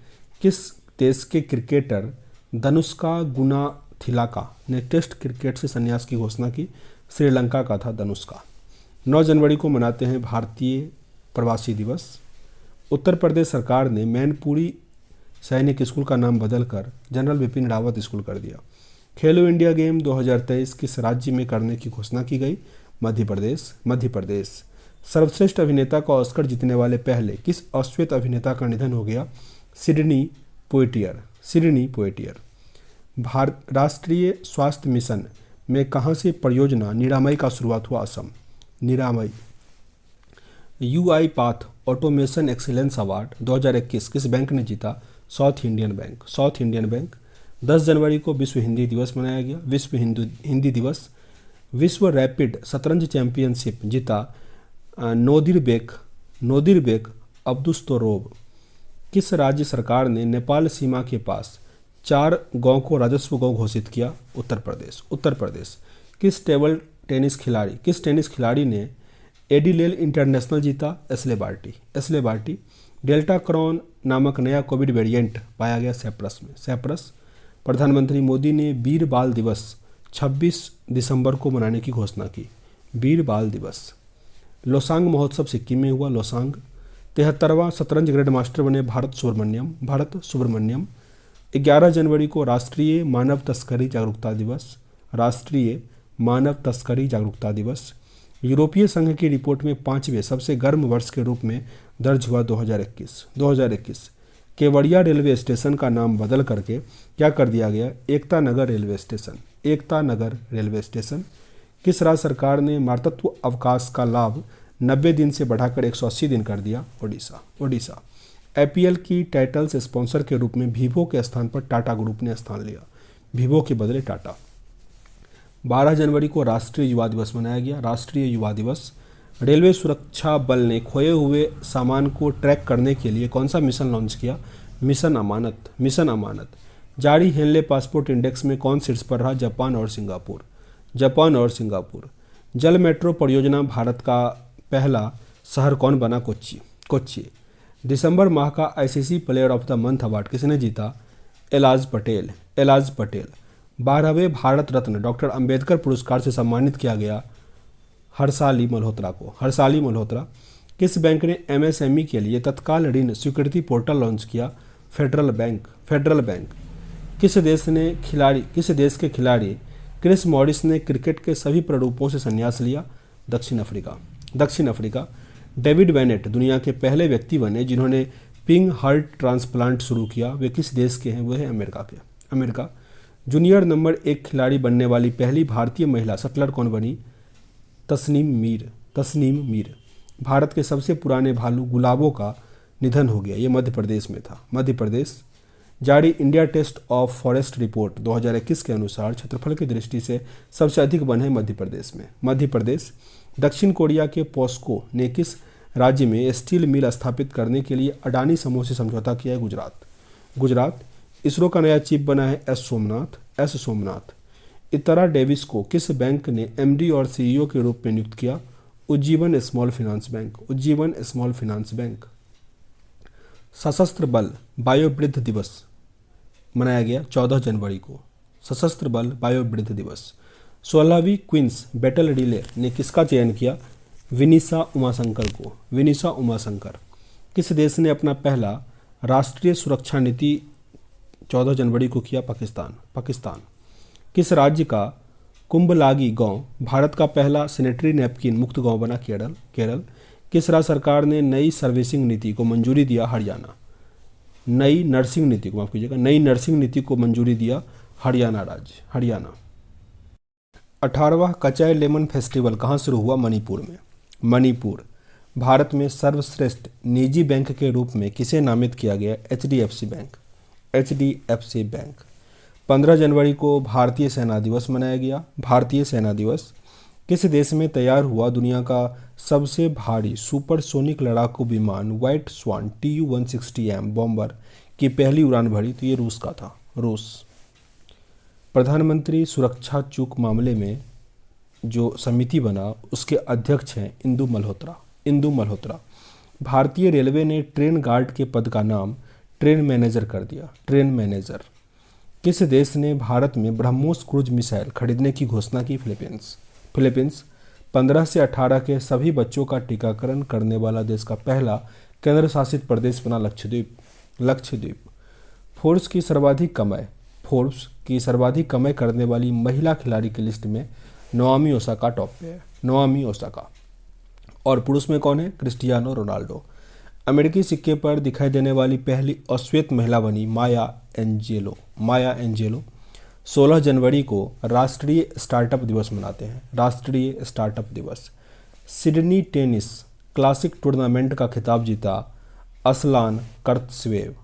किस देश के क्रिकेटर धनुष्का गुनाथिलाका ने टेस्ट क्रिकेट से संन्यास की घोषणा की? श्रीलंका का था धनुष्का। 9 जनवरी को मनाते हैं भारतीय प्रवासी दिवस। उत्तर प्रदेश सरकार ने मैनपुरी सैनिक स्कूल का नाम बदलकर जनरल बिपिन रावत स्कूल कर दिया। खेलो इंडिया गेम 2023 किस राज्य में करने की घोषणा की गई? मध्य प्रदेश। मध्य प्रदेश। सर्वश्रेष्ठ अभिनेता का ऑस्कर जीतने वाले पहले किस अश्वेत अभिनेता का निधन हो गया? सिडनी पोइटियर। सिडनी पोइटियर। भारत राष्ट्रीय स्वास्थ्य मिशन में कहाँ से परियोजना निरामय का शुरुआत हुआ? असम। निरामय। UI path automation excellence award 2021 किस बैंक ने जीता? South Indian bank. South Indian bank. 10 जनवरी को विश्व हिंदी दिवस मनाया गया। विश्व हिंदी दिवस। विश्व रैपिड शतरंज चैंपियनशिप जीता नोदिरबेक अब्दुस्तोरोव। किस राज्य सरकार ने नेपाल सीमा के पास 4 गांव को राजस्व गांव घोषित किया? उत्तर प्रदेश। उत्तर प्रदेश। किस टेनिस खिलाड़ी ने एडिलेड इंटरनेशनल जीता? Ashleigh Barty. Ashleigh Barty. Deltacron नामक नया कोविड वेरिएंट पाया गया सैप्रस में। सैप्रस। प्रधानमंत्री मोदी ने वीर बाल दिवस 26 दिसंबर को मनाने की घोषणा की। वीर बाल दिवस। लोसांग महोत्सव सिक्किम में हुआ। लोसांग। 73वां शतरंज ग्रैंड मास्टर बने भारत सुब्रमण्यम। 11 जनवरी को राष्ट्रीय मानव तस्करी जागरूकता दिवस। राष्ट्रीय मानव तस्करी जागरूकता दिवस। यूरोपीय संघ की रिपोर्ट में 5वें सबसे गर्म वर्ष के रूप में दर्ज हुआ 2021। केवड़िया रेलवे स्टेशन का नाम बदल करके क्या कर दिया गया? Ekta Nagar railway station. Ekta Nagar railway station. किस राज्य सरकार ने मातृत्व अवकाश का लाभ 90 दिन से बढ़ाकर 180 दिन कर दिया? ओडिशा। ओडिशा। आईपीएल की टाइटल्स स्पॉन्सर के रूप में वीवो के स्थान पर टाटा ग्रुप ने स्थान लिया। वीवो के बदले टाटा। 12 जनवरी को राष्ट्रीय युवा दिवस मनाया गया। राष्ट्रीय युवा दिवस। रेलवे सुरक्षा बल ने खोए हुए सामान को ट्रैक करने के लिए कौन सा मिशन लॉन्च किया? मिशन अमानत। मिशन अमानत। जारी हेनले पासपोर्ट इंडेक्स में कौन शीर्ष पर रहा? जापान और सिंगापुर। जापान और सिंगापुर। जल मेट्रो परियोजना भारत का पहला शहर कौन बना? कोच्चि। कोच्चि। दिसंबर माह का ICC player of the month award किसने जीता? Alloys Patel. Alloys Patel. 12वें Bharat Ratna doctor Ambedkar पुरस्कार से सम्मानित किया गया हर्षाली मल्होत्रा को। हर्षाली मल्होत्रा। किस बैंक ने एमएसएमई के लिए तत्काल ऋण स्वीकृति पोर्टल लॉन्च किया? Federal bank. Federal bank. किस देश के खिलाड़ी क्रिस मॉरिस ने क्रिकेट के सभी प्रारूपों से संन्यास लिया? दक्षिण अफ्रीका। दक्षिण अफ्रीका। डेविड वेनेट दुनिया के पहले व्यक्ति बने जिन्होंने पिंग हार्ट ट्रांसप्लांट शुरू किया। वे किस देश के हैं? वो है अमेरिका के। अमेरिका। जूनियर नंबर 1 खिलाड़ी बनने वाली पहली भारतीय महिला शटलर कौन बनी? तस्नीम मीर। तस्नीम मीर। भारत के सबसे पुराने भालू गुलाबों का निधन हो गया। ये मध्य प्रदेश में था। मध्य प्रदेश। जारी India state of forest report 2021 के अनुसार क्षेत्रफल की दृष्टि से सबसे अधिक वन है मध्य प्रदेश में। मध्य प्रदेश। दक्षिण कोरिया के पॉस्को ने किस राज्य में स्टील मिल स्थापित करने के लिए अडानी समूह से समझौता किया है? गुजरात। गुजरात। इसरो का नया चीफ बना है एस सोमनाथ। इतरा डेविस को किस बैंक ने एमडी और सीईओ के रूप में नियुक्त किया? Ujjivan small finance bank. Ujjivan small finance bank. सशस्त्र बल बायोवृद्ध दिवस मनाया गया 14 जनवरी को। सशस्त्र बल बायोवृद्ध दिवस। 16वीं क्वींस बैटल रिले ने किसका चयन किया? विनीसा उमाशंकर को। विनीसा उमाशंकर। किस देश ने अपना पहला राष्ट्रीय सुरक्षा नीति 14 जनवरी को किया? पाकिस्तान। किस राज्य का कुंभलागी गांव भारत का पहला सैनिटरी नैपकिन मुक्त गांव बना? केरल। किस राज्य सरकार ने नई सर्विसिंग नीति को मंजूरी दिया? हरियाणा। नई नर्सिंग नीति को मंजूरी दिया हरियाणा राज्य। हरियाणा। 18वां कचाई लेमन फेस्टिवल कहाँ शुरू हुआ? मणिपुर में। मणिपुर। भारत में सर्वश्रेष्ठ निजी बैंक के रूप में किसे नामित किया गया? HDFC bank. HDFC bank. 15 जनवरी को भारतीय सेना दिवस मनाया गया। भारतीय सेना दिवस। किस देश में तैयार हुआ दुनिया का सबसे भारी सुपरसोनिक लड़ाकू विमान व्हाइट स्वान TU-160M बॉम्बर की पहली उड़ान भरी? तो ये रूस का था। रूस। प्रधानमंत्री सुरक्षा चूक मामले में जो समिति बना उसके अध्यक्ष हैं इंदु मल्होत्रा। भारतीय रेलवे ने ट्रेन गार्ड के पद का नाम ट्रेन मैनेजर कर दिया। Train manager. किस देश ने भारत में ब्रह्मोस क्रूज मिसाइल खरीदने की घोषणा की? फिलीपींस। 15 से 18 के सभी बच्चों का टीकाकरण करने वाला देश का पहला केंद्र शासित प्रदेश बना लक्षद्वीप। फोर्ब्स की सर्वाधिक कमाई करने वाली महिला खिलाड़ी की लिस्ट में नोआमी ओसाका टॉप पे है, नोआमी ओसाका। और पुरुष में कौन है? Cristiano Ronaldo. अमेरिकी सिक्के पर दिखाई देने वाली पहली अश्वेत महिला बनी माया एंजेलो। 16 जनवरी को राष्ट्रीय स्टार्टअप दिवस मनाते हैं, राष्ट्रीय स्टार्टअप दिवस। सिडनी टेनिस क्लासिक टूर्नामेंट का खिताब जीता असलान कर्तस्वेव।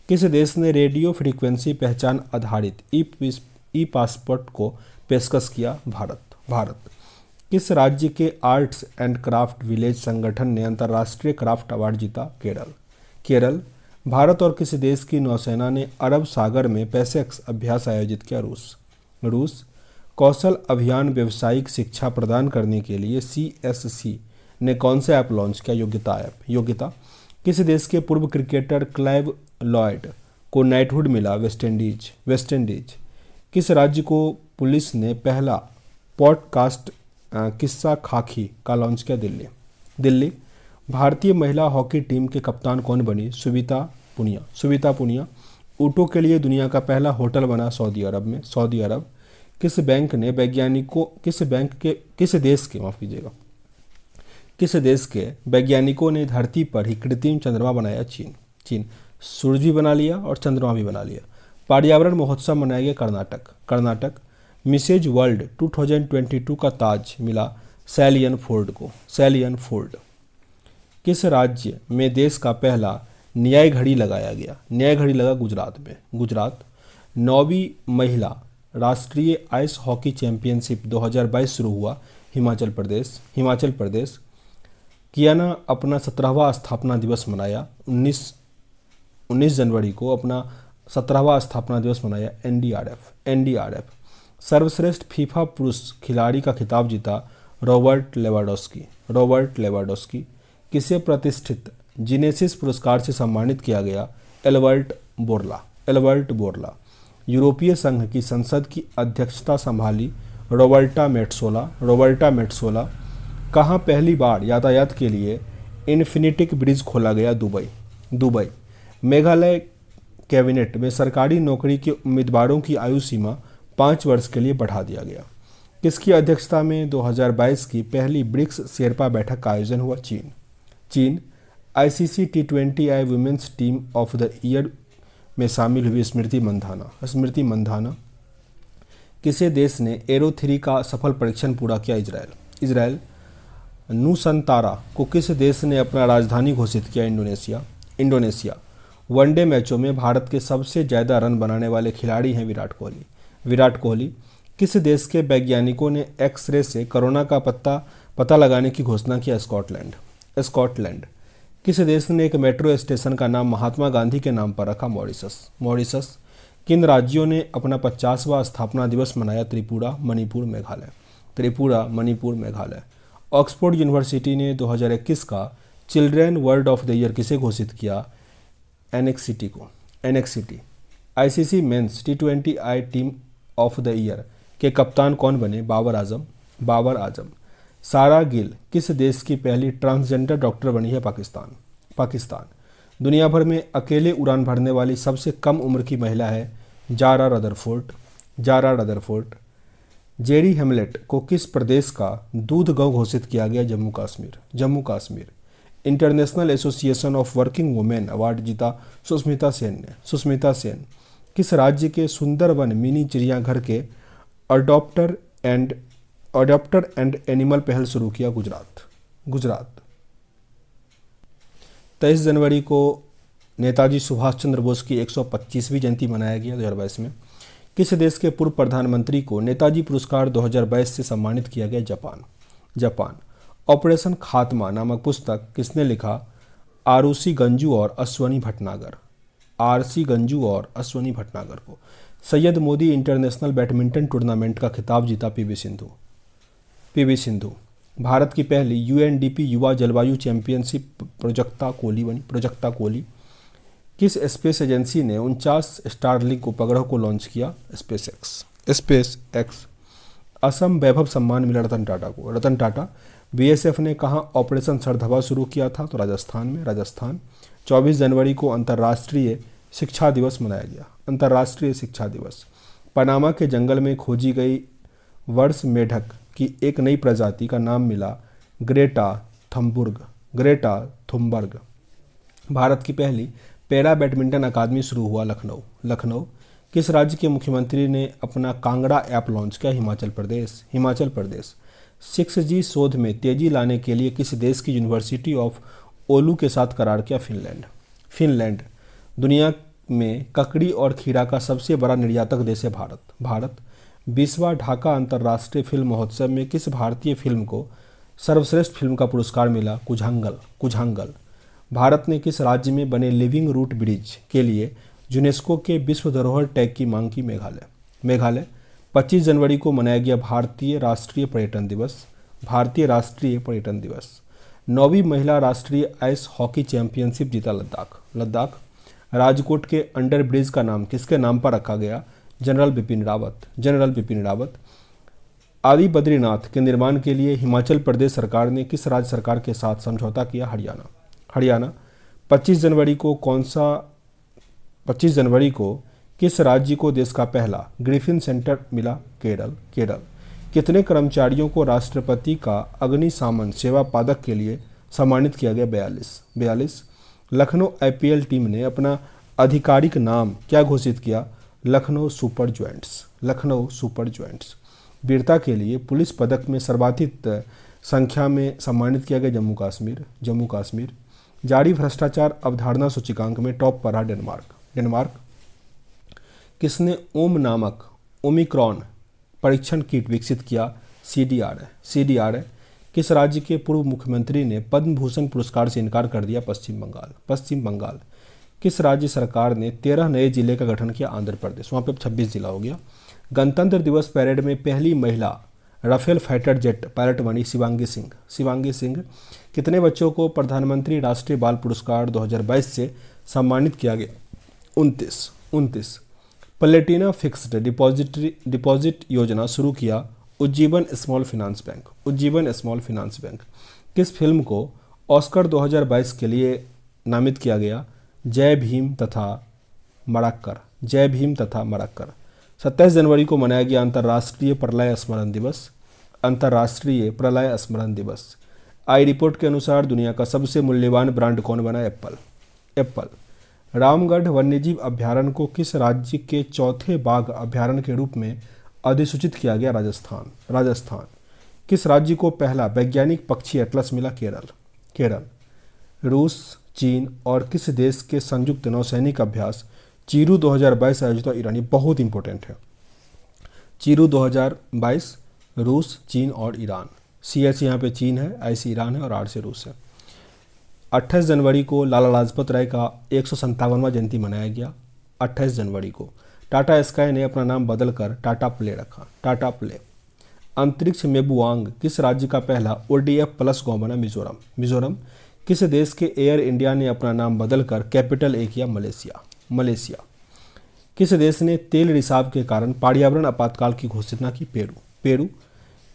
किस देश ने रेडियो फ्रीक्वेंसी पहचान आधारित ई पासपोर्ट को पेशकश किया? भारत। किस राज्य के आर्ट्स एंड क्राफ्ट विलेज संगठन ने अंतर्राष्ट्रीय क्राफ्ट अवार्ड जीता? केरल। भारत और किस देश की नौसेना ने अरब सागर में पैसेक्स अभ्यास आयोजित किया? रूस। कौशल अभियान व्यावसायिक शिक्षा प्रदान करने के लिए CSC ने कौन सा ऐप लॉन्च किया? योग्यता। किस देश के पूर्व क्रिकेटर क्लाइव लॉयड को नाइटहुड मिला? West Indies. किस राज्य को पुलिस ने पहला पॉडकास्ट किस्सा खाकी का लॉन्च किया? दिल्ली। भारतीय महिला हॉकी टीम के कप्तान कौन बनी? सुविता पुनिया। ऊँटों के लिए दुनिया का पहला होटल बना सऊदी अरब। किस देश के वैज्ञानिकों ने धरती पर ही कृत्रिम चंद्रमा बनाया? चीन। सूरज भी बना लिया और चंद्रमा भी बना लिया। पर्यावरण महोत्सव मनाया गया कर्नाटक। मिसेज वर्ल्ड 2022 का ताज मिला सैलियन फोर्ड। किस राज्य में देश का पहला न्याय घड़ी लगाया गया? गुजरात। 9वीं महिला राष्ट्रीय आइस हॉकी चैंपियनशिप 2022 शुरू हुआ हिमाचल प्रदेश। कियाना अपना 17वां स्थापना दिवस मनाया 19 जनवरी को अपना 17वां स्थापना दिवस मनाया NDRF। सर्वश्रेष्ठ फीफा पुरुष खिलाड़ी का खिताब जीता रॉबर्ट लेवांडोस्की। किसे प्रतिष्ठित जिनेसिस पुरस्कार से सम्मानित किया गया? एल्बर्ट बोरला। यूरोपीय संघ की संसद की अध्यक्षता संभाली रोबर्टा मेट्सोला। कहाँ पहली बार यातायात के लिए इन्फिनिटी ब्रिज खोला गया? दुबई। मेघालय कैबिनेट में सरकारी नौकरी के उम्मीदवारों की आयु सीमा 5 वर्ष के लिए बढ़ा दिया गया। किसकी अध्यक्षता में 2022 की पहली ब्रिक्स शेरपा बैठक का आयोजन हुआ? चीन। ICC T20I women's team of the year में शामिल हुई स्मृति मंधाना। किसी देश ने एरो 3 का सफल परीक्षण पूरा किया? इजराइल। नूसंतारा को किस देश ने अपना राजधानी घोषित किया? इंडोनेशिया। वनडे मैचों में भारत के सबसे ज़्यादा रन बनाने वाले खिलाड़ी हैं विराट कोहली। किस देश के वैज्ञानिकों ने एक्सरे से कोरोना का पता लगाने की घोषणा किया? स्कॉटलैंड। किस देश ने एक मेट्रो स्टेशन का नाम महात्मा गांधी के नाम पर रखा? मॉरिशस। किन राज्यों ने अपना 50वां स्थापना दिवस मनाया? त्रिपुरा, मणिपुर, मेघालय। ऑक्सफोर्ड यूनिवर्सिटी ने 2021 का children world of the year किसे घोषित किया? NXT। ICC men's T20I team of the year के कप्तान कौन बने? बाबर आजम। सारा गिल किस देश की पहली ट्रांसजेंडर डॉक्टर बनी है? पाकिस्तान। दुनिया भर में अकेले उड़ान भरने वाली सबसे कम उम्र की महिला है जारा रदरफोर्ड। जेरी हेमलेट को किस प्रदेश का दूध गौ घोषित किया गया? Jammu Kashmir. International association of working women award जीता सुष्मिता सेन। किस राज्य के सुंदरवन मिनी चिड़ियाघर के अडॉप्टर एंड एनिमल पहल शुरू किया? गुजरात। 23 जनवरी को नेताजी सुभाष चंद्र बोस की 125वीं जयंती मनाया गया 2022 में। किस देश के पूर्व प्रधानमंत्री को नेताजी पुरस्कार 2022 से सम्मानित किया गया? जापान। ऑपरेशन खात्मा नामक पुस्तक किसने लिखा? आरसी गंजू और अश्वनी भटनागर को। Syed Modi international badminton tournament का खिताब जीता पीवी सिंधु। भारत की पहली UNDP युवा जलवायु चैंपियनशिप प्रोजक्ता कोली। किस स्पेस एजेंसी ने 49 स्टारलिंक उपग्रह को लॉन्च किया? Space x. असम वैभव सम्मान मिला रतन टाटा। BSF ने कहाँ ऑपरेशन सरधवा शुरू किया था? तो राजस्थान। 24 जनवरी को अंतर्राष्ट्रीय शिक्षा दिवस मनाया गया। अंतर्राष्ट्रीय शिक्षा दिवस। पनामा के जंगल में खोजी गई वर्ष मेढक की एक नई प्रजाति का नाम मिला ग्रेटा थुम्बर्ग। भारत की पहली पैरा बैडमिंटन अकादमी शुरू हुआ लखनऊ। किस राज्य के मुख्यमंत्री ने अपना कांगड़ा ऐप लॉन्च किया? हिमाचल प्रदेश। 6G शोध में तेजी लाने के लिए किस देश की यूनिवर्सिटी ऑफ ओलू के साथ करार किया? फिनलैंड। दुनिया में ककड़ी और खीरा का सबसे बड़ा निर्यातक देश है भारत। 20वां ढाका अंतर्राष्ट्रीय फिल्म महोत्सव में किस भारतीय फिल्म को सर्वश्रेष्ठ फिल्म का पुरस्कार मिला? कुझांगल। भारत ने किस राज्य में बने लिविंग रूट ब्रिज के लिए यूनेस्को के विश्व धरोहर टैग की मांग की? मेघालय। 25 जनवरी को मनाया गया भारतीय राष्ट्रीय पर्यटन दिवस। 9वीं महिला राष्ट्रीय आइस हॉकी चैंपियनशिप जीता लद्दाख। राजकोट के अंडर ब्रिज का नाम किसके नाम पर रखा गया? जनरल बिपिन रावत। आदि बद्रीनाथ के निर्माण के लिए हिमाचल प्रदेश सरकार ने किस राज्य सरकार के साथ समझौता किया? हरियाणा। 25 जनवरी को किस राज्य को देश का पहला ग्रिफिन सेंटर मिला? केरल। कितने कर्मचारियों को राष्ट्रपति का अग्निशमन सेवा पदक के लिए सम्मानित किया गया? 42। लखनऊ IPL टीम ने अपना आधिकारिक नाम क्या घोषित किया? Lucknow super joints. वीरता के लिए पुलिस पदक में सर्वाधिक संख्या में सम्मानित किया गया जम्मू कश्मीर। जारी भ्रष्टाचार अवधारणा सूचकांक में टॉप पर रहा डेनमार्क। किसने ओम नामक ओमिक्रॉन परीक्षण किट विकसित किया? CDR। किस राज्य के पूर्व मुख्यमंत्री ने पद्म भूषण पुरस्कार से इनकार कर दिया? पश्चिम बंगाल। किस राज्य सरकार ने 13 नए जिले का गठन किया? आंध्र प्रदेश। वहाँ पे 26 जिला हो गया। गणतंत्र दिवस परेड में पहली महिला राफेल फाइटर जेट पायलट बनी शिवांगी सिंह। कितने बच्चों को प्रधानमंत्री राष्ट्रीय बाल पुरस्कार 2022 से सम्मानित किया गया? 29। प्लेटिना फिक्स्ड डिपॉजिट योजना शुरू किया उज्जीवन स्मॉल फाइनेंस बैंक। किस फिल्म को ऑस्कर 2022 के लिए नामित किया गया? जय भीम तथा मरक्कर। 27 जनवरी को मनाया गया अंतर्राष्ट्रीय प्रलय स्मरण दिवस। आई रिपोर्ट के अनुसार दुनिया का सबसे मूल्यवान ब्रांड कौन बना? एप्पल। रामगढ़ वन्यजीव अभ्यारण्य को किस राज्य के चौथे बाघ अभ्यारण्य के रूप में अधिसूचित किया गया? राजस्थान। किस राज्य को पहला वैज्ञानिक पक्षी एटलस मिला? केरल। रूस, चीन और किस देश के संयुक्त नौसैनिक अभ्यास चीरू 2022 आयोजित हुआ? ईरान। बहुत इंपॉर्टेंट है। चीरू 2022 रूस, चीन और ईरान। CH यहाँ पे चीन है, IC ईरान है और R से रूस है। 28 जनवरी को लाला लाजपत राय का 157वां जयंती मनाया गया। 28 जनवरी को टाटा स्काई ने अपना नाम बदलकर टाटा प्ले रखा। अंतरिक्ष में बुआंग किस राज्य का पहला ODF प्लस गाँव बना? मिजोरम। किस देश के एयर इंडिया ने अपना नाम बदलकर कैपिटल A किया? मलेशिया। किस देश ने तेल रिसाव के कारण पर्यावरण आपातकाल की घोषणा की? पेरू।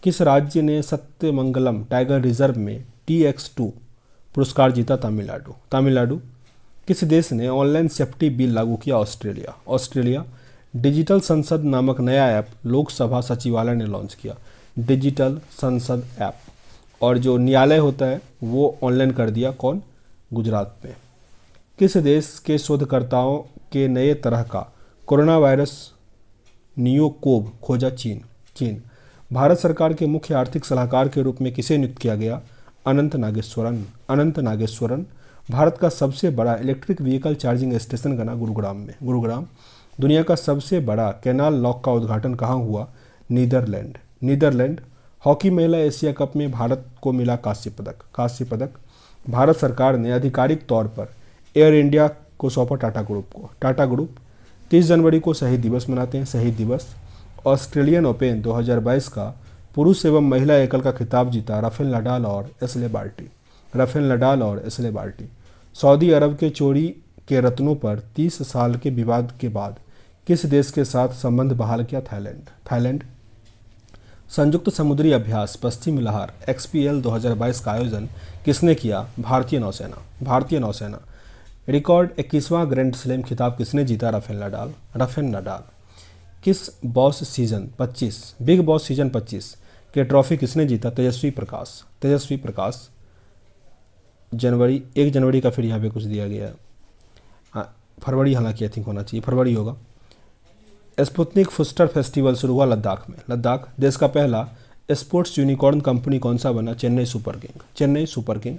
किस राज्य ने सत्यमंगलम टाइगर रिजर्व में TX2 पुरस्कार जीता? तमिलनाडु। किस देश ने ऑनलाइन सेफ्टी बिल लागू किया? ऑस्ट्रेलिया। डिजिटल संसद नामक नया ऐप लोकसभा सचिवालय ने लॉन्च किया। डिजिटल संसद ऐप। और जो न्यायालय होता है वो ऑनलाइन कर दिया। कौन? गुजरात में। किस देश के शोधकर्ताओं के नए तरह का कोरोना वायरस नियोकोव खोजा? चीन। भारत सरकार के मुख्य आर्थिक सलाहकार के रूप में किसे नियुक्त किया गया? अनंत नागेश्वरन। भारत का सबसे बड़ा इलेक्ट्रिक व्हीकल चार्जिंग स्टेशन बना गुरुग्राम। दुनिया का सबसे बड़ा कैनाल लॉक का उद्घाटन कहाँ हुआ? नीदरलैंड। हॉकी महिला एशिया कप में भारत को मिला कांस्य पदक। भारत सरकार ने आधिकारिक तौर पर एयर इंडिया को सौंपा टाटा ग्रुप। 30 जनवरी को शहीद दिवस मनाते हैं। ऑस्ट्रेलियन ओपन 2022 का पुरुष एवं महिला एकल का खिताब जीता राफेल नडाल और एशले बार्टी। सऊदी अरब के चोरी के रत्नों पर 30 साल के विवाद के बाद किस देश के साथ संबंध बहाल किया? थाईलैंड। संयुक्त समुद्री अभ्यास पश्चिम लहर XPL 2022 का आयोजन किसने किया? भारतीय नौसेना। रिकॉर्ड 21वां ग्रैंड स्लैम खिताब किसने जीता? Rafael Nadal. किस boss season 25 Bigg Boss season 25 के ट्रॉफी किसने जीता? तेजस्वी प्रकाश। 1 जनवरी का फिर यहाँ पे कुछ दिया गया है, फरवरी हालांकि आई थिंक होना चाहिए, फरवरी होगा। स्पुतनिक फुस्टर फेस्टिवल शुरू हुआ लद्दाख में। लद्दाख देश का पहला स्पोर्ट्स यूनिकॉर्न कंपनी कौन सा बना? Chennai super king.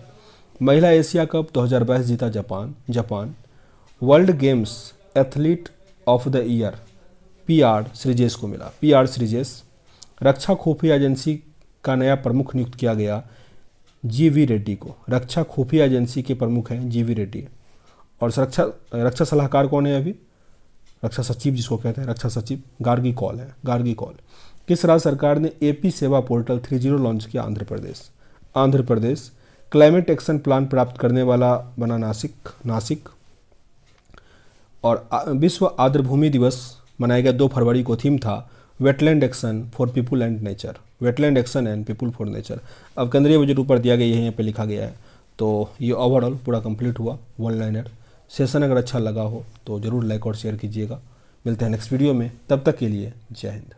महिला एशिया कप 2022 जीता Japan. World games athlete of the year PR Sreejesh को मिला। रक्षा खुफिया एजेंसी का नया प्रमुख नियुक्त किया गया जीवी रेड्डी को। रक्षा खुफिया एजेंसी के प्रमुख हैं जीवी रेड्डी। और रक्षा सलाहकार कौन है? अभी रक्षा सचिव जिसको कहते हैं, रक्षा सचिव गार्गी कौल। किस राज्य सरकार ने एपी सेवा पोर्टल 3.0 लॉन्च किया? Andhra Pradesh. Climate action plan प्राप्त करने वाला बना नासिक। और विश्व आर्द्रभूमि दिवस मनाया गया 2 फरवरी को। थीम था wetland action for people and nature. अब केंद्रीय बजट ऊपर दिया गया है, यहाँ पे लिखा गया है। तो ये ओवरऑल पूरा कंप्लीट हुआ 1 लाइनर सेशन। अगर अच्छा लगा हो तो ज़रूर लाइक और शेयर कीजिएगा। मिलते हैं नेक्स्ट वीडियो में, तब तक के लिए जय हिंद।